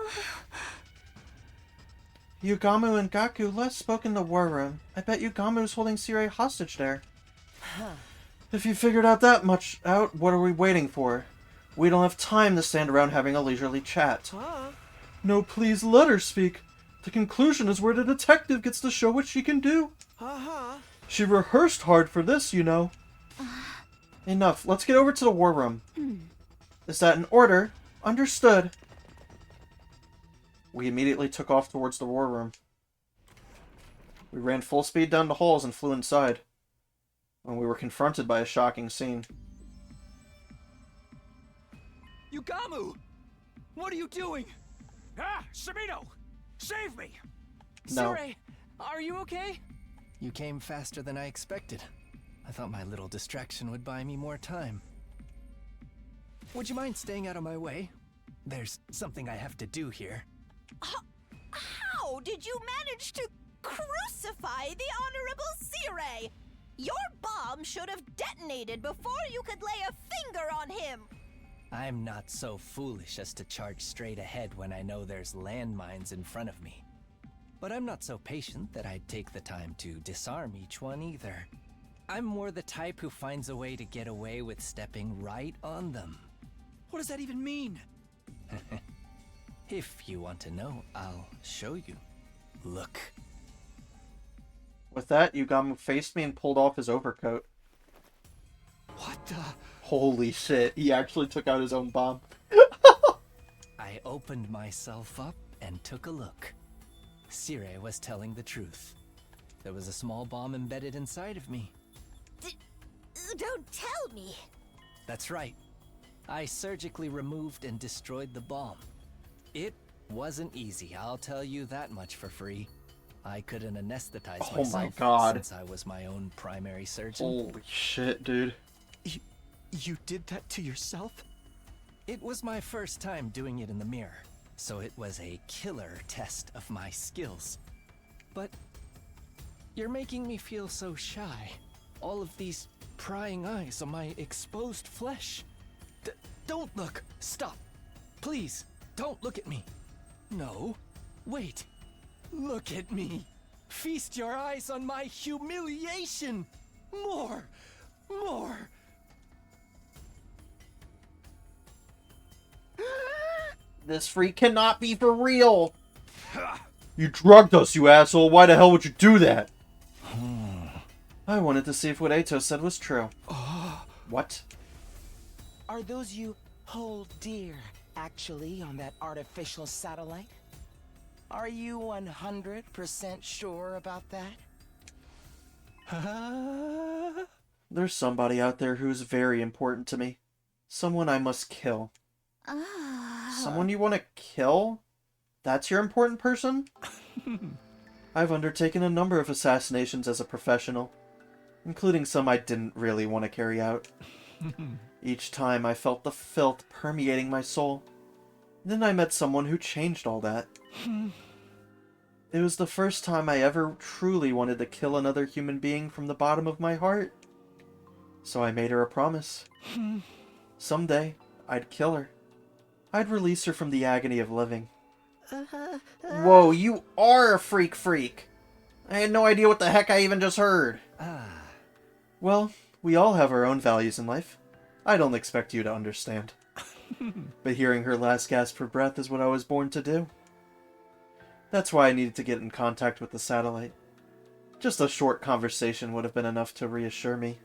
S1: Yugamu and Gaku last spoke in the war room. I bet Yugamu is holding Sirei hostage there. If you figured out that much out, what are we waiting for? We don't have time to stand around having a leisurely chat. No, please let her speak. The conclusion is where the detective gets to show what she can do. She rehearsed hard for this, you know. Enough. Let's get over to the war room. Is that in order? Understood. We immediately took off towards the war room. We ran full speed down the halls and flew inside, when we were confronted by a shocking scene.
S2: Yugamu! What are you doing?
S4: Ah, Sabino! Save me!
S1: No.
S11: Sirei, are you okay?
S7: You came faster than I expected. I thought my little distraction would buy me more time. Would you mind staying out of my way? There's something I have to do here.
S12: How did you manage to crucify the Honorable Sirei? Your bomb should have detonated before you could lay a finger on him.
S7: I'm not so foolish as to charge straight ahead when I know there's landmines in front of me. But I'm not so patient that I'd take the time to disarm each one either. I'm more the type who finds a way to get away with stepping right on them.
S2: What does that even mean?
S7: If you want to know, I'll show you. Look.
S1: With that, Yugamu faced me and pulled off his overcoat.
S7: What the?
S1: Holy shit, he actually took out his own bomb.
S7: I opened myself up and took a look. Sirei was telling the truth. There was a small bomb embedded inside of me.
S12: Don't tell me.
S7: That's right. I surgically removed and destroyed the bomb. It wasn't easy, I'll tell you that much for free. I couldn't anesthetize
S1: Oh
S7: myself
S1: my god.
S7: since I was my own primary surgeon.
S1: Holy shit, dude.
S7: You did that to yourself? It was my first time doing it in the mirror, so it was a killer test of my skills. But you're making me feel so shy. All of these prying eyes on my exposed flesh. Don't look! Stop! Please, don't look at me! No, wait! Look at me! Feast your eyes on my humiliation! More! More!
S1: This freak cannot be for real! You drugged us, you asshole! Why the hell would you do that? I wanted to see if what Eito said was true. What?
S10: Are those you hold dear actually on that artificial satellite? Are you 100% sure about that?
S1: There's somebody out there who's very important to me. Someone I must kill. Someone you want to kill? That's your important person? I've undertaken a number of assassinations as a professional, including some I didn't really want to carry out. Each time I felt the filth permeating my soul. Then I met someone who changed all that. It was the first time I ever truly wanted to kill another human being from the bottom of my heart. So I made her a promise. Someday, I'd kill her. I'd release her from the agony of living. Whoa, you are a freak. I had no idea what the heck I even just heard. Well, we all have our own values in life. I don't expect you to understand. But hearing her last gasp for breath is what I was born to do. That's why I needed to get in contact with the satellite. Just a short conversation would have been enough to reassure me.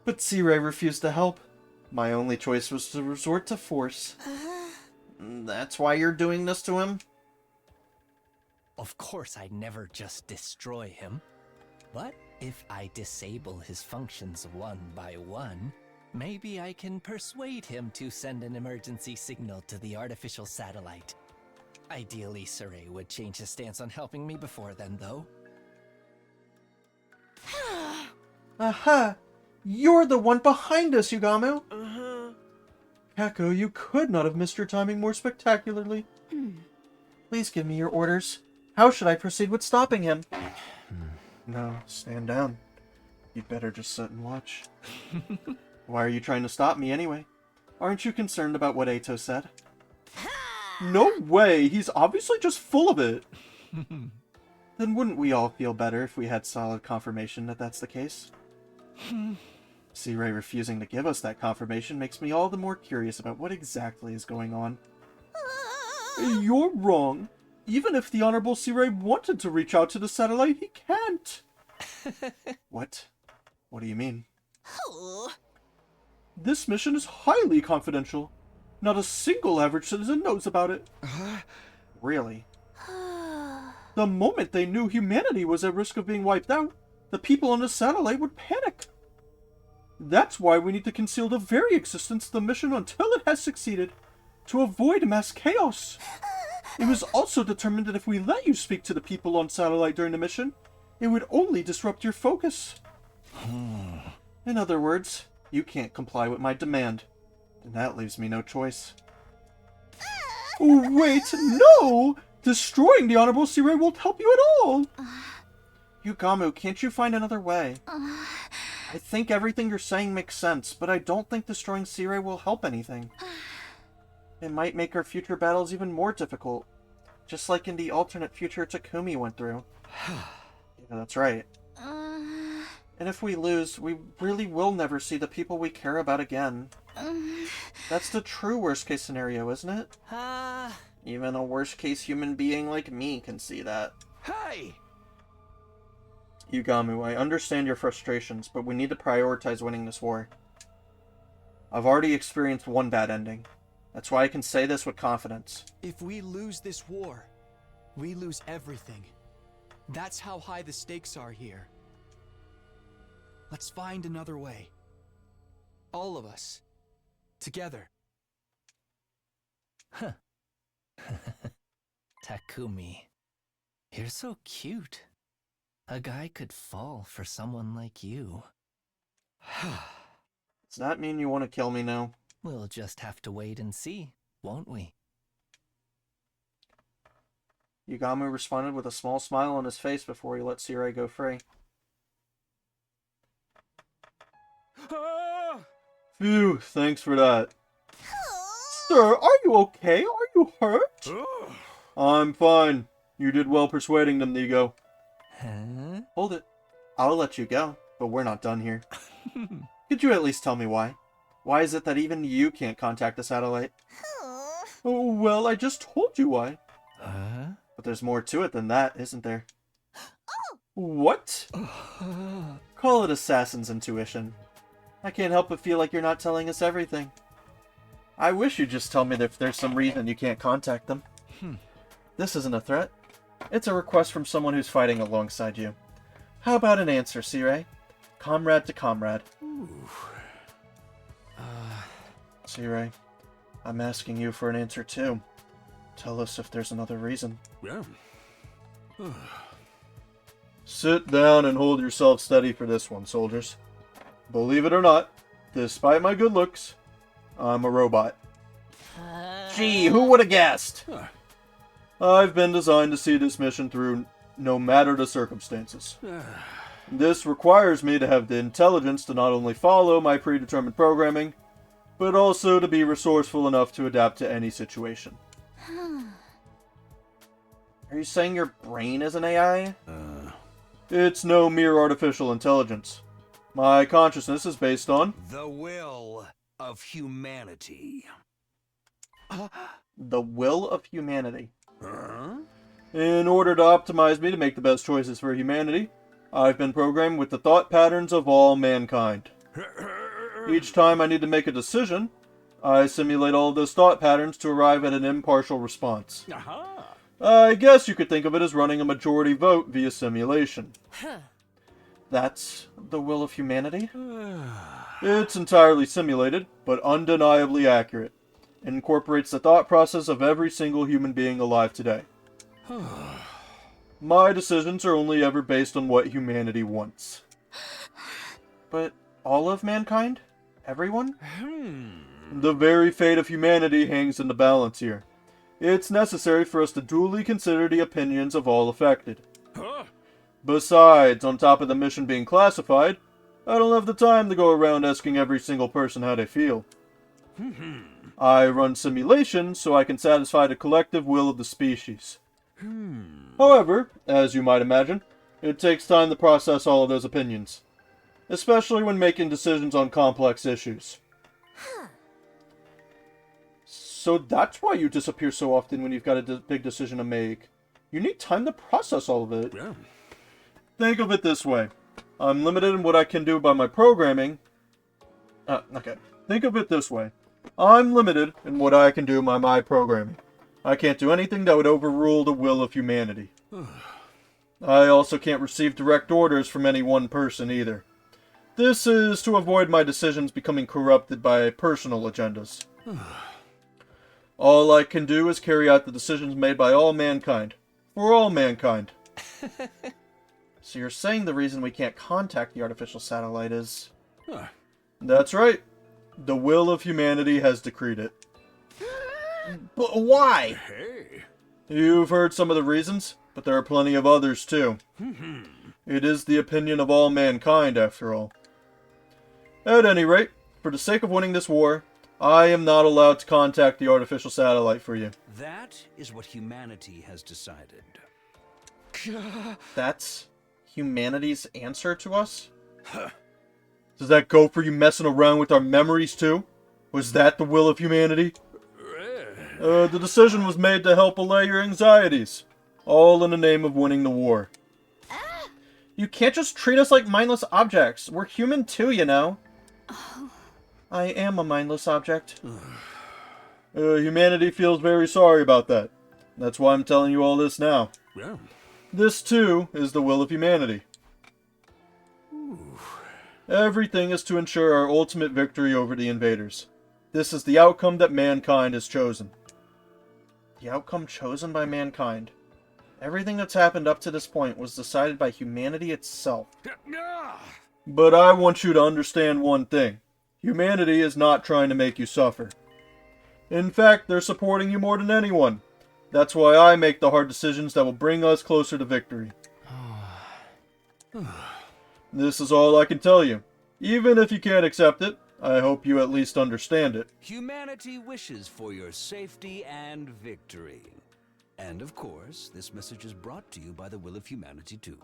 S1: But Sirei refused to help. My only choice was to resort to force. That's why you're doing this to him?
S7: Of course I'd never just destroy him. But
S10: If I disable his functions one by one, maybe I can persuade him to send an emergency signal to the artificial satellite. Ideally, Saray would change his stance on helping me before then, though.
S1: Aha! You're the one behind us, Yugamu! Uh-huh. Kako, you could not have missed your timing more spectacularly. Please give me your orders. How should I proceed with stopping him? No, stand down. You'd better just sit and watch. Why are you trying to stop me anyway? Aren't you concerned about what Eito said? No way! He's obviously just full of it! Then wouldn't we all feel better if we had solid confirmation that that's the case? C-Ray refusing to give us that confirmation makes me all the more curious about what exactly is going on. You're wrong. Even if the Honorable C-Ray wanted to reach out to the satellite, he can't. What? What do you mean? This mission is highly confidential. Not a single average citizen knows about it. Really? The moment they knew humanity was at risk of being wiped out, the people on the satellite would panic. That's why we need to conceal the very existence of the mission until it has succeeded, to avoid mass chaos. It was also determined that if we let you speak to the people on satellite during the mission, it would only disrupt your focus. In other words, you can't comply with my demand, and that leaves me no choice. Wait, no! Destroying the Honorable C-Ray won't help you at all! Yugamu, can't you find another way? I think everything you're saying makes sense, but I don't think destroying C-Ray will help anything. It might make our future battles even more difficult, just like in the alternate future Takumi went through. Yeah, that's right. And if we lose, we really will never see the people we care about again. That's the true worst-case scenario, isn't it? Even a worst-case human being like me can see that.
S4: Hey!
S1: Yugamu, I understand your frustrations, but we need to prioritize winning this war. I've already experienced one bad ending. That's why I can say this with confidence.
S7: If we lose this war, we lose everything. That's how high the stakes are here. Let's find another way. All of us. Together.
S10: Huh. Takumi. You're so cute. A guy could fall for someone like you.
S1: Does that mean you want to kill me now?
S10: We'll just have to wait and see, won't we?
S1: Yugamu responded with a small smile on his face before he let C-Ray go free. Phew, thanks for that. Sir, are you okay? Are you hurt? I'm fine. You did well persuading them, Nigo.
S10: Huh?
S1: Hold it. I'll let you go, but we're not done here. Could you at least tell me why? Why is it that even you can't contact the satellite? Oh, well, I just told you why.
S10: Huh?
S1: But there's more to it than that, isn't there? What? Call it assassin's intuition. I can't help but feel like you're not telling us everything. I wish you'd just tell me if there's some reason you can't contact them. This isn't a threat. It's a request from someone who's fighting alongside you. How about an answer, C-Ray? Comrade to comrade. C-Ray, I'm asking you for an answer too. Tell us if there's another reason.
S4: Yeah.
S1: Sit down and hold yourself steady for this one, soldiers. Believe it or not, despite my good looks, I'm a robot. Gee, who would have guessed? I've been designed to see this mission through no matter the circumstances. This requires me to have the intelligence to not only follow my predetermined programming, but also to be resourceful enough to adapt to any situation. Are you saying your brain is an AI? It's no mere artificial intelligence. My consciousness is based on...
S8: the will of humanity.
S1: The will of humanity. In order to optimize me to make the best choices for humanity, I've been programmed with the thought patterns of all mankind. Each time I need to make a decision, I simulate all of those thought patterns to arrive at an impartial response. I guess you could think of it as running a majority vote via simulation. That's the will of humanity? It's entirely simulated, but undeniably accurate. It incorporates the thought process of every single human being alive today. My decisions are only ever based on what humanity wants. But all of mankind? Everyone? The very fate of humanity hangs in the balance here. It's necessary for us to duly consider the opinions of all affected. Besides, on top of the mission being classified, I don't have the time to go around asking every single person how they feel. I run simulations so I can satisfy the collective will of the species. However, as you might imagine, it takes time to process all of those opinions, especially when making decisions on complex issues. So that's why you disappear so often when you've got a big decision to make. You need time to process all of it.
S8: Yeah.
S1: Think of it this way. I'm limited in what I can do by my programming. Okay. Think of it this way. I'm limited in what I can do by my programming. I can't do anything that would overrule the will of humanity. I also can't receive direct orders from any one person either. This is to avoid my decisions becoming corrupted by personal agendas. All I can do is carry out the decisions made by all mankind. For all mankind. So you're saying the reason we can't contact the artificial satellite is... That's right. The will of humanity has decreed it. But why?
S8: Hey.
S1: You've heard some of the reasons, but there are plenty of others too. It is the opinion of all mankind, after all. At any rate, for the sake of winning this war, I am not allowed to contact the artificial satellite for you.
S8: That is what humanity has decided.
S1: That's humanity's answer to us? Does that go for you messing around with our memories too? Was that the will of humanity? The decision was made to help allay your anxieties. All in the name of winning the war. You can't just treat us like mindless objects. We're human too, you know. I am a mindless object. Humanity feels very sorry about that. That's why I'm telling you all this now.
S8: Yeah.
S1: This too is the will of humanity. Everything is to ensure our ultimate victory over the invaders. This is the outcome that mankind has chosen. The outcome chosen by mankind. Everything that's happened up to this point was decided by humanity itself. But I want you to understand one thing. Humanity is not trying to make you suffer. In fact, they're supporting you more than anyone. That's why I make the hard decisions that will bring us closer to victory. This is all I can tell you. Even if you can't accept it, I hope you at least understand it.
S8: Humanity wishes for your safety and victory. And of course, this message is brought to you by the will of humanity too.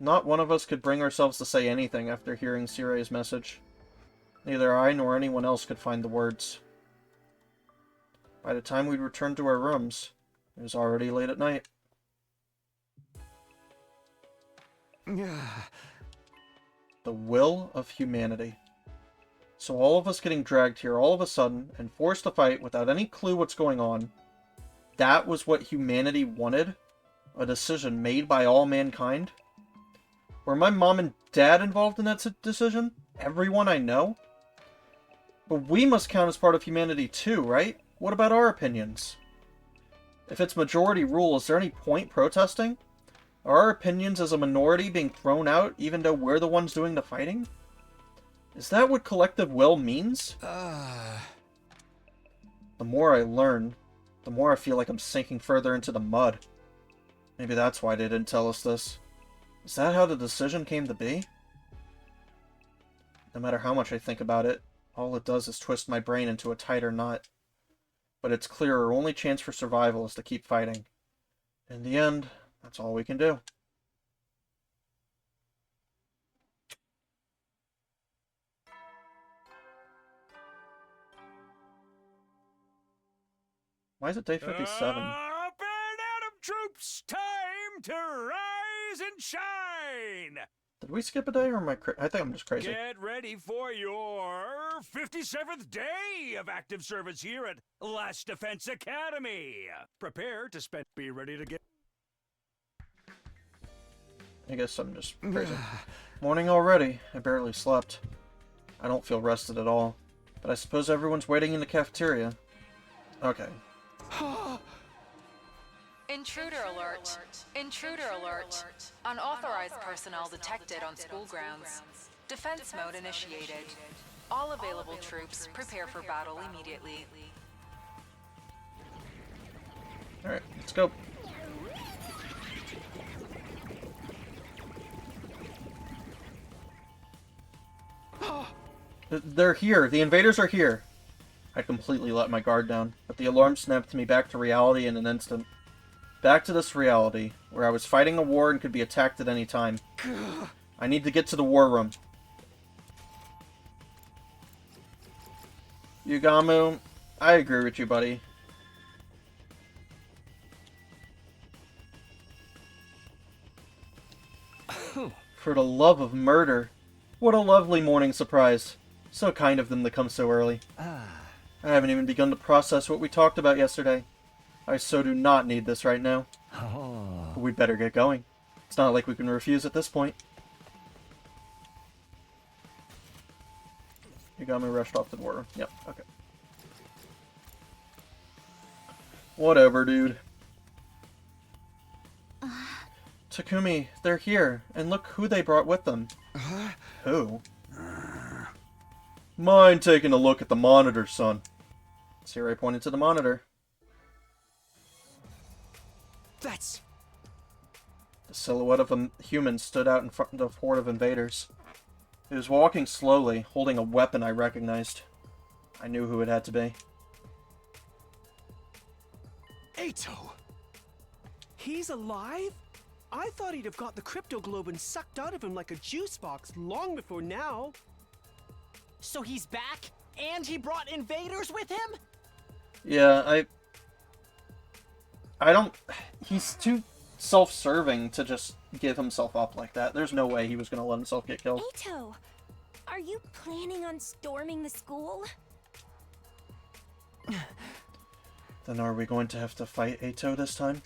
S1: Not one of us could bring ourselves to say anything after hearing Sire's message. Neither I nor anyone else could find the words. By the time we'd returned to our rooms, it was already late at night. The will of humanity. So all of us getting dragged here all of a sudden and forced to fight without any clue what's going on, that was what humanity wanted? A decision made by all mankind? Were my mom and dad involved in that decision? Everyone I know? But we must count as part of humanity too, right? What about our opinions? If it's majority rule, is there any point protesting? Are our opinions as a minority being thrown out even though we're the ones doing the fighting? Is that what collective will means? The more I learn, the more I feel like I'm sinking further into the mud. Maybe that's why they didn't tell us this. Is that how the decision came to be? No matter how much I think about it, all it does is twist my brain into a tighter knot. But it's clear our only chance for survival is to keep fighting. In the end, that's all we can do. Why is it day 57?
S4: Up and Atom troops, time to rise and shine!
S1: Did we skip a day, or am I think I'm just crazy.
S4: Get ready for your 57th day of active service here at Last Defense Academy. Prepare to spend... Be ready to get...
S1: I guess I'm just crazy. Morning already. I barely slept. I don't feel rested at all. But I suppose everyone's waiting in the cafeteria. Okay.
S13: Intruder alert. Intruder alert. Unauthorized personnel detected on school grounds. Defense mode initiated. All available troops prepare for battle immediately.
S1: Alright, let's go. They're here. The invaders are here. I completely let my guard down, but the alarm snapped me back to reality in an instant. Back to this reality, where I was fighting a war and could be attacked at any time. I need to get to the war room. Yugamu, I agree with you, buddy. For the love of murder. What a lovely morning surprise. So kind of them to come so early. I haven't even begun to process what we talked about yesterday. I so do not need this right now. But we'd better get going. It's not like we can refuse at this point. Yagami rushed off to the war room. Yep, okay. Whatever, dude. Takumi, they're here, and look who they brought with them. Who? Mind taking a look at the monitor, son. Sirei pointed to the monitor.
S7: That's...
S1: The silhouette of a human stood out in front of the horde of invaders. It was walking slowly, holding a weapon I recognized. I knew who it had to be.
S2: Ato! He's alive? I thought he'd have got the cryptoglobin sucked out of him like a juice box long before now.
S11: So he's back, and he brought invaders with him?
S1: Yeah, I don't... He's too self-serving to just give himself up like that. There's no way he was going to let himself get killed.
S5: Ato, are you planning on storming the school?
S1: Then are we going to have to fight Ato this time?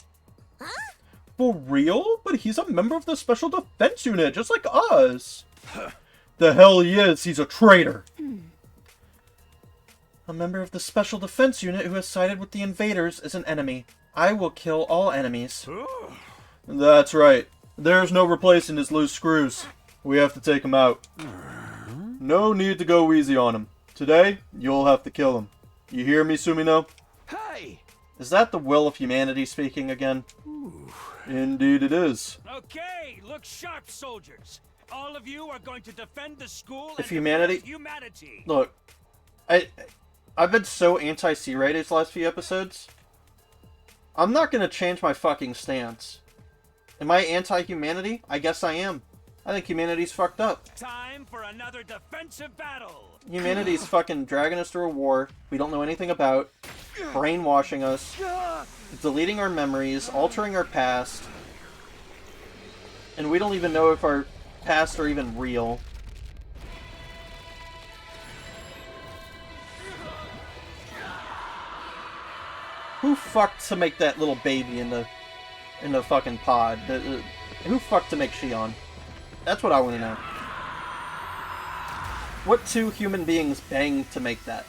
S5: Huh?
S1: For real? But he's a member of the Special Defense Unit, just like us. The hell he is. He's a traitor. A member of the Special Defense Unit who has sided with the invaders is an enemy. I will kill all enemies. That's right. There's no replacing his loose screws. We have to take him out. No need to go easy on him. Today, you'll have to kill him. You hear me, Sumino?
S4: Hey!
S1: Is that the will of humanity speaking again? Indeed it is.
S4: Okay, look sharp, soldiers. All of you are going to defend the school
S1: If
S4: and
S1: humanity...
S4: humanity.
S1: Look, I've been so anti-C-Ray these last few episodes. I'm not gonna change my fucking stance. Am I anti-humanity? I guess I am. I think humanity's fucked up.
S4: Time for another defensive battle.
S1: Humanity's fucking dragging us through a war we don't know anything about, brainwashing us, deleting our memories, altering our past, and we don't even know if our past are even real. Who fucked to make that little baby in the fucking pod? Who fucked to make Shion? That's what I want to know. What two human beings banged to make that?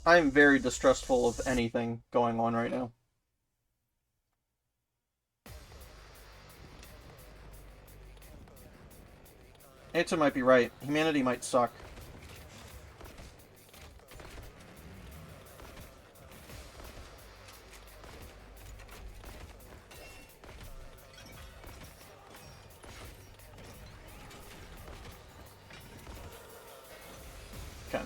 S1: I'm very distrustful of anything going on right now. Ato might be right. Humanity might suck. Okay.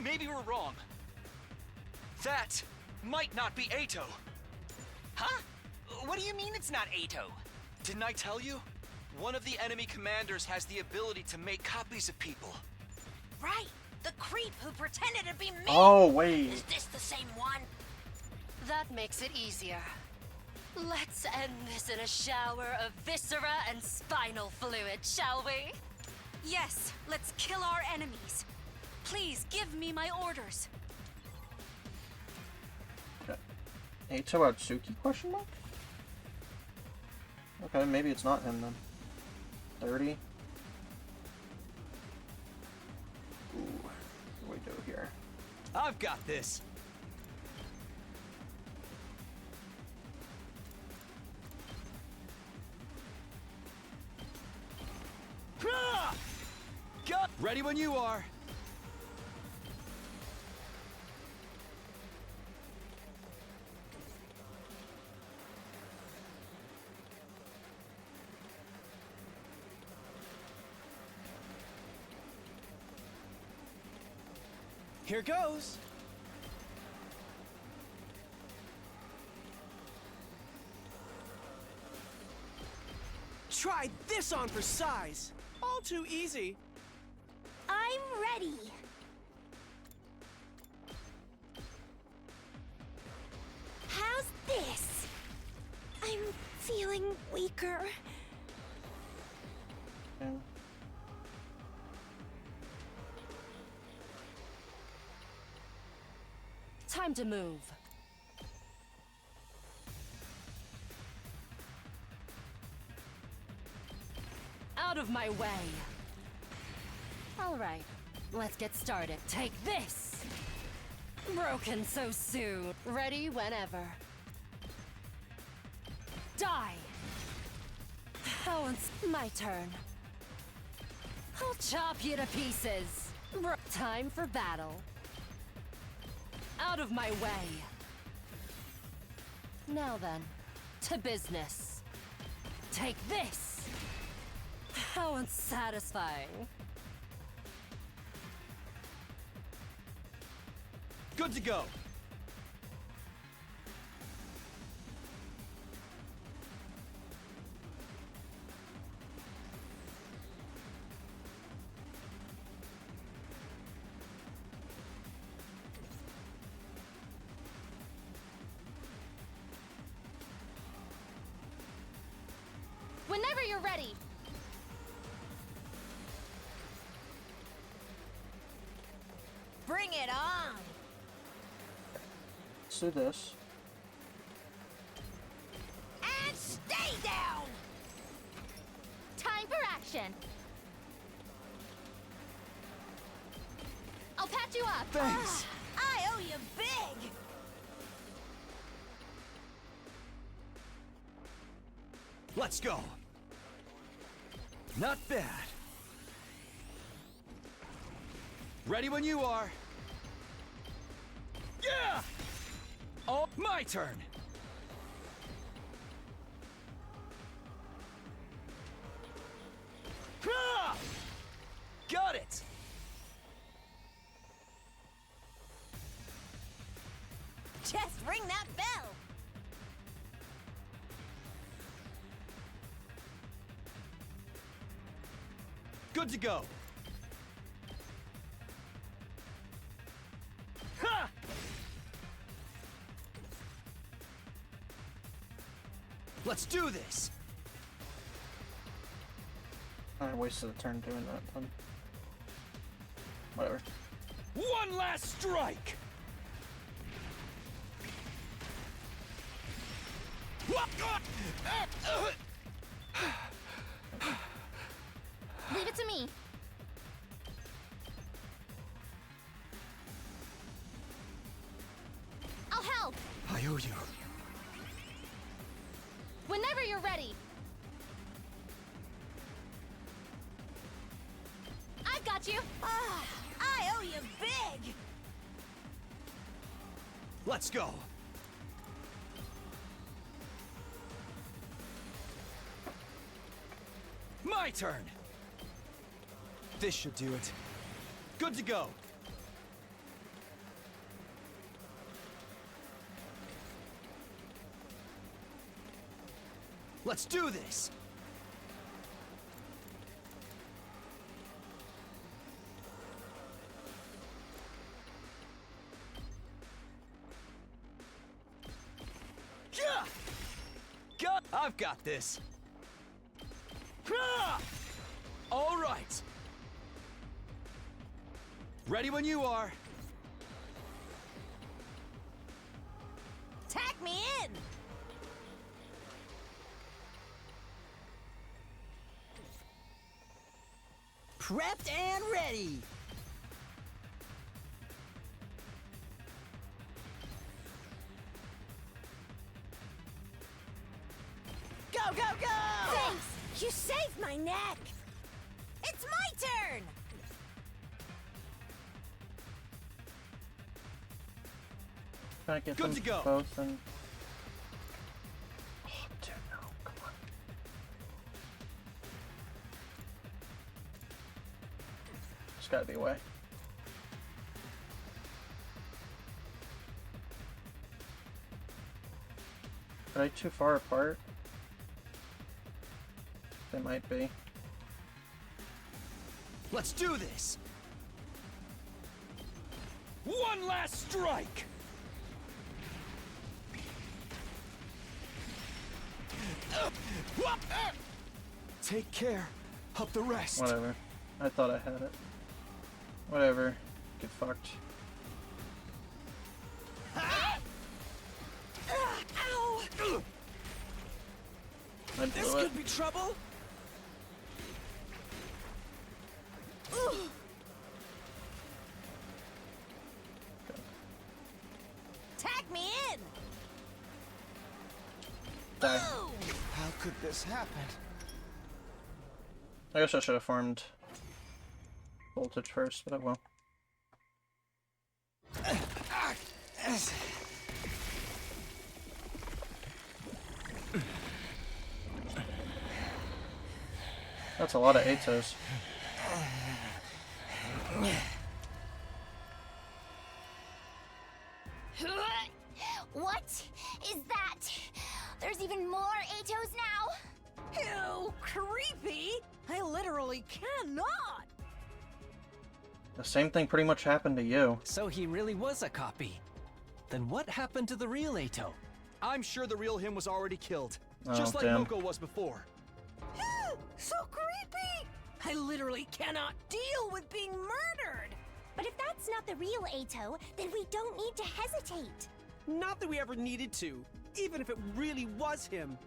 S7: Maybe we're wrong. That might not be Ato.
S11: Huh? What do you mean it's not Ato?
S7: Didn't I tell you? One of the enemy commanders has the ability to make copies of people.
S12: Right, the creep who pretended to be me.
S1: Oh, wait.
S12: Is this the same one?
S13: That makes it easier.
S3: Let's end this in a shower of viscera and spinal fluid, shall we?
S5: Yes, let's kill our enemies. Please give me my orders.
S1: Okay. Eito Atsuki, question mark? Okay, maybe it's not him then. 30. Ooh, what do we do here?
S7: I've got this. Got ready when you are.
S2: Here goes. Try this on for size. All too easy.
S5: I'm ready. How's this? I'm feeling weaker.
S1: Okay.
S3: Time to move. Out of my way. All right, let's get started. Take this. Broken so soon. Ready whenever. Die. Oh, it's my turn. I'll chop you to pieces. Time for battle. Out of my way. Now then, to business. Take this. How unsatisfying.
S7: Good to go.
S5: Whenever you're ready.
S12: Bring it on!
S1: Let's do this.
S12: And stay down!
S5: Time for action. I'll patch you up.
S7: Thanks.
S12: I owe you big!
S7: Let's go. Not bad. Ready when you are. Yeah! Oh, my turn. Ah! Got it.
S12: Just ring that bell!
S7: Good to go. Ha! Let's do this.
S1: I wasted a turn doing that then. Whatever.
S7: One last strike.
S5: Leave it to me. I'll help.
S7: I owe you.
S5: Whenever you're ready. I've got you.
S12: I owe you big!
S7: Let's go. My turn. This should do it. Good to go. Let's do this. Yeah! this. Ah! All right. Ready when you are.
S12: Tag me in!
S11: Prepped and ready. Go, go, go!
S12: Thanks! You saved my neck! It's my turn!
S1: Can I get
S7: Good
S1: them
S7: to go.
S1: both and... Oh, dude, no. Come on. There's gotta be a way. Are they too far apart? They might be.
S7: Let's do this. One last strike. Take care of the rest.
S1: Whatever. I thought I had it. Whatever. Get fucked.
S11: Ow!
S1: I
S11: This
S1: blew it.
S11: could be trouble.
S12: Tag me in!
S1: Die.
S11: How could this happen?
S1: I guess I should have farmed voltage first, but I will. That's a lot of Atos.
S12: What is that? There's even more Atos now?
S11: Ew, creepy! I literally cannot!
S1: The same thing pretty much happened to you.
S10: So he really was a copy. Then what happened to the real Ato?
S7: I'm sure the real him was already killed.
S1: Oh,
S7: just like
S1: damn.
S7: Moko was before.
S11: So creepy! I literally cannot deal with being murdered!
S12: But if that's not the real Ato, then we don't need to hesitate.
S2: Not that we ever needed to, even if it really was him.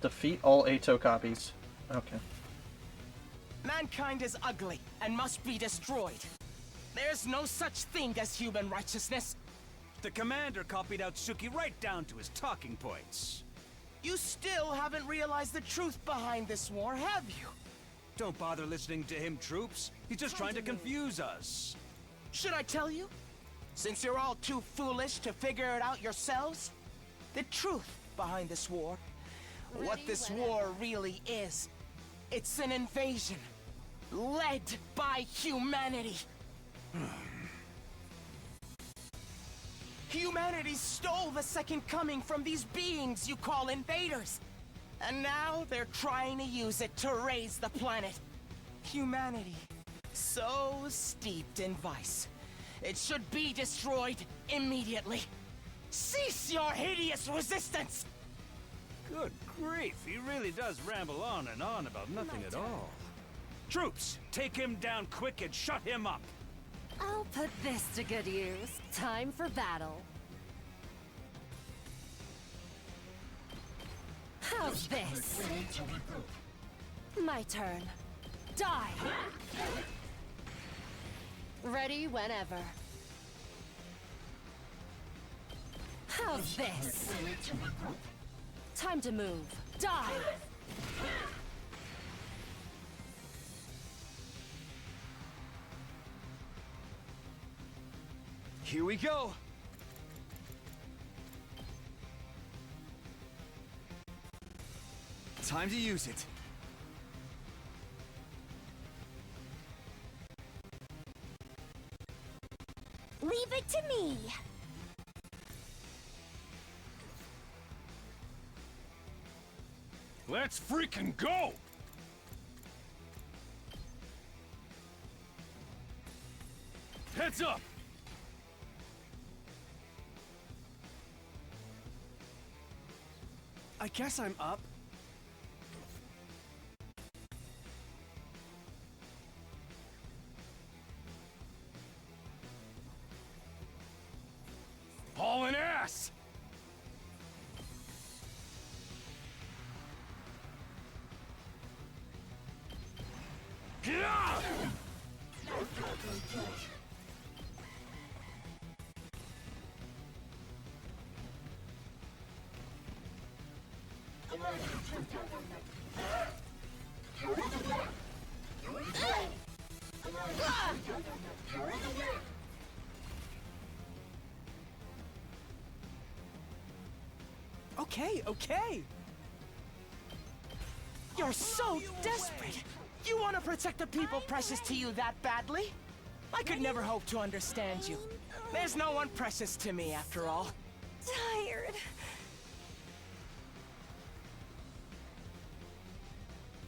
S1: Defeat all Ato copies. Okay.
S11: Mankind is ugly and must be destroyed. There's no such thing as human righteousness.
S4: The commander copied out Suki right down to his talking points.
S11: You still haven't realized the truth behind this war, have you?
S4: Don't bother listening to him, troops. He's just trying to confuse us.
S11: Should I tell you? Since you're all too foolish to figure it out yourselves, the truth behind this war, what this war really is, it's an invasion led by humanity. Humanity stole the second coming from these beings you call invaders. And now they're trying to use it to raise the planet. Humanity, so steeped in vice. It should be destroyed immediately. Cease your hideous resistance!
S4: Good grief, he really does ramble on and on about nothing at all. Troops, take him down quick and shut him up.
S3: I'll put this to good use. Time for battle. How's this? My turn. Die! Ready whenever. How's this? Time to move. Die!
S7: Here we go. Time to use it.
S12: Leave it to me.
S4: Let's freaking go! Heads up!
S2: I guess I'm up.
S4: Hauling ass! Yeah!
S11: Okay, okay. You're so desperate. You want to protect the people precious to you that badly? I could never hope to understand you. There's no one precious to me, after all.
S5: Tired.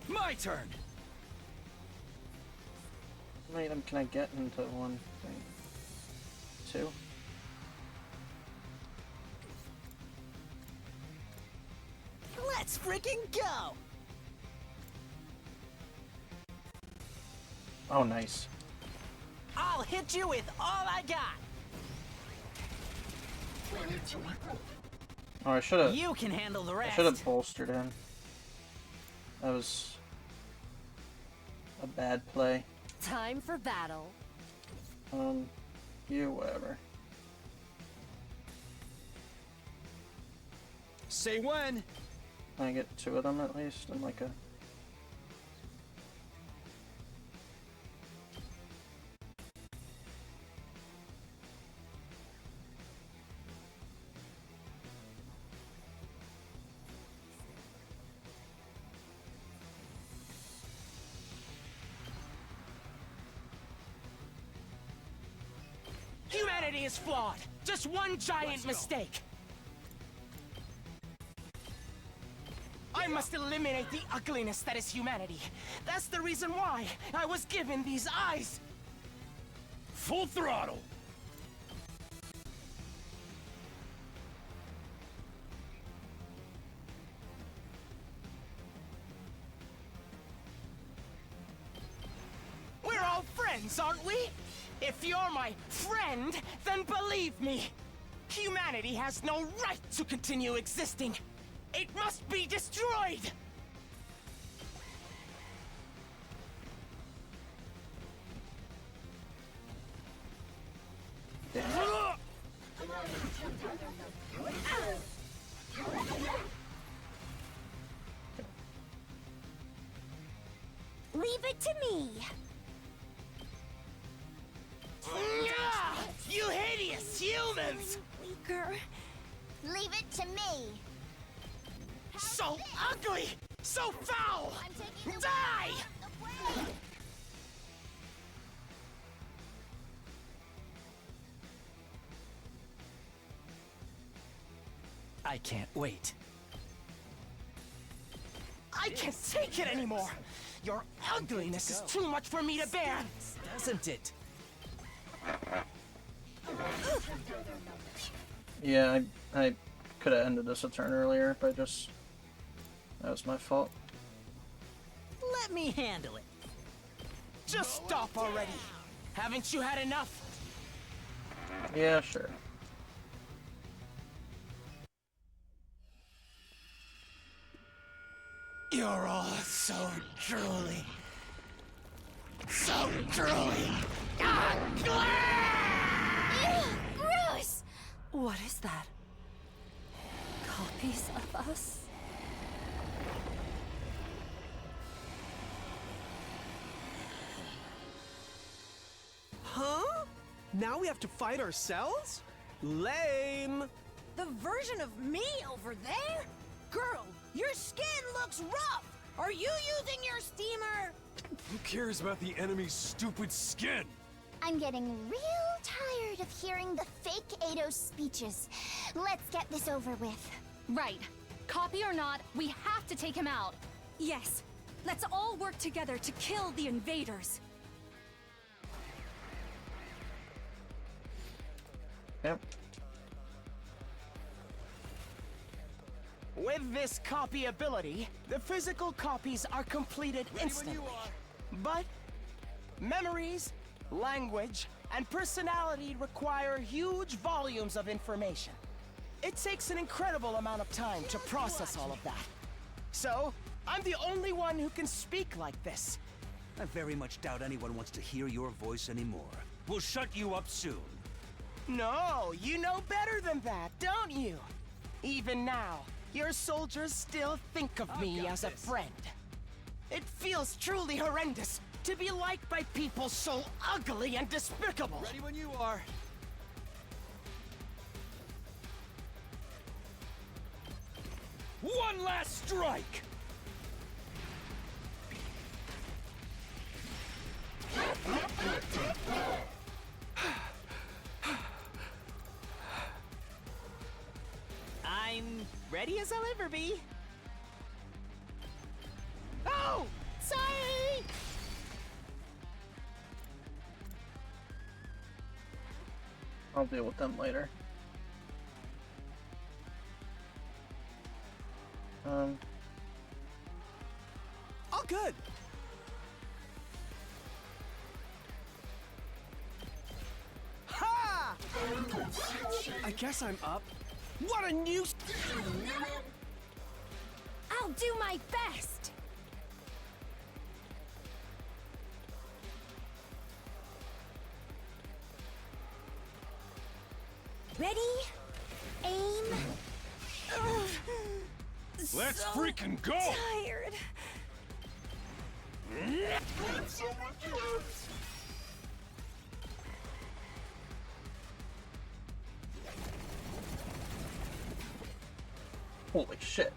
S7: My turn!
S1: How many of them can I get into one thing? 2?
S11: Let's freaking go!
S1: Oh, nice.
S11: I'll hit you with all I got.
S1: Oh, I should have.
S11: You can handle the
S1: I
S11: rest.
S1: should have bolstered him. That was a bad play.
S3: Time for battle.
S1: You whatever.
S7: Say when!
S1: Can I get 2 of them at least in like a.
S11: Humanity is flawed. Just one giant mistake. I must eliminate the ugliness that is humanity. That's the reason why I was given these eyes.
S4: Full throttle!
S11: We're all friends, aren't we? If you're my friend, then believe me. Humanity has no right to continue existing. It must be destroyed!
S12: Leave it to me.
S11: You hideous humans!
S5: Weaker.
S12: Leave it to me.
S11: So ugly! So foul! Die!
S10: I can't wait.
S11: I can't take it anymore! Your ugliness is too much for me to bear!
S10: Doesn't it?
S1: Yeah, I could have ended this a turn earlier, but just. That was my fault.
S11: Let me handle it. Just stop already. Haven't you had enough?
S1: Yeah, sure.
S11: You're all so drooly. So drooly.
S12: Ew, gross!
S3: What is that? Copies of us?
S2: Huh? Now we have to fight ourselves? Lame!
S12: The version of me over there? Girl, your skin looks rough! Are you using your steamer?
S4: Who cares about the enemy's stupid skin?
S12: I'm getting real tired of hearing the fake Eidos speeches. Let's get this over with.
S5: Right. Copy or not, we have to take him out. Yes. Let's all work together to kill the invaders.
S1: Yep.
S11: With this copy ability, the physical copies are completed instantly. But memories, language, and personality require huge volumes of information. It takes an incredible amount of time to process all of that. So, I'm the only one who can speak like this.
S8: I very much doubt anyone wants to hear your voice anymore. We'll shut you up soon.
S11: No, you know better than that, don't you? Even now, your soldiers still think of me as a friend. It feels truly horrendous to be liked by people so ugly and despicable.
S7: Ready when you are.
S4: One last strike!
S11: I'm ready as I'll ever be. Oh! Sorry!
S1: I'll deal with them later.
S2: All good. Ha! I guess I'm up. What a new...
S5: I'll do my best! Ready? Aim. Ugh.
S4: Let's
S5: So
S4: freaking go!
S5: Tired.
S1: Holy shit.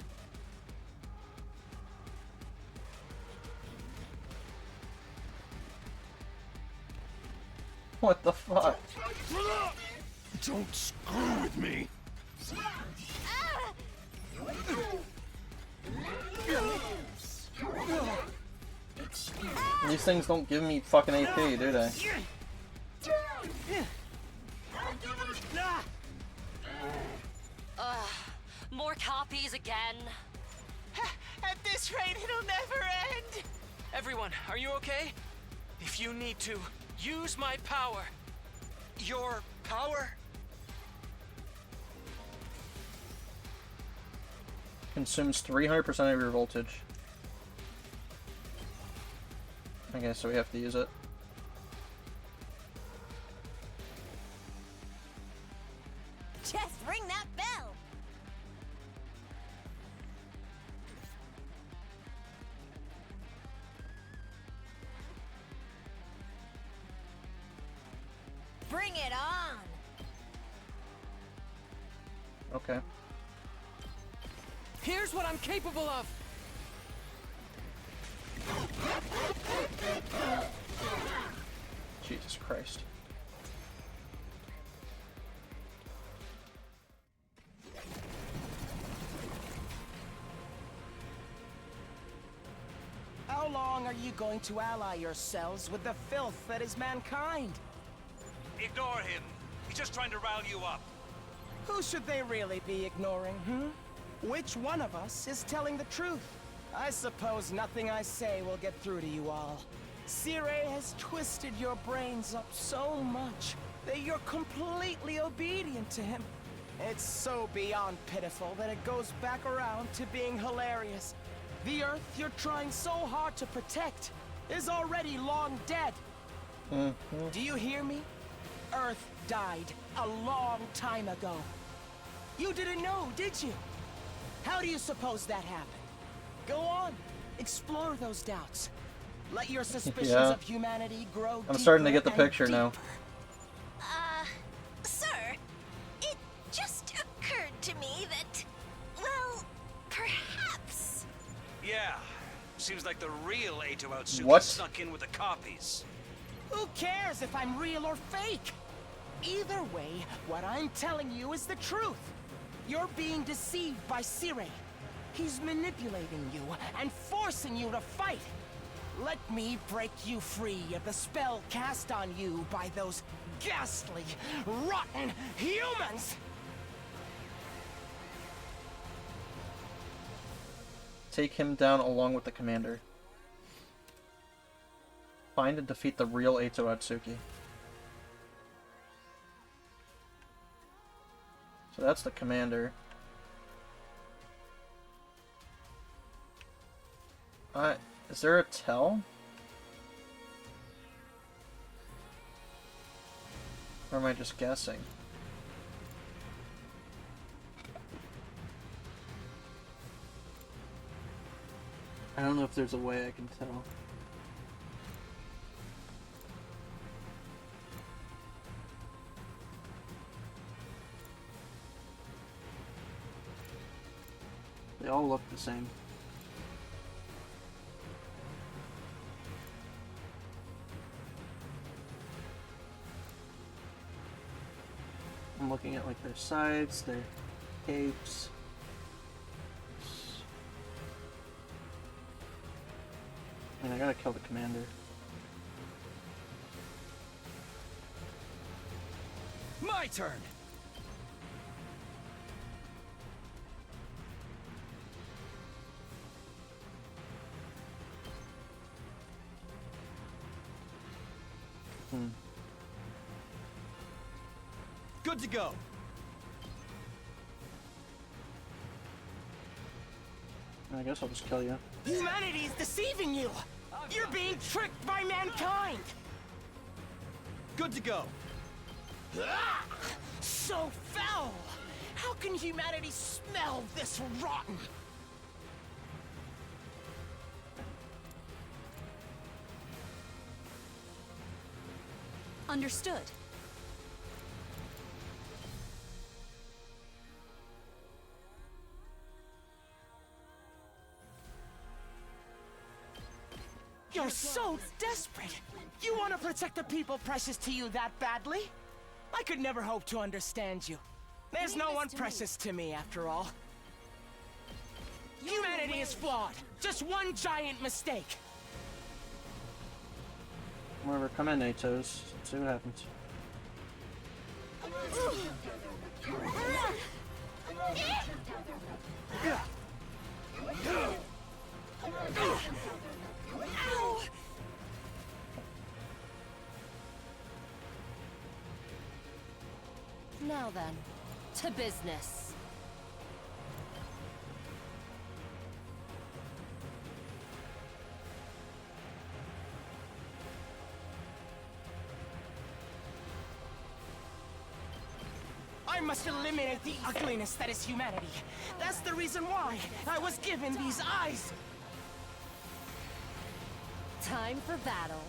S1: What the fuck?
S4: Don't screw with me!
S1: These things don't give me fucking AP, do they?
S3: More copies again.
S11: At this rate, it'll never end!
S2: Everyone, are you okay? If you need to, use my power. Your power?
S1: Consumes 300% of your voltage. Okay, so we have to use it.
S12: Just ring that bell. Bring it on.
S1: Okay.
S2: Here's what I'm capable of.
S1: Jesus Christ.
S11: How long are you going to ally yourselves with the filth that is mankind?
S4: Ignore him. He's just trying to rile you up.
S11: Who should they really be ignoring, Which one of us is telling the truth? I suppose nothing I say will get through to you all. Sirei has twisted your brains up so much that you're completely obedient to him. It's so beyond pitiful that it goes back around to being hilarious. The Earth you're trying so hard to protect is already long dead. Do you hear me? Earth died a long time ago. You didn't know, did you? How do you suppose that happened? Go on, explore those doubts. Let your suspicions
S1: Yeah.
S11: of humanity grow
S1: I'm starting to
S11: deeper
S1: get the
S11: and
S1: picture now.
S11: deeper.
S12: Sir, it just occurred to me that, well, perhaps.
S4: Yeah. Seems like the real Ato Outsuki
S1: What?
S4: snuck in with the copies.
S11: Who cares if I'm real or fake? Either way, what I'm telling you is the truth. You're being deceived by Sirei. He's manipulating you and forcing you to fight. Let me break you free of the spell cast on you by those ghastly, rotten humans!
S1: take him down along with the commander. Find and defeat the real Eito Atsuki. So that's the commander. Is there a tell? Or am I just guessing? I don't know if there's a way I can tell. They all look the same. I'm looking at like their sides, their capes. And I gotta kill the commander.
S7: My turn! Good to go.
S1: I guess I'll just kill you.
S11: Humanity is deceiving you! You're being tricked by mankind!
S7: Good to go.
S11: Ah! So foul! How can humanity smell this rotten?
S5: Understood.
S11: You're so desperate! You want to protect the people precious to you that badly? I could never hope to understand you. There's no one precious to me, after all. Humanity is flawed. Just one giant mistake.
S1: Whatever, come in, Eitos. Let's see what happens.
S3: Now then, to business.
S11: I must eliminate the ugliness that is humanity. That's the reason why I was given these eyes.
S3: Time for battle.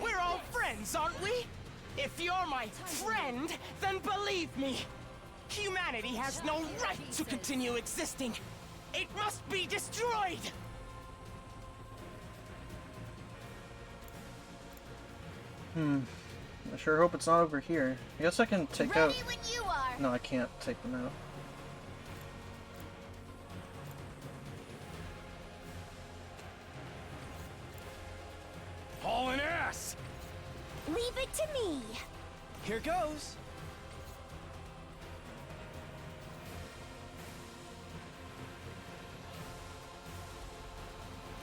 S11: We're all friends, aren't we? If you're my friend, then believe me. Humanity has no right to continue existing. It must be destroyed!
S1: I sure hope it's not over here. I guess I can take out...
S12: Ready when you are.
S1: No, I can't take them out.
S4: Hauling ass!
S12: Leave it to me.
S11: Here goes.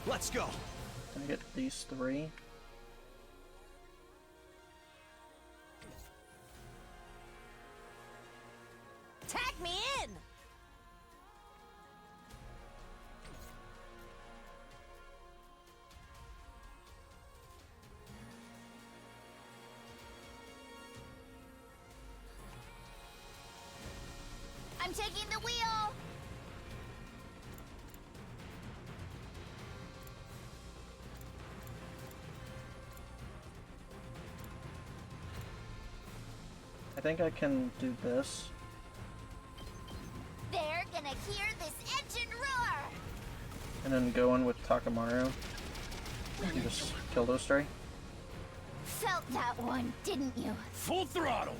S7: Let's go.
S1: Can I get these 3?
S12: Tag me in. I'm taking the wheel.
S1: I think I can do this.
S12: They're gonna hear this engine roar.
S1: And then go in with Takamaru. And just kill those 3.
S12: Felt that one, didn't you?
S4: Full throttle!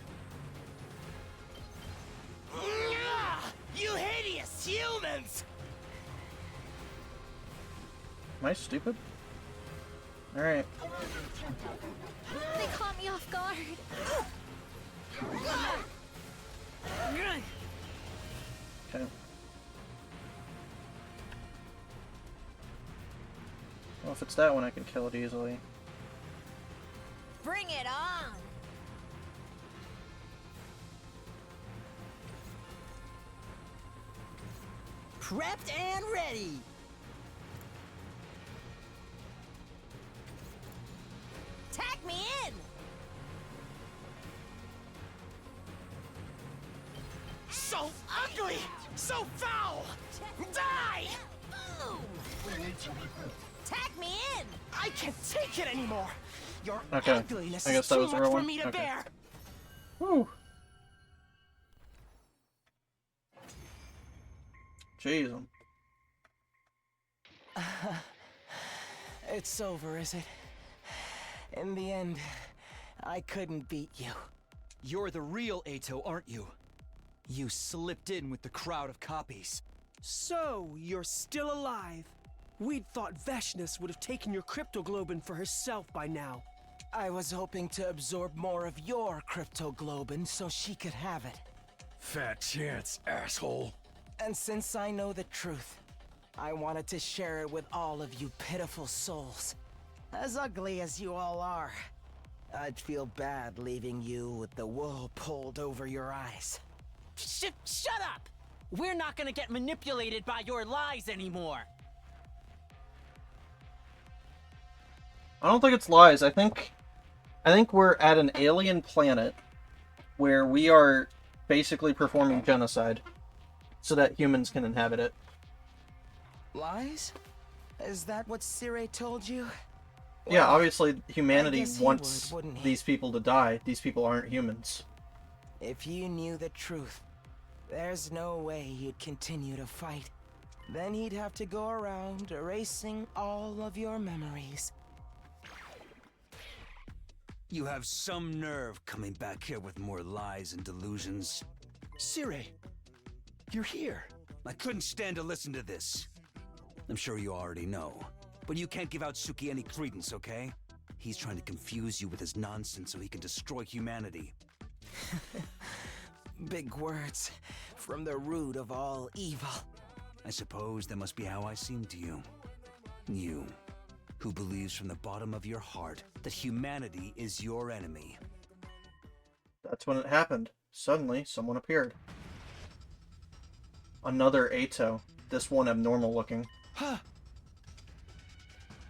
S11: You hideous humans!
S1: Am I stupid? Alright.
S5: They caught me off guard.
S1: Okay. if it's that one, I can kill it easily.
S12: Bring it on!
S11: Prepped and ready!
S12: Tag me in!
S11: So ugly! So foul! Die!
S12: Boom! Tag me in!
S11: I can't take it anymore! Your
S1: Okay,
S11: ugliness
S1: I guess
S11: is
S1: that
S11: too
S1: was the
S11: much
S1: real
S11: for
S1: one?
S11: me to
S1: Okay.
S11: bear!
S1: Whew. Jeez.
S10: It's over, is it? In the end, I couldn't beat you.
S7: You're the real Ato, aren't you? You slipped in with the crowd of copies.
S2: So, you're still alive. We'd thought Veshness would have taken your cryptoglobin for herself by now.
S10: I was hoping to absorb more of your cryptoglobin so she could have it.
S4: Fat chance, asshole.
S10: And since I know the truth, I wanted to share it with all of you pitiful souls. As ugly as you all are, I'd feel bad leaving you with the wool pulled over your eyes.
S11: Shut up! We're not gonna get manipulated by your lies anymore!
S1: I don't think it's lies. I think we're at an alien planet where we are basically performing genocide so that humans can inhabit it.
S10: Lies? Is that what Sire told you?
S1: Yeah,
S10: Well,
S1: obviously
S10: I
S1: humanity
S10: guess he
S1: wants
S10: would, wouldn't he?
S1: these people to die. These people aren't humans.
S10: If you knew the truth, there's no way he'd continue to fight. Then he'd have to go around erasing all of your memories.
S8: You have some nerve coming back here with more lies and delusions.
S7: Sire, you're here.
S8: I couldn't stand to listen to this. I'm sure you already know, but you can't give out Suki any credence, okay? He's trying to confuse you with his nonsense so he can destroy humanity.
S10: Big words from the root of all evil.
S8: I suppose that must be how I seem to you. You, who believes from the bottom of your heart that humanity is your enemy.
S1: That's when it happened. Suddenly, someone appeared. Another Ato. This one abnormal looking.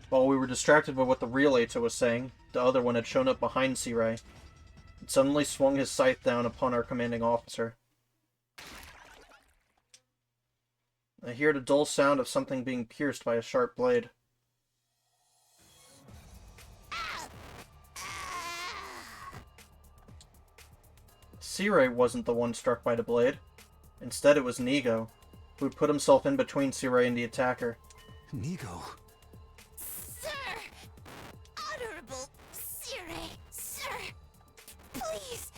S1: While we were distracted by what the real Ato was saying, the other one had shown up behind Sire. It suddenly swung his scythe down upon our commanding officer. I hear the dull sound of something being pierced by a sharp blade. Sire wasn't the one struck by the blade. Instead, it was Nigo, who had put himself in between Sire and the attacker.
S8: Nigo?
S12: Sir! Honorable Sire! Sir! Please!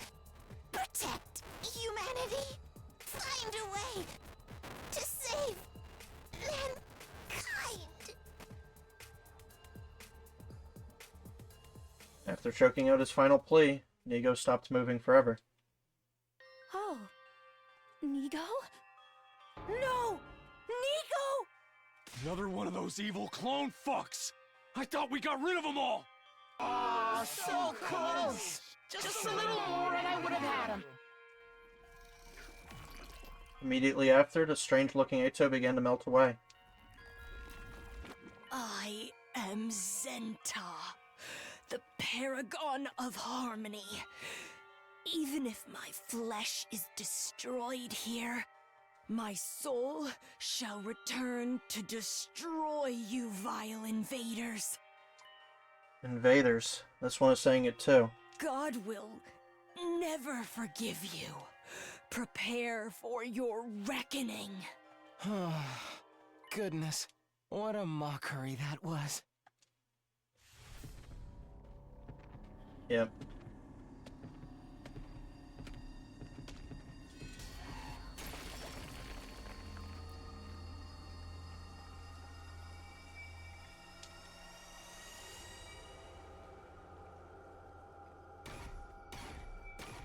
S12: Protect humanity! Find a way to save mankind!
S1: After choking out his final plea, Nigo stopped moving forever.
S5: Oh. Nigo?
S12: No! Nigo!
S4: Another one of those evil clone fucks! I thought we got rid of them all!
S11: Oh, so close! Just a little more and I would have had him.
S1: Immediately after, the strange-looking Ato began to melt away.
S3: I am Zenta, the paragon of harmony. Even if my flesh is destroyed here, my soul shall return to destroy you vile invaders.
S1: Invaders. This one is saying it too.
S3: God will never forgive you. Prepare for your reckoning.
S10: Goodness, what a mockery that was.
S1: Yep.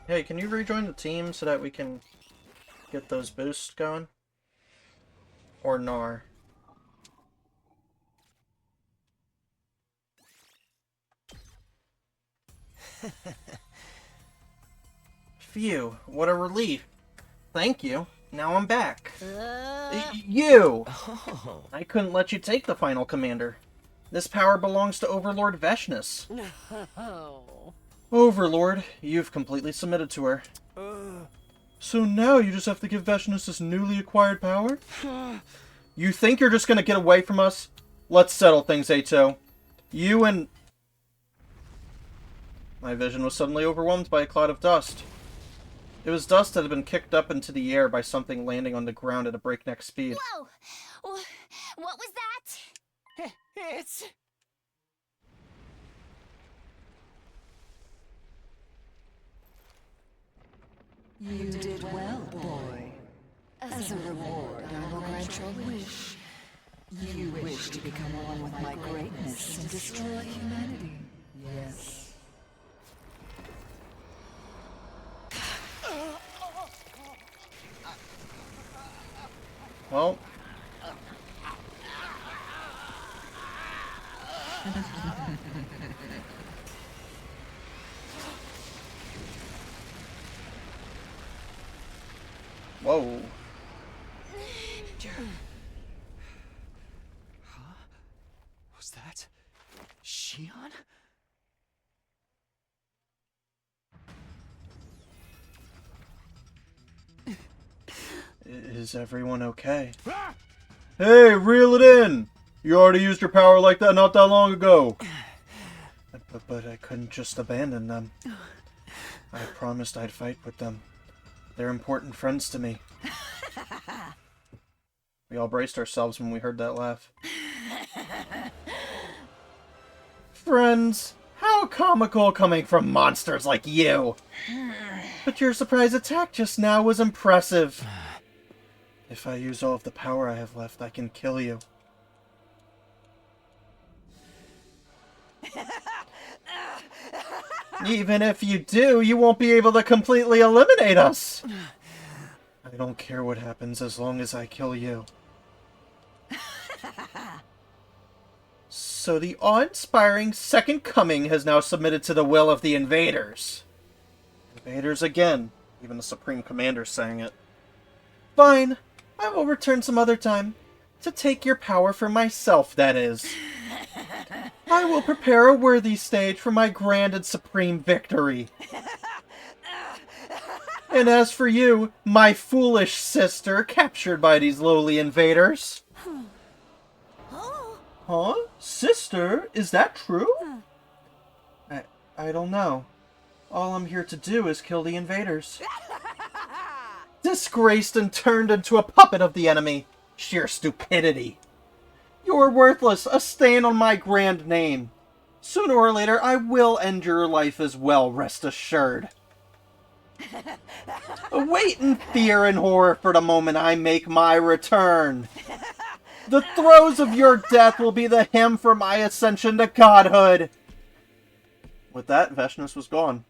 S1: Hey, can you rejoin the team so that we can get those boosts going? Or Nar? Phew, what a relief. Thank you. Now I'm back. You!
S10: Oh.
S1: I couldn't let you take the final commander. This power belongs to Overlord Veshness.
S3: No.
S1: Overlord, you've completely submitted to her. So now you just have to give Veshness this newly acquired power? You think you're just gonna get away from us? Let's settle things, Ato. You and... My vision was suddenly overwhelmed by a cloud of dust. It was dust that had been kicked up into the air by something landing on the ground at a breakneck speed.
S12: Whoa! What was that?
S11: It's...
S14: You did well, boy. As a reward, I will grant your wish. You wish to become one with my greatness and destroy humanity. Yes.
S1: Well... Whoa.
S7: Huh? Was that Shion?
S1: Is everyone okay? Hey, reel it in! You already used your power like that not that long ago. But I couldn't just abandon them. I promised I'd fight with them. They're important friends to me. We all braced ourselves when we heard that laugh. Friends? How comical coming from monsters like you! But your surprise attack just now was impressive. If I use all of the power I have left, I can kill you. Even if you do, you won't be able to completely eliminate us. I don't care what happens as long as I kill you. So the awe-inspiring Second Coming has now submitted to the will of the invaders. Invaders again. Even the Supreme Commander sang it. Fine. I will return some other time. To take your power for myself, that is. I will prepare a worthy stage for my grand and supreme victory. And as for you, my foolish sister, captured by these lowly invaders. Huh? Sister? Is that true? I don't know. All I'm here to do is kill the invaders. Disgraced and turned into a puppet of the enemy. Sheer stupidity. You're worthless, a stain on my grand name. Sooner or later, I will end your life as well, rest assured. Wait in fear and horror for the moment I make my return. The throes of your death will be the hymn for my ascension to godhood. With that, Veshness was gone.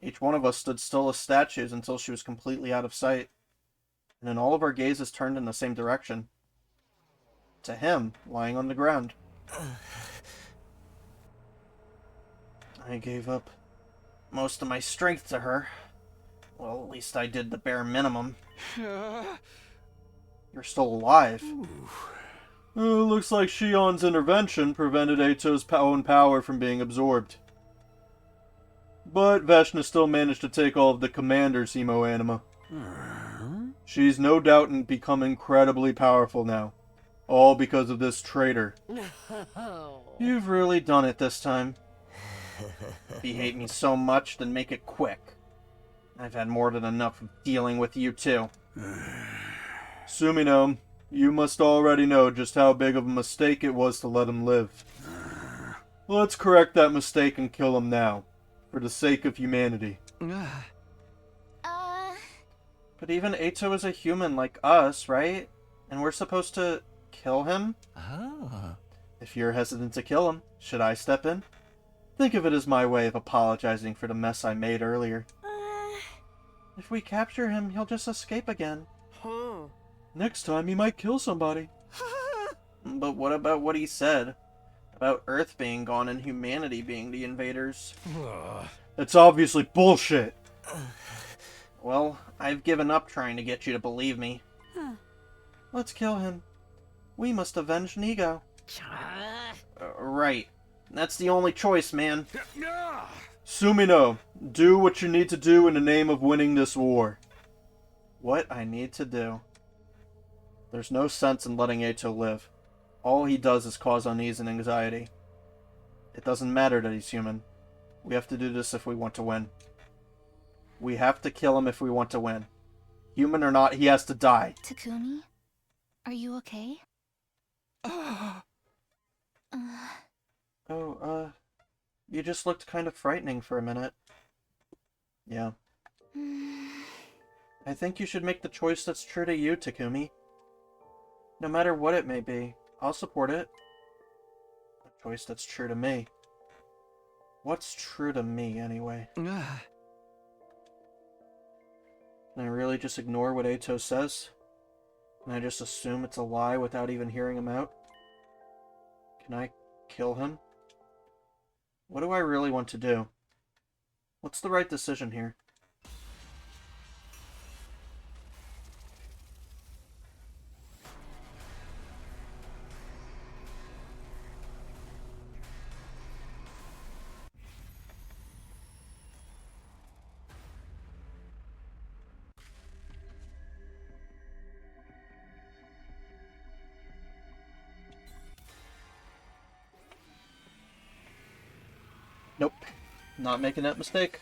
S1: Each one of us stood still as statues until she was completely out of sight. And then all of our gazes turned in the same direction. To him, lying on the ground. I gave up most of my strength to her. Well, at least I did the bare minimum. You're still alive. Looks like Shion's intervention prevented Ato's own power from being absorbed. But Veshness still managed to take all of the Commander's Hemo Anima. She's no doubt become incredibly powerful now. All because of this traitor. You've really done it this time. If you hate me so much, then make it quick. I've had more than enough of dealing with you too. Sumino, you must already know just how big of a mistake it was to let him live. Let's correct that mistake and kill him now. For the sake of humanity. But even Ato is a human like us, right? And we're supposed to kill him?
S10: Oh.
S1: If you're hesitant to kill him, should I step in? Think of it as my way of apologizing for the mess I made earlier. If we capture him, he'll just escape again. Next time he might kill somebody. But what about what he said? About Earth being gone and humanity being the invaders? It's obviously bullshit. Well, I've given up trying to get you to believe me. Let's kill him. We must avenge Nigo. Right. That's the only choice, man. Sumino, do what you need to do in the name of winning this war. What I need to do. There's no sense in letting Eito live. All he does is cause unease and anxiety. It doesn't matter that he's human. We have to do this if we want to win. We have to kill him if we want to win. Human or not, he has to die.
S5: Takumi? Are you okay?
S1: You just looked kind of frightening for a minute. Yeah. I think you should make the choice that's true to you, Takumi. No matter what it may be, I'll support it. A choice that's true to me. What's true to me, anyway? Can I really just ignore what Eito says? Can I just assume it's a lie without even hearing him out? Can I kill him? What do I really want to do? What's the right decision here? Nope. Not making that mistake.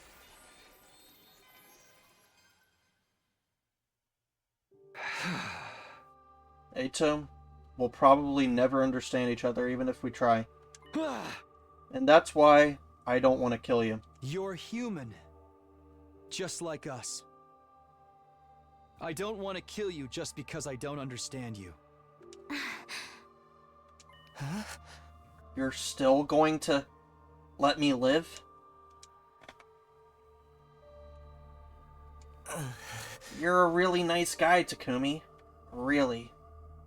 S1: Eito, we'll probably never understand each other even if we try. And that's why I don't want to kill you.
S7: You're human. Just like us. I don't want to kill you just because I don't understand you.
S1: Huh? You're still going to let me live? You're a really nice guy, Takumi. Really.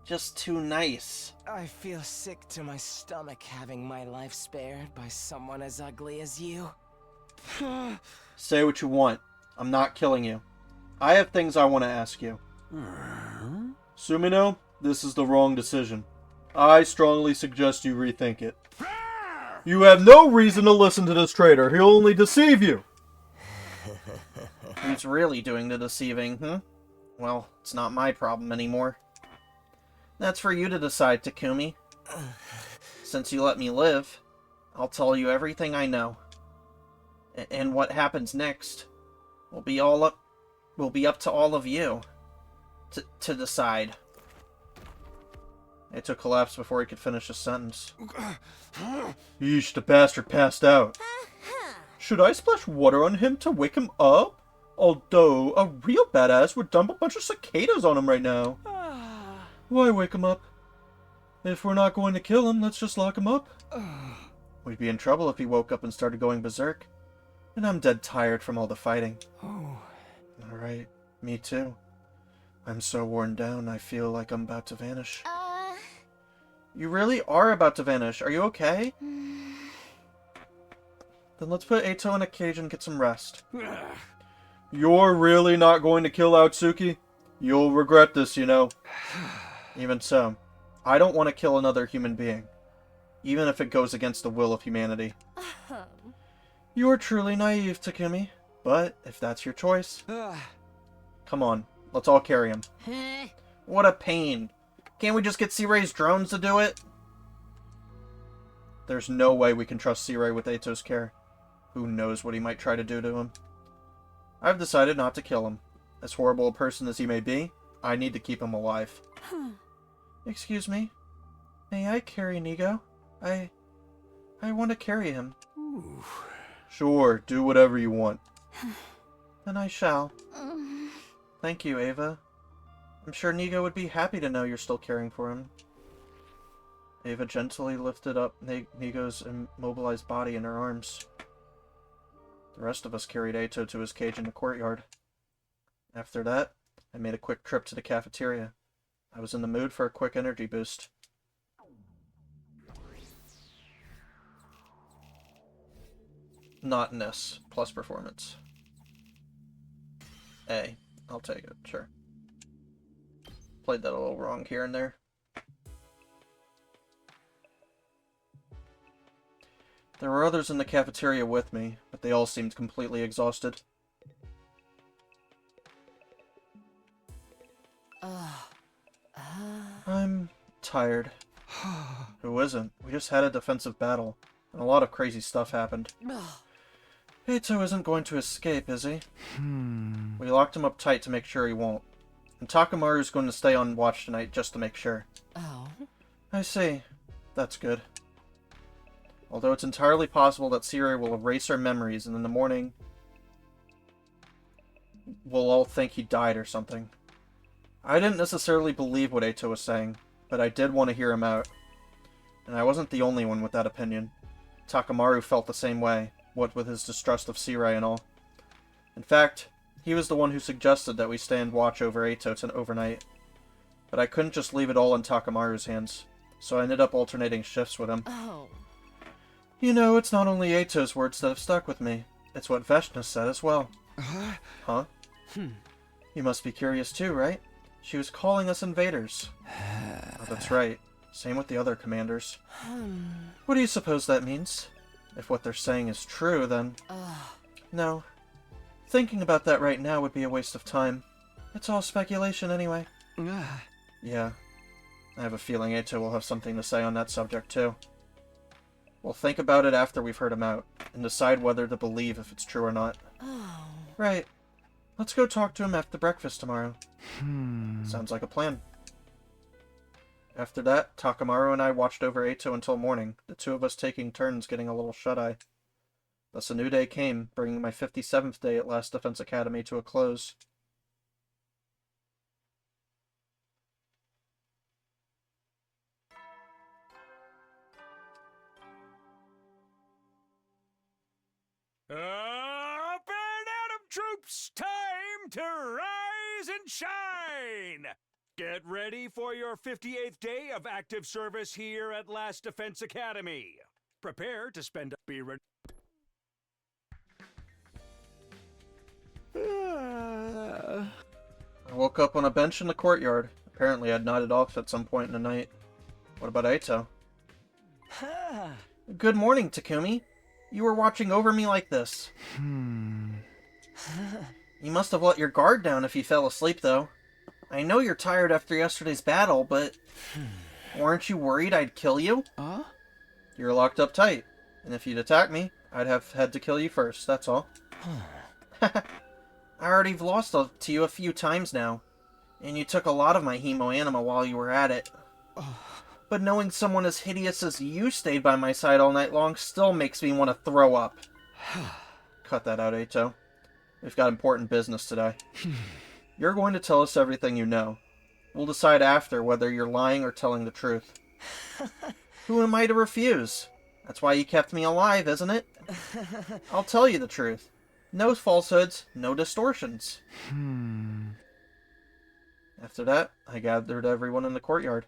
S1: Just too nice.
S11: I feel sick to my stomach having my life spared by someone as ugly as you.
S1: Say what you want. I'm not killing you. I have things I want to ask you. Sumino, this is the wrong decision. I strongly suggest you rethink it. You have no reason to listen to this traitor. He'll only deceive you. Who's really doing the deceiving, hmm? Well, it's not my problem anymore. That's for you to decide, Takumi. Since you let me live, I'll tell you everything I know. And what happens next will be up to all of you to decide. Eito collapsed before he could finish his sentence. Yeesh, the bastard passed out. Should I splash water on him to wake him up? Although, a real badass would dump a bunch of cicadas on him right now. Why wake him up? If we're not going to kill him, let's just lock him up. We'd be in trouble if he woke up and started going berserk. And I'm dead tired from all the fighting. Alright, me too. I'm so worn down, I feel like I'm about to vanish. You really are about to vanish. Are you okay? Then let's put Eito in a cage and get some rest. You're really not going to kill Aotsuki? You'll regret this, you know. Even so, I don't want to kill another human being. Even if it goes against the will of humanity. You're truly naive, Takumi. But, if that's your choice... Come on, let's all carry him. What a pain. Can't we just get C-Ray's drones to do it? There's no way we can trust C-Ray with Eito's care. Who knows what he might try to do to him. I've decided not to kill him. As horrible a person as he may be, I need to keep him alive. Excuse me? May I carry Nigo? I want to carry him. Sure, do whatever you want. Then I shall. Thank you, Ava. I'm sure Nigo would be happy to know you're still caring for him. Ava gently lifted up Nigo's immobilized body in her arms. The rest of us carried Eito to his cage in the courtyard. After that, I made a quick trip to the cafeteria. I was in the mood for a quick energy boost. Not plus performance. A. I'll take it, sure. Played that a little wrong here and there. There were others in the cafeteria with me, but they all seemed completely exhausted. I'm tired. Who isn't? We just had a defensive battle, and a lot of crazy stuff happened. Eito isn't going to escape, is he? We locked him up tight to make sure he won't. And Takamaru's going to stay on watch tonight just to make sure.
S3: Oh.
S1: I see. That's good. Although it's entirely possible that Siri will erase our memories, and in the morning we'll all think he died or something. I didn't necessarily believe what Eito was saying, but I did want to hear him out. And I wasn't the only one with that opinion. Takamaru felt the same way, what with his distrust of Siri and all. In fact, he was the one who suggested that we stay and watch over Eito overnight. But I couldn't just leave it all in Takamaru's hands, so I ended up alternating shifts with him.
S3: Oh.
S1: You know, it's not only Eito's words that have stuck with me. It's what Veshna said as well. Huh? You must be curious too, right? She was calling us invaders. Oh, that's right. Same with the other commanders. What do you suppose that means? If what they're saying is true, then... No. Thinking about that right now would be a waste of time. It's all speculation anyway. Yeah. I have a feeling Eito will have something to say on that subject too. We'll think about it after we've heard him out, and decide whether to believe if it's true or not. Right. Let's go talk to him after breakfast tomorrow. Sounds like a plan. After that, Takamaru and I watched over Eito until morning, the two of us taking turns getting a little shut-eye. Thus a new day came, bringing my 57th day at Last Defense Academy to a close.
S4: Up and at 'em, troops! Time to rise and shine! Get ready for your 58th day of active service here at Last Defense Academy. Prepare to spend... Be ready.
S1: I woke up on a bench in the courtyard. Apparently I'd nodded off at some point in the night. What about Eito? Good morning, Takumi. You were watching over me like this. You must have let your guard down if you fell asleep, though. I know you're tired after yesterday's battle, but... weren't you worried I'd kill you? You're locked up tight, and if you'd attack me, I'd have had to kill you first, that's all. I already lost to you a few times now, and you took a lot of my hemo anima while you were at it. But knowing someone as hideous as you stayed by my side all night long still makes me want to throw up. Cut that out, Eito. We've got important business today. You're going to tell us everything you know. We'll decide after whether you're lying or telling the truth. Who am I to refuse? That's why you kept me alive, isn't it? I'll tell you the truth. No falsehoods, no distortions. After that, I gathered everyone in the courtyard.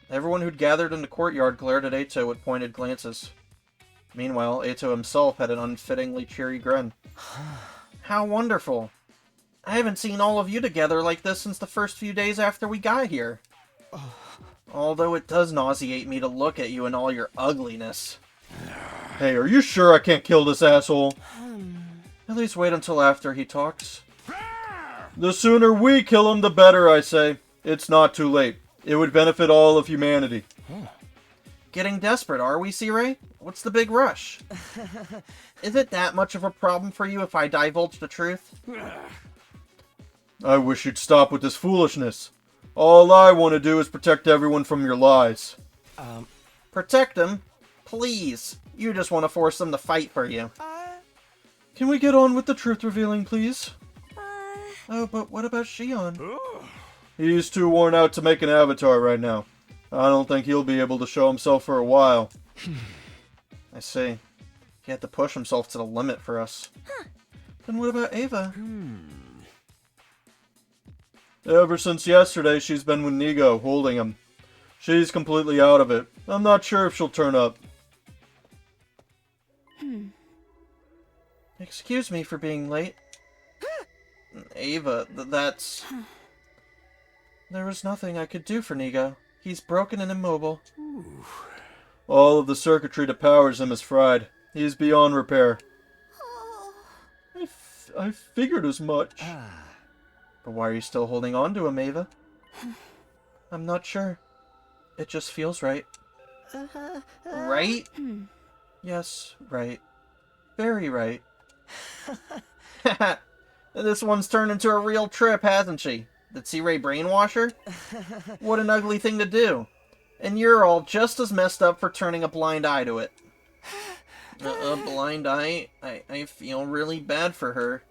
S1: Everyone who'd gathered in the courtyard glared at Eito with pointed glances. Meanwhile, Eito himself had an unfittingly cheery grin. How wonderful! I haven't seen all of you together like this since the first few days after we got here. Although it does nauseate me to look at you in all your ugliness. Hey, are you sure I can't kill this asshole? At least wait until after he talks. The sooner we kill him, the better, I say. It's not too late. It would benefit all of humanity. Getting desperate, are we, Sirei? What's the big rush? Is it that much of a problem for you if I divulge the truth? I wish you'd stop with this foolishness. All I want to do is protect everyone from your lies. Protect them? Please. You just want to force them to fight for you. Can we get on with the truth revealing, please? Oh, but what about Shion? He's too worn out to make an avatar right now. I don't think he'll be able to show himself for a while. I see. He had to push himself to the limit for us. Then what about Ava? Ever since yesterday, she's been with Nigo, holding him. She's completely out of it. I'm not sure if she'll turn up. Excuse me for being late. Ava, that's... There was nothing I could do for Nigo. He's broken and immobile.
S4: Ooh.
S1: All of the circuitry that powers him is fried. He is beyond repair. I figured as much. But why are you still holding on to him, Ava? I'm not sure. It just feels right. Right? Yes, right. Very right. This one's turned into a real trip, hasn't she? Did C-Ray brainwash her? What an ugly thing to do. And you're all just as messed up for turning a blind eye to it. A blind eye? I feel really bad for her.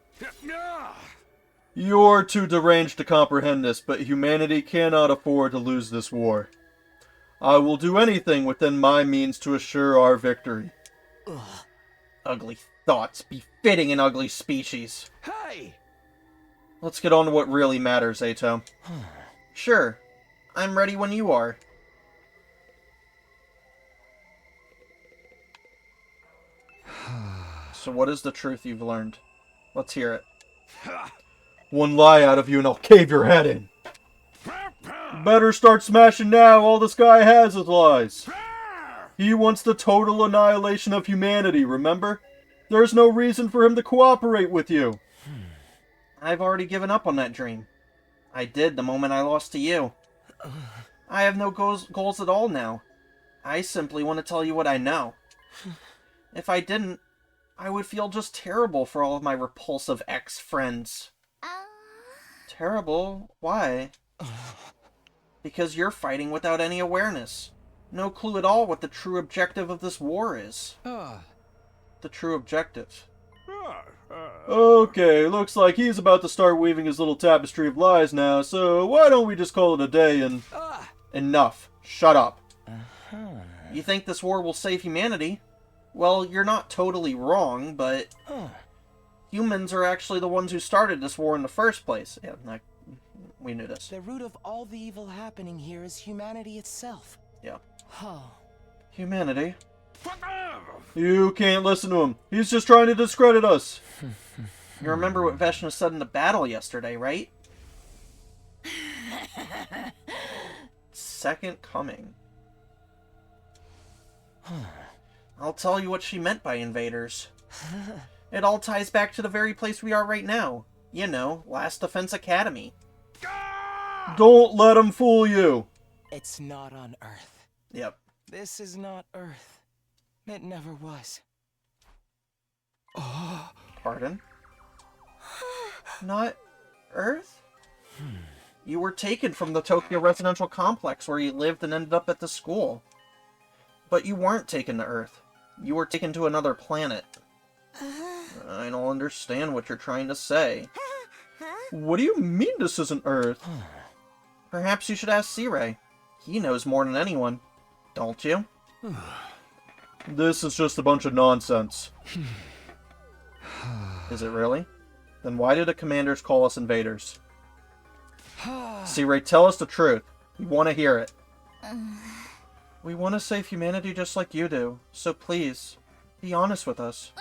S1: You're too deranged to comprehend this, but humanity cannot afford to lose this war. I will do anything within my means to assure our victory. Ugly thoughts befitting an ugly species.
S7: Hey!
S1: Let's get on to what really matters, Ato. Sure. I'm ready when you are. So what is the truth you've learned? Let's hear it. One lie out of you and I'll cave your head in. Better start smashing now. All this guy has is lies. He wants the total annihilation of humanity, remember? There's no reason for him to cooperate with you. I've already given up on that dream. I did the moment I lost to you. I have no goals at all now. I simply want to tell you what I know. If I didn't, I would feel just terrible for all of my repulsive ex-friends. Terrible? Why? Because you're fighting without any awareness. No clue at all what the true objective of this war is. The true objective. Okay, looks like he's about to start weaving his little tapestry of lies now, so why don't we just call it a day and... Enough. Shut up. You think this war will save humanity? Well, you're not totally wrong, but... Humans are actually the ones who started this war in the first place. Yeah, we knew this.
S11: The root of all the evil happening here is humanity itself.
S1: Yeah. Humanity? You can't listen to him. He's just trying to discredit us. You remember what Veshna said in the battle yesterday, right? Second coming. I'll tell you what she meant by invaders. It all ties back to the very place we are right now. You know, Last Defense Academy. Don't let him fool you!
S11: It's not on Earth.
S1: Yep.
S11: This is not Earth. It never was.
S1: Pardon? Not Earth? You were taken from the Tokyo residential complex where you lived and ended up at the school. But you weren't taken to Earth. You were taken to another planet. I don't understand what you're trying to say. What do you mean this isn't Earth? Perhaps you should ask C-Ray. He knows more than anyone. Don't you? This is just a bunch of nonsense. Is it really? Then why do the commanders call us invaders? C-Ray, tell us the truth. We want to hear it. We want to save humanity just like you do. So please, be honest with us.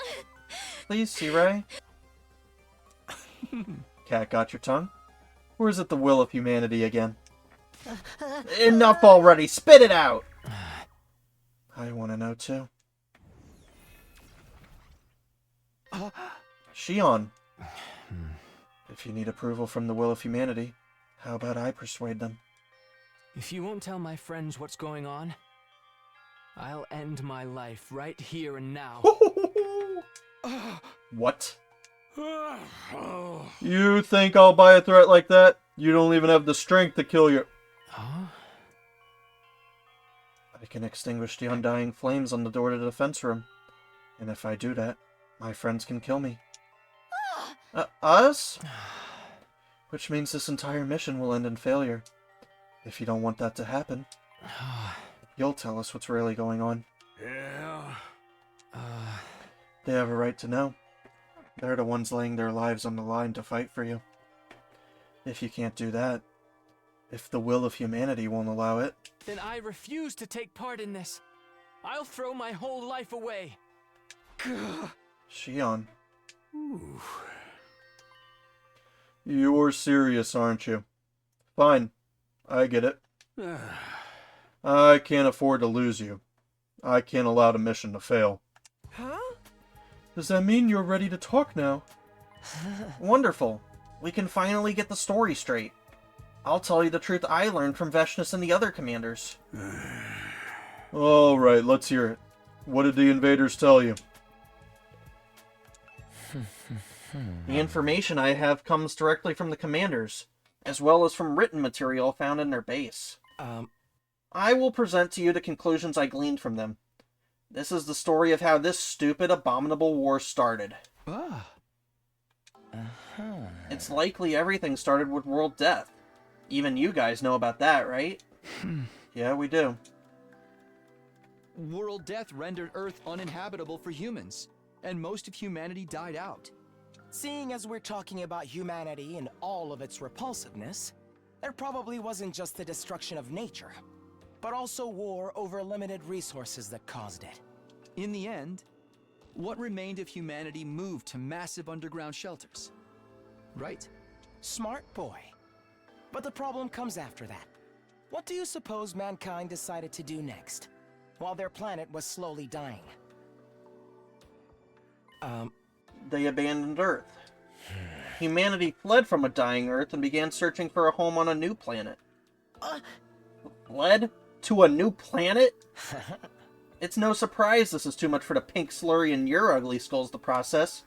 S1: Please, C-Ray. Cat got your tongue? Or is it the will of humanity again? Enough already! Spit it out! I want to know too. Shion. If you need approval from the will of humanity, how about I persuade them?
S9: If you won't tell my friends what's going on, I'll end my life right here and now.
S1: What? You think I'll buy a threat like that? You don't even have the strength to kill your...
S9: Huh?
S1: I can extinguish the undying flames on the door to the defense room. And if I do that, my friends can kill me. Us? Which means this entire mission will end in failure. If you don't want that to happen, you'll tell us what's really going on.
S4: Yeah?
S1: They have a right to know. They're the ones laying their lives on the line to fight for you. If you can't do that, if the will of humanity won't allow it...
S9: Then I refuse to take part in this. I'll throw my whole life away.
S1: Shion, You're serious, aren't you? Fine. I get it. I can't afford to lose you. I can't allow the mission to fail.
S2: Huh?
S1: Does that mean you're ready to talk now?
S15: Wonderful. We can finally get the story straight. I'll tell you the truth I learned from Veshnus and the other commanders.
S1: Alright, let's hear it. What did the invaders tell you?
S15: The information I have comes directly from the commanders, as well as from written material found in their base. I will present to you the conclusions I gleaned from them. This is the story of how this stupid, abominable war started. It's likely everything started with world death. Even you guys know about that, right?
S1: Yeah, we do.
S7: World death rendered Earth uninhabitable for humans, and most of humanity died out.
S11: Seeing as we're talking about humanity and all of its repulsiveness, there probably wasn't just the destruction of nature, but also war over limited resources that caused it.
S7: In the end, what remained of humanity moved to massive underground shelters. Right?
S11: Smart boy. But the problem comes after that. What do you suppose mankind decided to do next, while their planet was slowly dying?
S15: They abandoned Earth. Humanity fled from a dying Earth and began searching for a home on a new planet. Fled? To a new planet? It's no surprise this is too much for the pink slurry and your ugly skulls to process.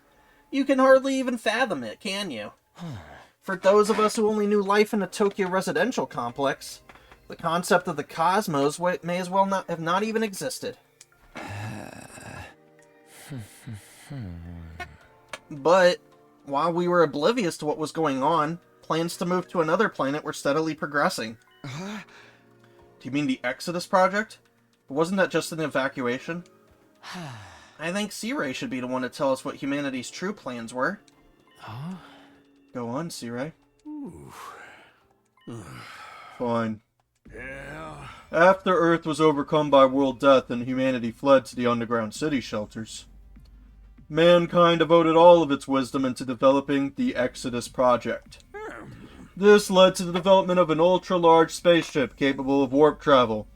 S15: You can hardly even fathom it, can you? For those of us who only knew life in a Tokyo residential complex, the concept of the cosmos may as well not have not even existed. But, while we were oblivious to what was going on, plans to move to another planet were steadily progressing.
S1: Do you mean the Exodus Project? Wasn't that just an evacuation?
S15: I think C-Ray should be the one to tell us what humanity's true plans were.
S1: Go on, C-Ray. Fine.
S4: Yeah.
S1: After Earth was overcome by world death and humanity fled to the underground city shelters, mankind devoted all of its wisdom into developing the Exodus Project. This led to the development of an ultra-large spaceship capable of warp travel,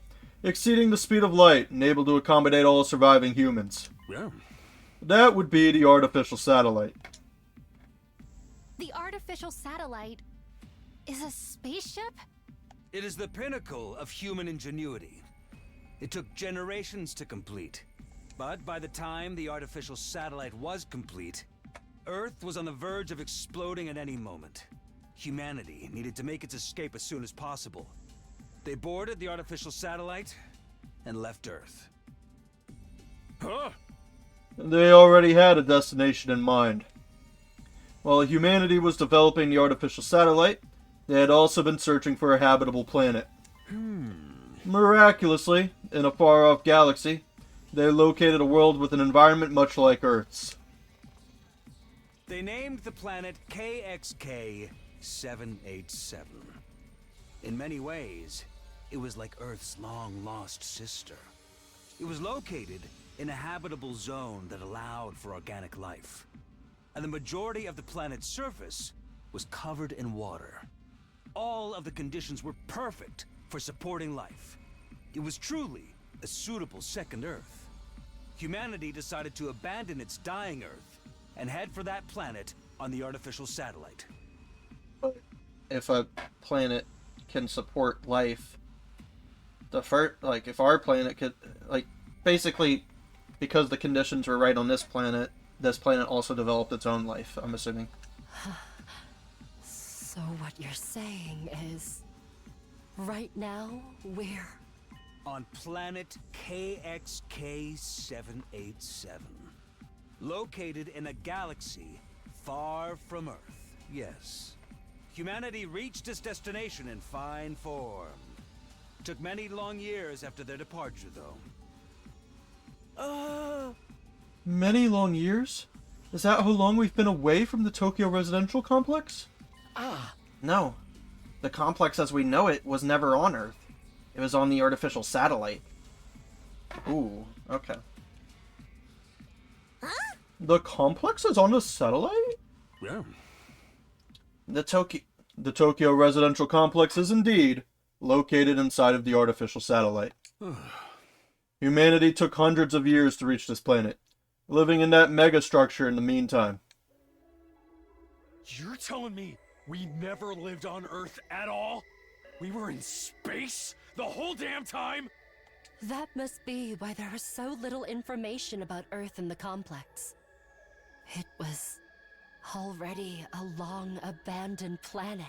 S1: exceeding the speed of light and able to accommodate all surviving humans.
S4: Yeah.
S1: That would be the artificial satellite.
S5: The artificial satellite is a spaceship?
S8: It is the pinnacle of human ingenuity. It took generations to complete. But by the time the artificial satellite was complete, Earth was on the verge of exploding at any moment. Humanity needed to make its escape as soon as possible. They boarded the artificial satellite and left Earth.
S4: Huh?
S1: They already had a destination in mind. While humanity was developing the artificial satellite, they had also been searching for a habitable planet. Miraculously, in a far-off galaxy, they located a world with an environment much like Earth's.
S8: They named the planet KXK 787. In many ways, it was like Earth's long-lost sister. It was located in a habitable zone that allowed for organic life. And the majority of the planet's surface was covered in water. All of the conditions were perfect for supporting life. It was truly a suitable second Earth. Humanity decided to abandon its dying Earth and head for that planet on the artificial satellite.
S15: If a planet can support life, if our planet could, basically, because the conditions were right on this planet also developed its own life, I'm assuming.
S3: So what you're saying is, right now, we're...
S8: On planet KXK 787. Located in a galaxy far from Earth, yes. Humanity reached its destination in fine form. Took many long years after their departure, though.
S1: Many long years? Is that how long we've been away from the Tokyo residential complex?
S15: No. The complex as we know it was never on Earth. It was on the artificial satellite. Ooh, okay.
S1: The complex is on a satellite?
S4: Yeah.
S1: The Tokyo residential complex is indeed located inside of the artificial satellite. Humanity took hundreds of years to reach this planet, living in that megastructure in the meantime.
S4: You're telling me we never lived on Earth at all? We were in space the whole damn time?
S3: That must be why there is so little information about Earth in the complex. It was already a long abandoned planet.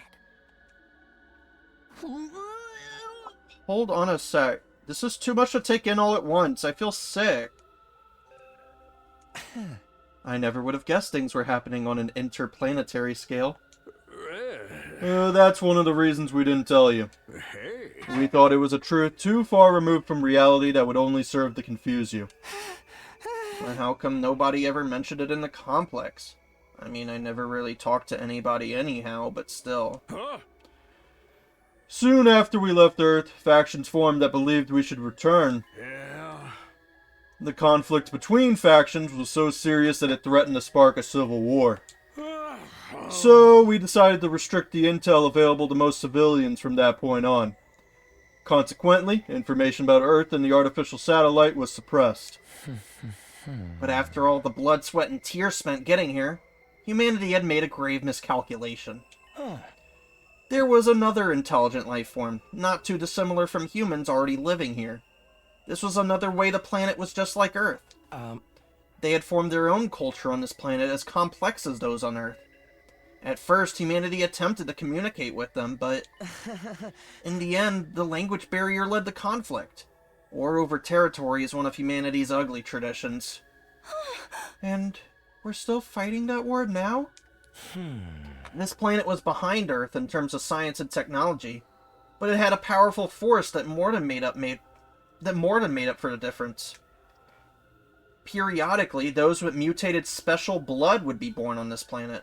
S1: Hold on a sec. This is too much to take in all at once. I feel sick. I never would have guessed things were happening on an interplanetary scale. That's one of the reasons we didn't tell you. We thought it was a truth too far removed from reality that would only serve to confuse you. And how come nobody ever mentioned it in the complex? I mean, I never really talked to anybody anyhow, but still. Soon after we left Earth, factions formed that believed we should return. The conflict between factions was so serious that it threatened to spark a civil war. So we decided to restrict the intel available to most civilians from that point on. Consequently, information about Earth and the artificial satellite was suppressed.
S15: But after all the blood, sweat, and tears spent getting here, humanity had made a grave miscalculation. There was another intelligent life form, not too dissimilar from humans already living here. This was another way the planet was just like Earth. They had formed their own culture on this planet as complex as those on Earth. At first, humanity attempted to communicate with them, but in the end, the language barrier led to conflict. War over territory is one of humanity's ugly traditions. And we're still fighting that war now? This planet was behind Earth in terms of science and technology, but it had a powerful force that more than made up for the difference. Periodically, those with mutated special blood would be born on this planet.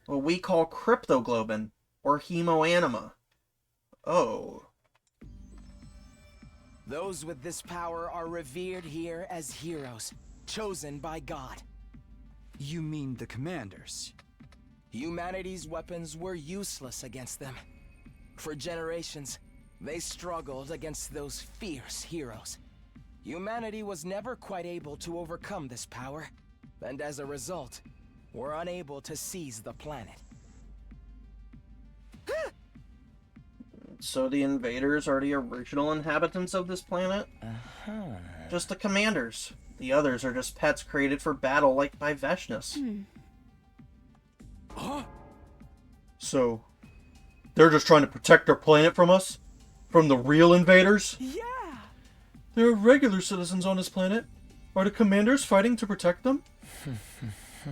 S15: What we call cryptoglobin, or hemoanima. Oh.
S11: Those with this power are revered here as heroes, chosen by God.
S7: You mean the commanders?
S11: Humanity's weapons were useless against them. For generations, they struggled against those fierce heroes. Humanity was never quite able to overcome this power, and as a result, were unable to seize the planet.
S15: So the invaders are the original inhabitants of this planet? Just the commanders. The others are just pets created for battle, like by Veshnus.
S1: So, they're just trying to protect our planet from us? From the real invaders?
S2: Yeah!
S1: There are regular citizens on this planet. Are the commanders fighting to protect them?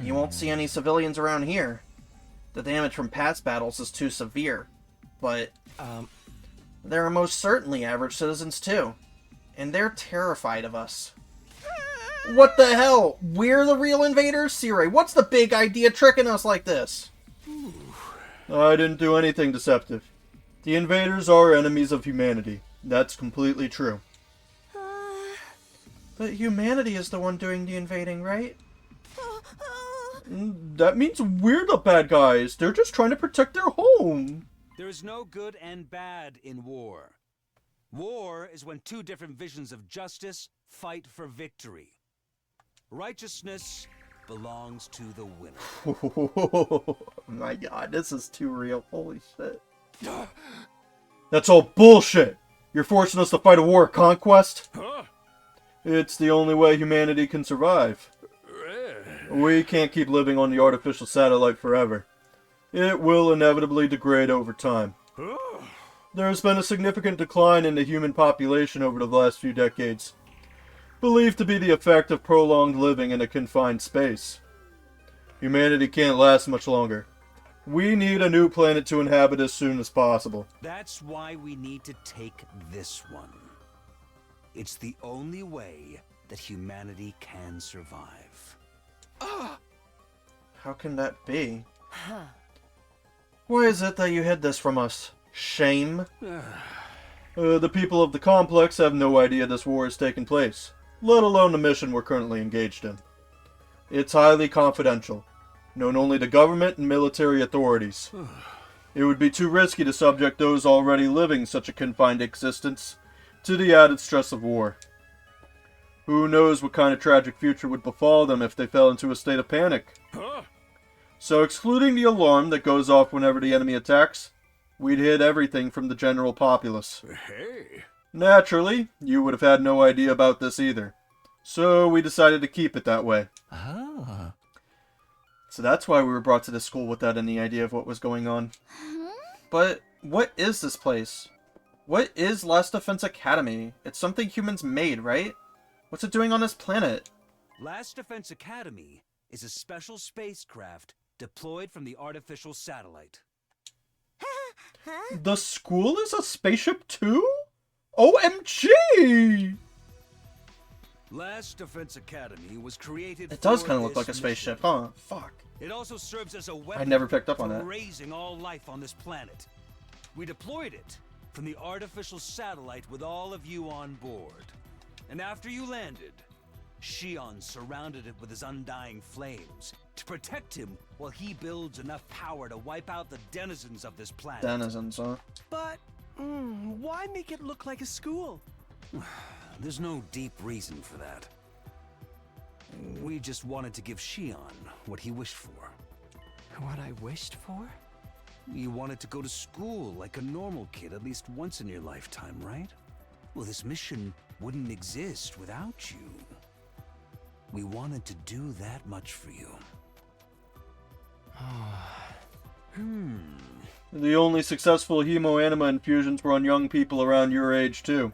S15: You won't see any civilians around here. The damage from past battles is too severe. But, there are most certainly average citizens too. And they're terrified of us. What the hell? We're the real invaders? Sirei, what's the big idea tricking us like this?
S1: I didn't do anything deceptive. The invaders are enemies of humanity. That's completely true.
S15: But humanity is the one doing the invading, right?
S1: That means we're the bad guys. They're just trying to protect their home.
S8: There's no good and bad in war. War is when two different visions of justice fight for victory. Righteousness belongs to the winner.
S15: Oh my god, this is too real. Holy shit.
S1: That's all bullshit. You're forcing us to fight a war of conquest? It's the only way humanity can survive. We can't keep living on the artificial satellite forever. It will inevitably degrade over time. There's been a significant decline in the human population over the last few decades, believed to be the effect of prolonged living in a confined space. Humanity can't last much longer. We need a new planet to inhabit as soon as possible.
S8: That's why we need to take this one. It's the only way that humanity can survive.
S15: How can that be? Why is it that you hid this from us? Shame?
S1: The people of the complex have no idea this war is taking place, let alone the mission we're currently engaged in. It's highly confidential, known only to government and military authorities. It would be too risky to subject those already living such a confined existence to the added stress of war. Who knows what kind of tragic future would befall them if they fell into a state of panic. So excluding the alarm that goes off whenever the enemy attacks, we'd hid everything from the general populace.
S4: Hey.
S1: Naturally, you would have had no idea about this either. So we decided to keep it that way.
S10: Ah.
S1: So that's why we were brought to this school without any idea of what was going on. But what is this place? What is Last Defense Academy? It's something humans made, right? What's it doing on this planet?
S8: Last Defense Academy is a special spacecraft deployed from the artificial satellite.
S1: The school is a spaceship too? OMG!
S8: Last Defense Academy was created.
S1: It does
S8: for
S1: kind of look
S8: this
S1: like a spaceship,
S8: mission.
S1: huh? Fuck.
S8: It also serves as a weapon
S1: I never picked up on
S8: for
S1: that.
S8: raising all life on this planet. We deployed it from the artificial satellite with all of you on board. And after you landed, Shion surrounded it with his undying flames to protect him while he builds enough power to wipe out the denizens of this planet.
S1: Denizens, huh?
S2: But, why make it look like a school?
S8: There's no deep reason for that. We just wanted to give Shion what he wished for.
S9: What I wished for?
S8: You wanted to go to school like a normal kid at least once in your lifetime, right? Well, this mission wouldn't exist without you. We wanted to do that much for you.
S1: The only successful hemoanima infusions were on young people around your age, too.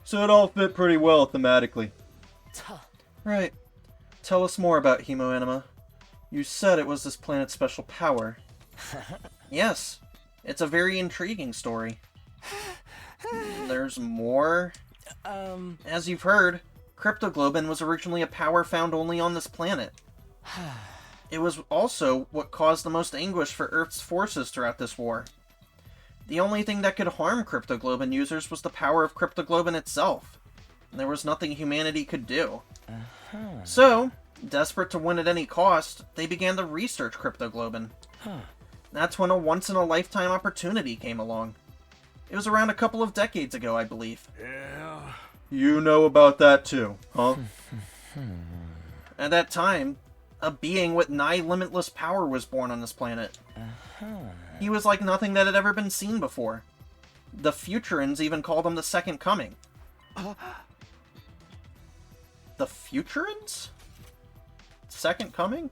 S1: So it all fit pretty well thematically. Right. Tell us more about hemoanima. You said it was this planet's special power. Yes. It's a very intriguing story. There's more? As you've heard, cryptoglobin was originally a power found only on this planet. It was also what caused the most anguish for Earth's forces throughout this war. The only thing that could harm cryptoglobin users was the power of cryptoglobin itself. There was nothing humanity could do. So, desperate to win at any cost, they began to research cryptoglobin. That's when a once-in-a-lifetime opportunity came along. It was around a couple of decades ago, I believe.
S4: Yeah.
S1: You know about that too, huh? At that time, a being with nigh limitless power was born on this planet. He was like nothing that had ever been seen before. The Futurans even called him the Second Coming. The Futurans? Second Coming?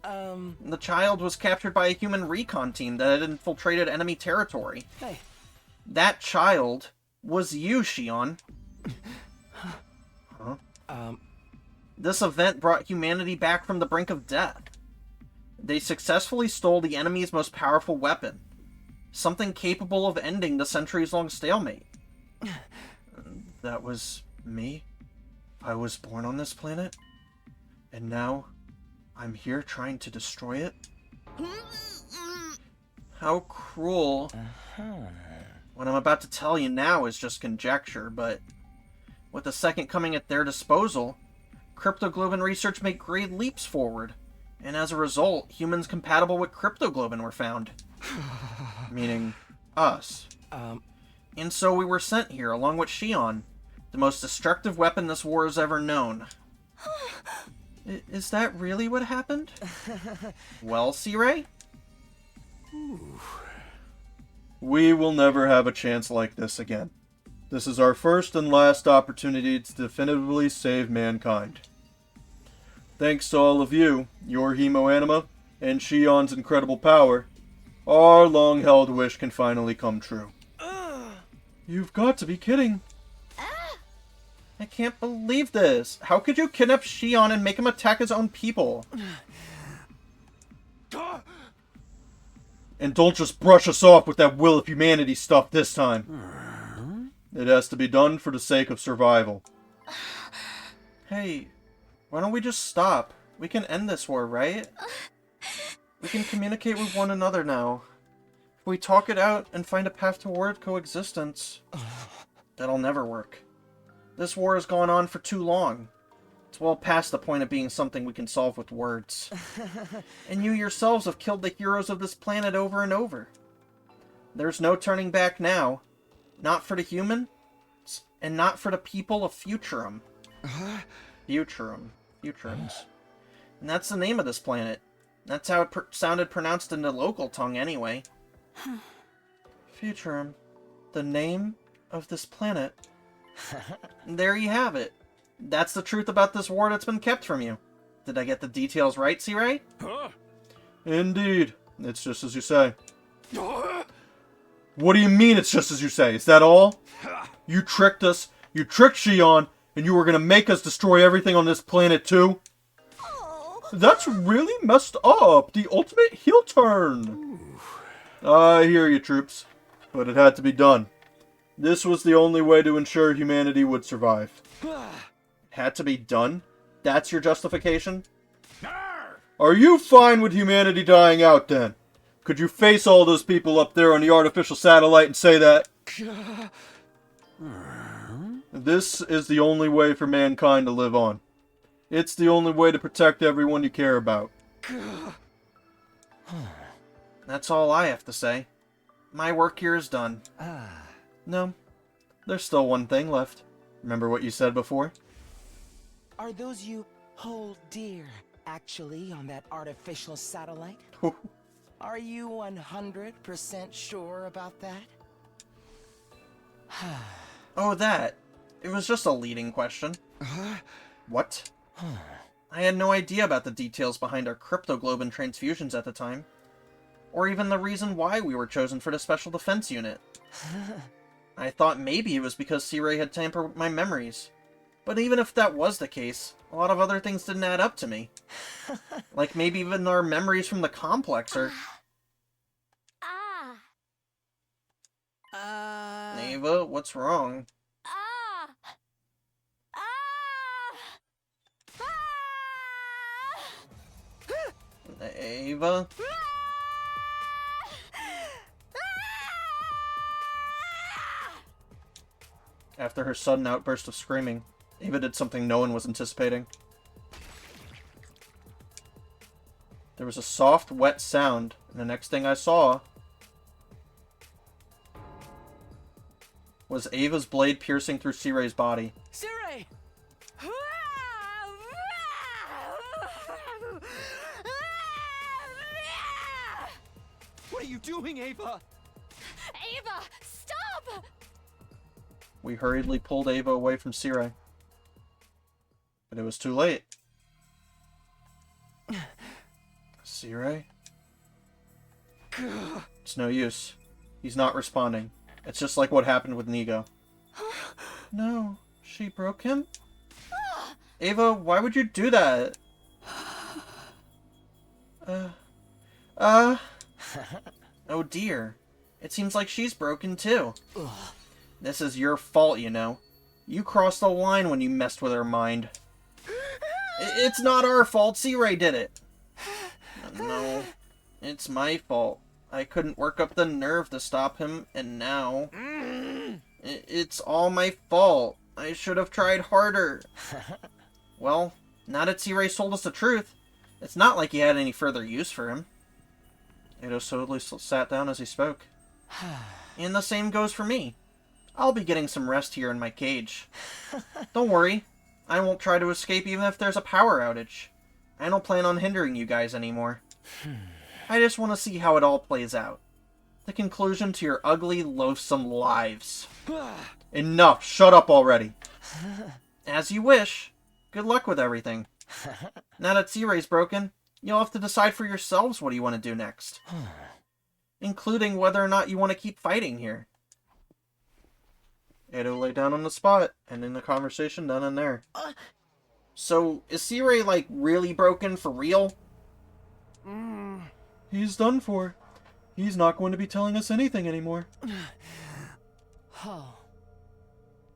S1: The child was captured by a human recon team that had infiltrated enemy territory.
S2: Hey.
S1: That child was you, Shion. Huh? This event brought humanity back from the brink of death. They successfully stole the enemy's most powerful weapon, something capable of ending the centuries-long stalemate. That was me. I was born on this planet, and now I'm here trying to destroy it? How cruel. What I'm about to tell you now is just conjecture, but with the Second Coming at their disposal, cryptoglobin research made great leaps forward, and as a result, humans compatible with cryptoglobin were found. Meaning, us. And so we were sent here, along with Shion, the most destructive weapon this war has ever known. Is that really what happened? Well, C-Ray? We will never have a chance like this again. This is our first and last opportunity to definitively save mankind. Thanks to all of you, your hemoanima, and Shion's incredible power, our long-held wish can finally come true. You've got to be kidding. I can't believe this. How could you kidnap Shion and make him attack his own people? And don't just brush us off with that will of humanity stuff this time. It has to be done for the sake of survival. Hey, why don't we just stop? We can end this war, right? We can communicate with one another now. If we talk it out and find a path toward coexistence, that'll never work. This war has gone on for too long.
S15: It's well past the point of being something we can solve with words. And you yourselves have killed the heroes of this planet over and over. There's no turning back now. Not for the humans, and not for the people of Futurum. Futurums. And that's the name of this planet. That's how it sounded pronounced in the local tongue, anyway. Futurum. The name of this planet. There you have it. That's the truth about this war that's been kept from you. Did I get the details right, C-Ray?
S4: Huh?
S1: Indeed. It's just as you say. What do you mean it's just as you say? Is that all? You tricked us, you tricked Shion, and you were gonna make us destroy everything on this planet too? That's really messed up. The ultimate heel turn. I hear you, troops. But it had to be done. This was the only way to ensure humanity would survive. Had to be done? That's your justification? Are you fine with humanity dying out then? Could you face all those people up there on the artificial satellite and say that? This is the only way for mankind to live on. It's the only way to protect everyone you care about.
S15: That's all I have to say. My work here is done.
S1: No, there's still one thing left. Remember what you said before?
S11: Are those you hold dear actually on that artificial satellite? Are you 100% sure about that?
S15: Oh, that. It was just a leading question. What? I had no idea about the details behind our cryptoglobin transfusions at the time. Or even the reason why we were chosen for the Special Defense Unit. I thought maybe it was because C-Ray had tampered with my memories. But even if that was the case, a lot of other things didn't add up to me. Like maybe even our memories from the complex are... Ava, what's wrong? Ava? After her sudden outburst of screaming, Ava did something no one was anticipating. There was a soft, wet sound, and the next thing I saw was Ava's blade piercing through C-Ray's body.
S11: C-Ray! What are you doing, Ava?
S5: Ava, stop!
S15: We hurriedly pulled Ava away from C-Ray. But it was too late. C-Ray? It's no use. He's not responding. It's just like what happened with Nigo. No, she broke him? Ava, why would you do that? Oh dear. It seems like she's broken too. This is your fault, you know. You crossed the line when you messed with her mind. It's not our fault, C-Ray did it. No, it's my fault. I couldn't work up the nerve to stop him, and now... It's all my fault. I should have tried harder. Well, now that C-Ray told us the truth, it's not like he had any further use for him. Edo solely sat down as he spoke. And the same goes for me. I'll be getting some rest here in my cage. Don't worry. I won't try to escape even if there's a power outage. I don't plan on hindering you guys anymore. I just want to see how it all plays out. The conclusion to your ugly, loathsome lives. Enough! Shut up already! As you wish. Good luck with everything. Now that C-Ray's broken, you'll have to decide for yourselves what you want to do next. Including whether or not you want to keep fighting here. Edo lay down on the spot, ending the conversation then and there. So, is C-Ray, like, really broken for real?
S1: He's done for. He's not going to be telling us anything anymore.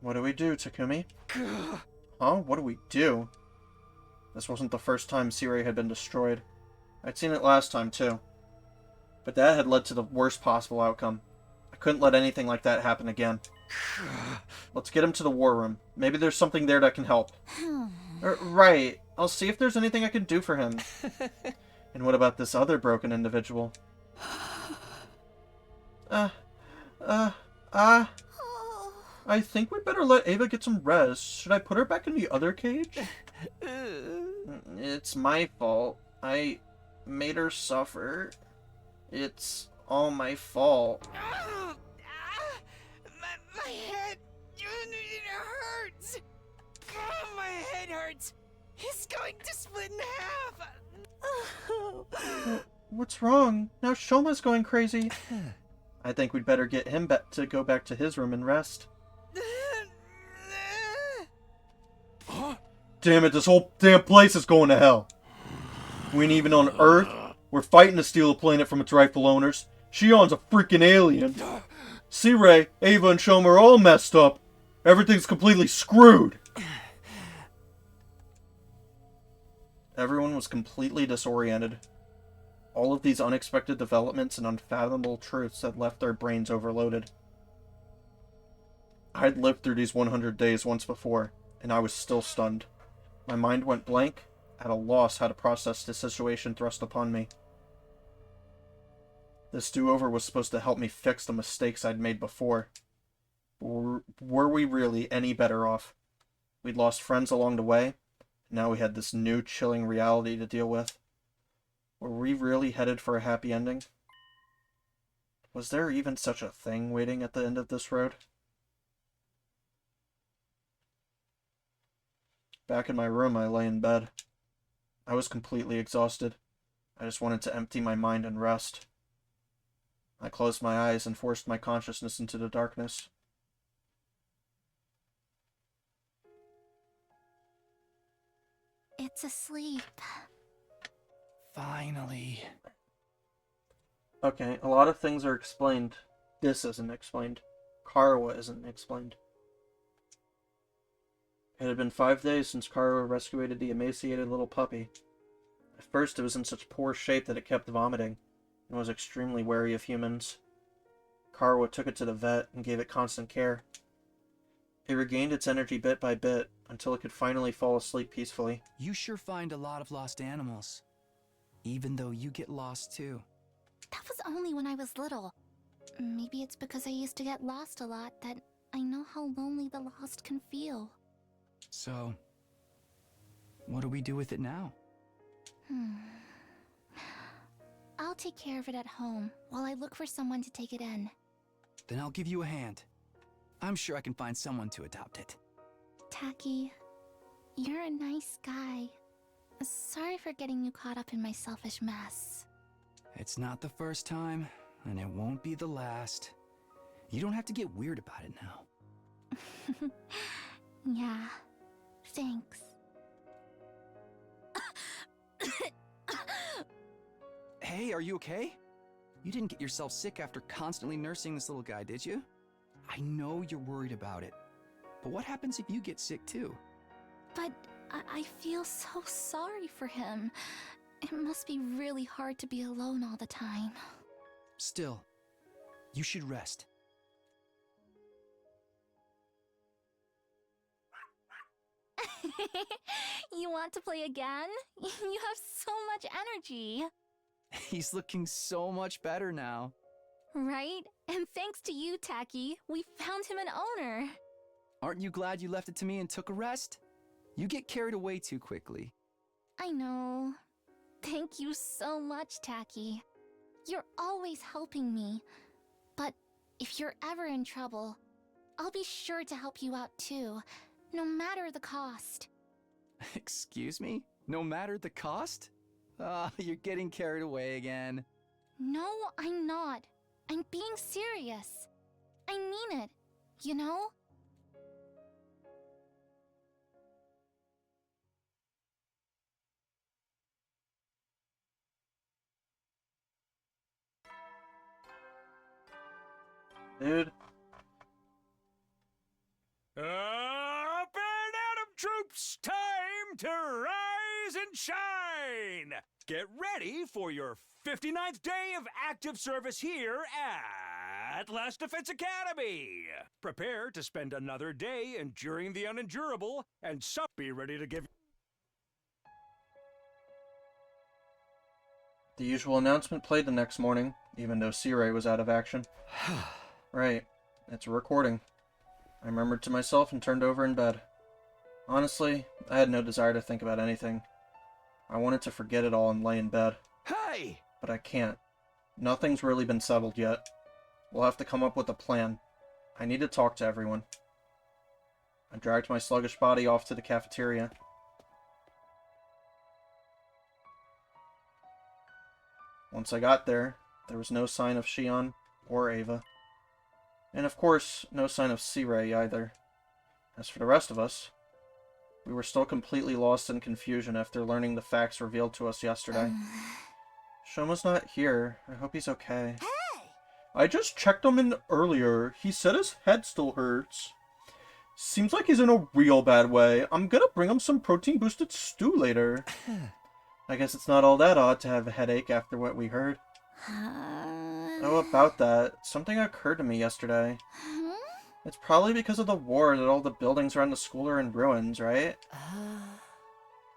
S15: What do we do, Takumi? Huh? What do we do? This wasn't the first time C-Ray had been destroyed. I'd seen it last time, too. But that had led to the worst possible outcome. I couldn't let anything like that happen again. Let's get him to the war room. Maybe there's something there that can help. Right. I'll see if there's anything I can do for him. And what about this other broken individual? I think we'd better let Ava get some rest. Should I put her back in the other cage? It's my fault. I made her suffer. It's all my fault.
S11: My head! It hurts! Oh, my head hurts! It's going to split in half!
S15: What's wrong? Now Shoma's going crazy. I think we'd better get him to go back to his room and rest. Damn it, this whole damn place is going to hell. We ain't even on Earth. We're fighting to steal a planet from its rightful owners. Shion's a freaking alien. C-Ray, Ava, and Shoma are all messed up. Everything's completely screwed. Everyone was completely disoriented. All of these unexpected developments and unfathomable truths had left their brains overloaded. I'd lived through these 100 days once before, and I was still stunned. My mind went blank, at a loss how to process the situation thrust upon me. This do-over was supposed to help me fix the mistakes I'd made before. Were we really any better off? We'd lost friends along the way, and now we had this new chilling reality to deal with. Were we really headed for a happy ending? Was there even such a thing waiting at the end of this road? Back in my room, I lay in bed. I was completely exhausted. I just wanted to empty my mind and rest. I closed my eyes and forced my consciousness into the darkness.
S5: It's asleep.
S9: Finally.
S15: Okay, a lot of things are explained. This isn't explained. Karawa isn't explained. It had been 5 days since Karawa rescued the emaciated little puppy. At first it was in such poor shape that it kept vomiting, and was extremely wary of humans. Karawa took it to the vet and gave it constant care. It regained its energy bit by bit, until it could finally fall asleep peacefully.
S7: You sure find a lot of lost animals. Even though you get lost too.
S5: That was only when I was little. Maybe it's because I used to get lost a lot that I know how lonely the lost can feel.
S7: So, what do we do with it now?
S5: I'll take care of it at home while I look for someone to take it in.
S7: Then I'll give you a hand. I'm sure I can find someone to adopt it.
S5: Taki, you're a nice guy. Sorry for getting you caught up in my selfish mess.
S7: It's not the first time, and it won't be the last. You don't have to get weird about it now.
S5: Yeah, thanks.
S7: Hey, are you okay? You didn't get yourself sick after constantly nursing this little guy, did you? I know you're worried about it. But what happens if you get sick too?
S5: But I feel so sorry for him. It must be really hard to be alone all the time.
S7: Still, you should rest.
S5: You want to play again? You have so much energy.
S7: He's looking so much better now.
S5: Right? And thanks to you, Taki, we found him an owner.
S7: Aren't you glad you left it to me and took a rest? You get carried away too quickly.
S5: I know. Thank you so much, Taki. You're always helping me. But if you're ever in trouble, I'll be sure to help you out too, no matter the cost.
S7: Excuse me? No matter the cost? Ah, you're getting carried away again.
S5: No, I'm not. I'm being serious. I mean it, you know?
S15: Dude.
S4: Up and Atom troops, time to rise and shine! Get ready for your 59th day of active service here at Last Defense Academy. Prepare to spend another day enduring the unendurable, and some be ready to give
S1: The usual announcement played the next morning, even though Searay was out of action. Right. It's a recording. I murmured to myself and turned over in bed. Honestly, I had no desire to think about anything. I wanted to forget it all and lay in bed.
S8: Hey!
S1: But I can't. Nothing's really been settled yet. We'll have to come up with a plan. I need to talk to everyone. I dragged my sluggish body off to the cafeteria. Once I got there, there was no sign of Shion or Ava. And of course, no sign of Searay either. As for the rest of us, we were still completely lost in confusion after learning the facts revealed to us yesterday. Shoma's not here. I hope he's okay.
S12: Hey!
S1: I just checked him in earlier. He said his head still hurts. Seems like he's in a real bad way. I'm gonna bring him some protein-boosted stew later. I guess it's not all that odd to have a headache after what we heard. Oh, about that. Something occurred to me yesterday. It's probably because of the war that all the buildings around the school are in ruins, right?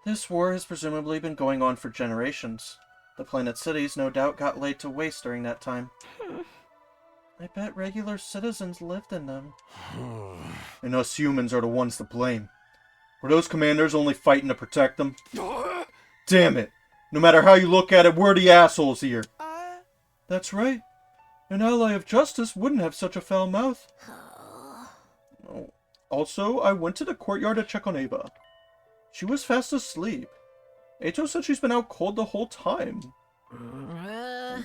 S1: This war has presumably been going on for generations. The planet cities no doubt got laid to waste during that time. I bet regular citizens lived in them. And us humans are the ones to blame. Were those commanders only fighting to protect them? Damn it! No matter how you look at it, we're the assholes here. That's right. An ally of justice wouldn't have such a foul mouth. Oh. Also, I went to the courtyard to check on Ava. She was fast asleep. Eito said she's been out cold the whole time.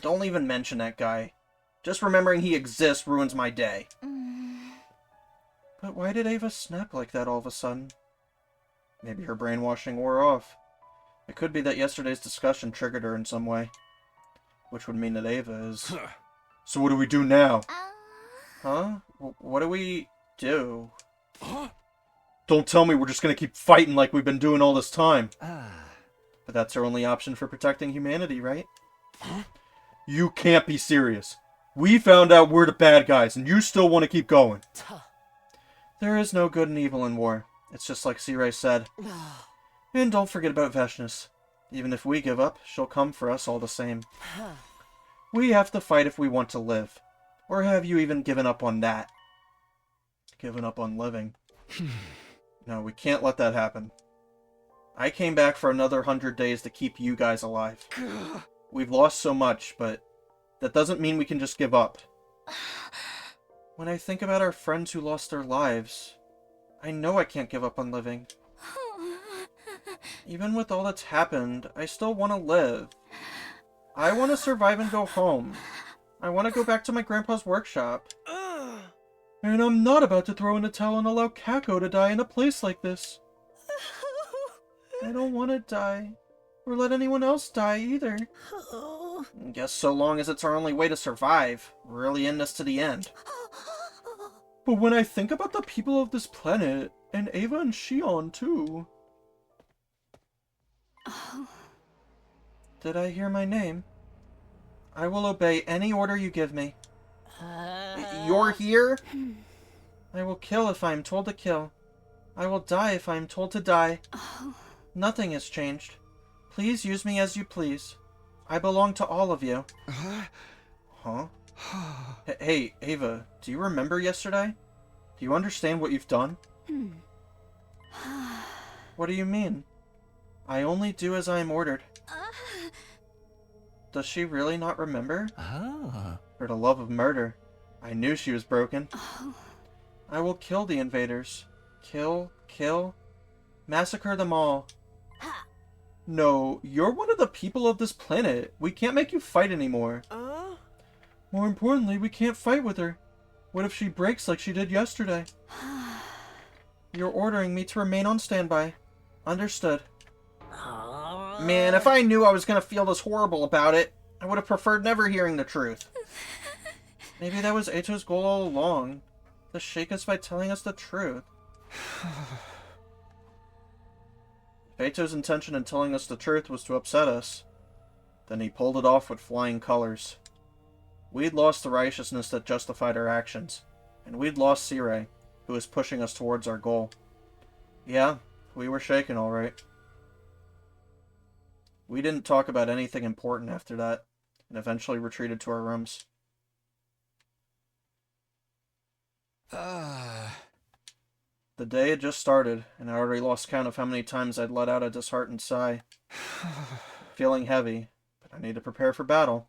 S1: Don't even mention that guy. Just remembering he exists ruins my day. But why did Ava snap like that all of a sudden? Maybe her brainwashing wore off. It could be that yesterday's discussion triggered her in some way. Which would mean that Ava is... So what do we do now? Huh? What do we do? Don't tell me we're just gonna keep fighting like we've been doing all this time. But that's our only option for protecting humanity, right? You can't be serious. We found out we're the bad guys, and you still want to keep going. There is no good and evil in war. It's just like Searay said. And don't forget about Veshness. Even if we give up, she'll come for us all the same. We have to fight if we want to live. Or have you even given up on that? Given up on living? No, we can't let that happen. I came back for another 100 days to keep you guys alive. We've lost so much, but that doesn't mean we can just give up. When I think about our friends who lost their lives, I know I can't give up on living. Even with all that's happened, I still want to live. I want to survive and go home. I want to go back to my grandpa's workshop. And I'm not about to throw in the towel and allow Kako to die in a place like this. I don't want to die. Or let anyone else die either. Guess so long as it's our only way to survive, we're really in this to the end. But when I think about the people of this planet, and Ava and Shion too... Did I hear my name? I will obey any order you give me. You're here? I will kill if I am told to kill. I will die if I am told to die. Nothing has changed. Please use me as you please. I belong to all of you. Huh? Hey, Ava, do you remember yesterday? Do you understand what you've done? What do you mean? I only do as I am ordered. Does she really not remember? For the love of murder, I knew she was broken. I will kill the invaders. Kill. Massacre them all. No, you're one of the people of this planet. We can't make you fight anymore. More importantly, we can't fight with her. What if she breaks like she did yesterday? You're ordering me to remain on standby. Understood. Man, if I knew I was gonna feel this horrible about it, I would have preferred never hearing the truth. Maybe that was Eito's goal all along. To shake us by telling us the truth. If Eito's intention in telling us the truth was to upset us, then he pulled it off with flying colors. We'd lost the righteousness that justified our actions, and we'd lost Searay, who was pushing us towards our goal. Yeah, we were shaken, all right. We didn't talk about anything important after that, and eventually retreated to our rooms. The day had just started, and I already lost count of how many times I'd let out a disheartened sigh. Feeling heavy, but I need to prepare for battle.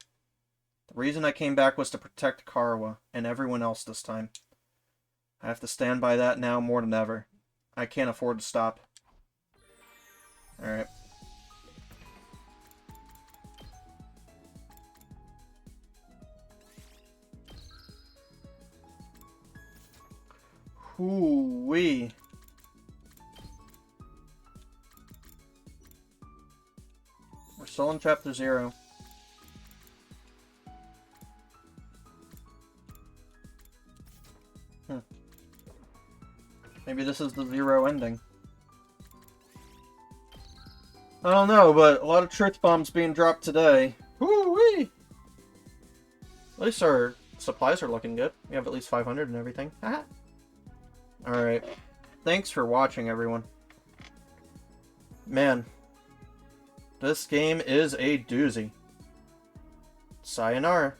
S1: The reason I came back was to protect Karawa, and everyone else this time. I have to stand by that now more than ever. I can't afford to stop. Alright. Hoo-wee. We're still in Chapter 0. Maybe this is the 0 ending. I don't know, but a lot of truth bombs being dropped today. Woo-wee! At least our supplies are looking good. We have at least 500 and everything. Haha. Alright. Thanks for watching, everyone. Man. This game is a doozy. Sayonara.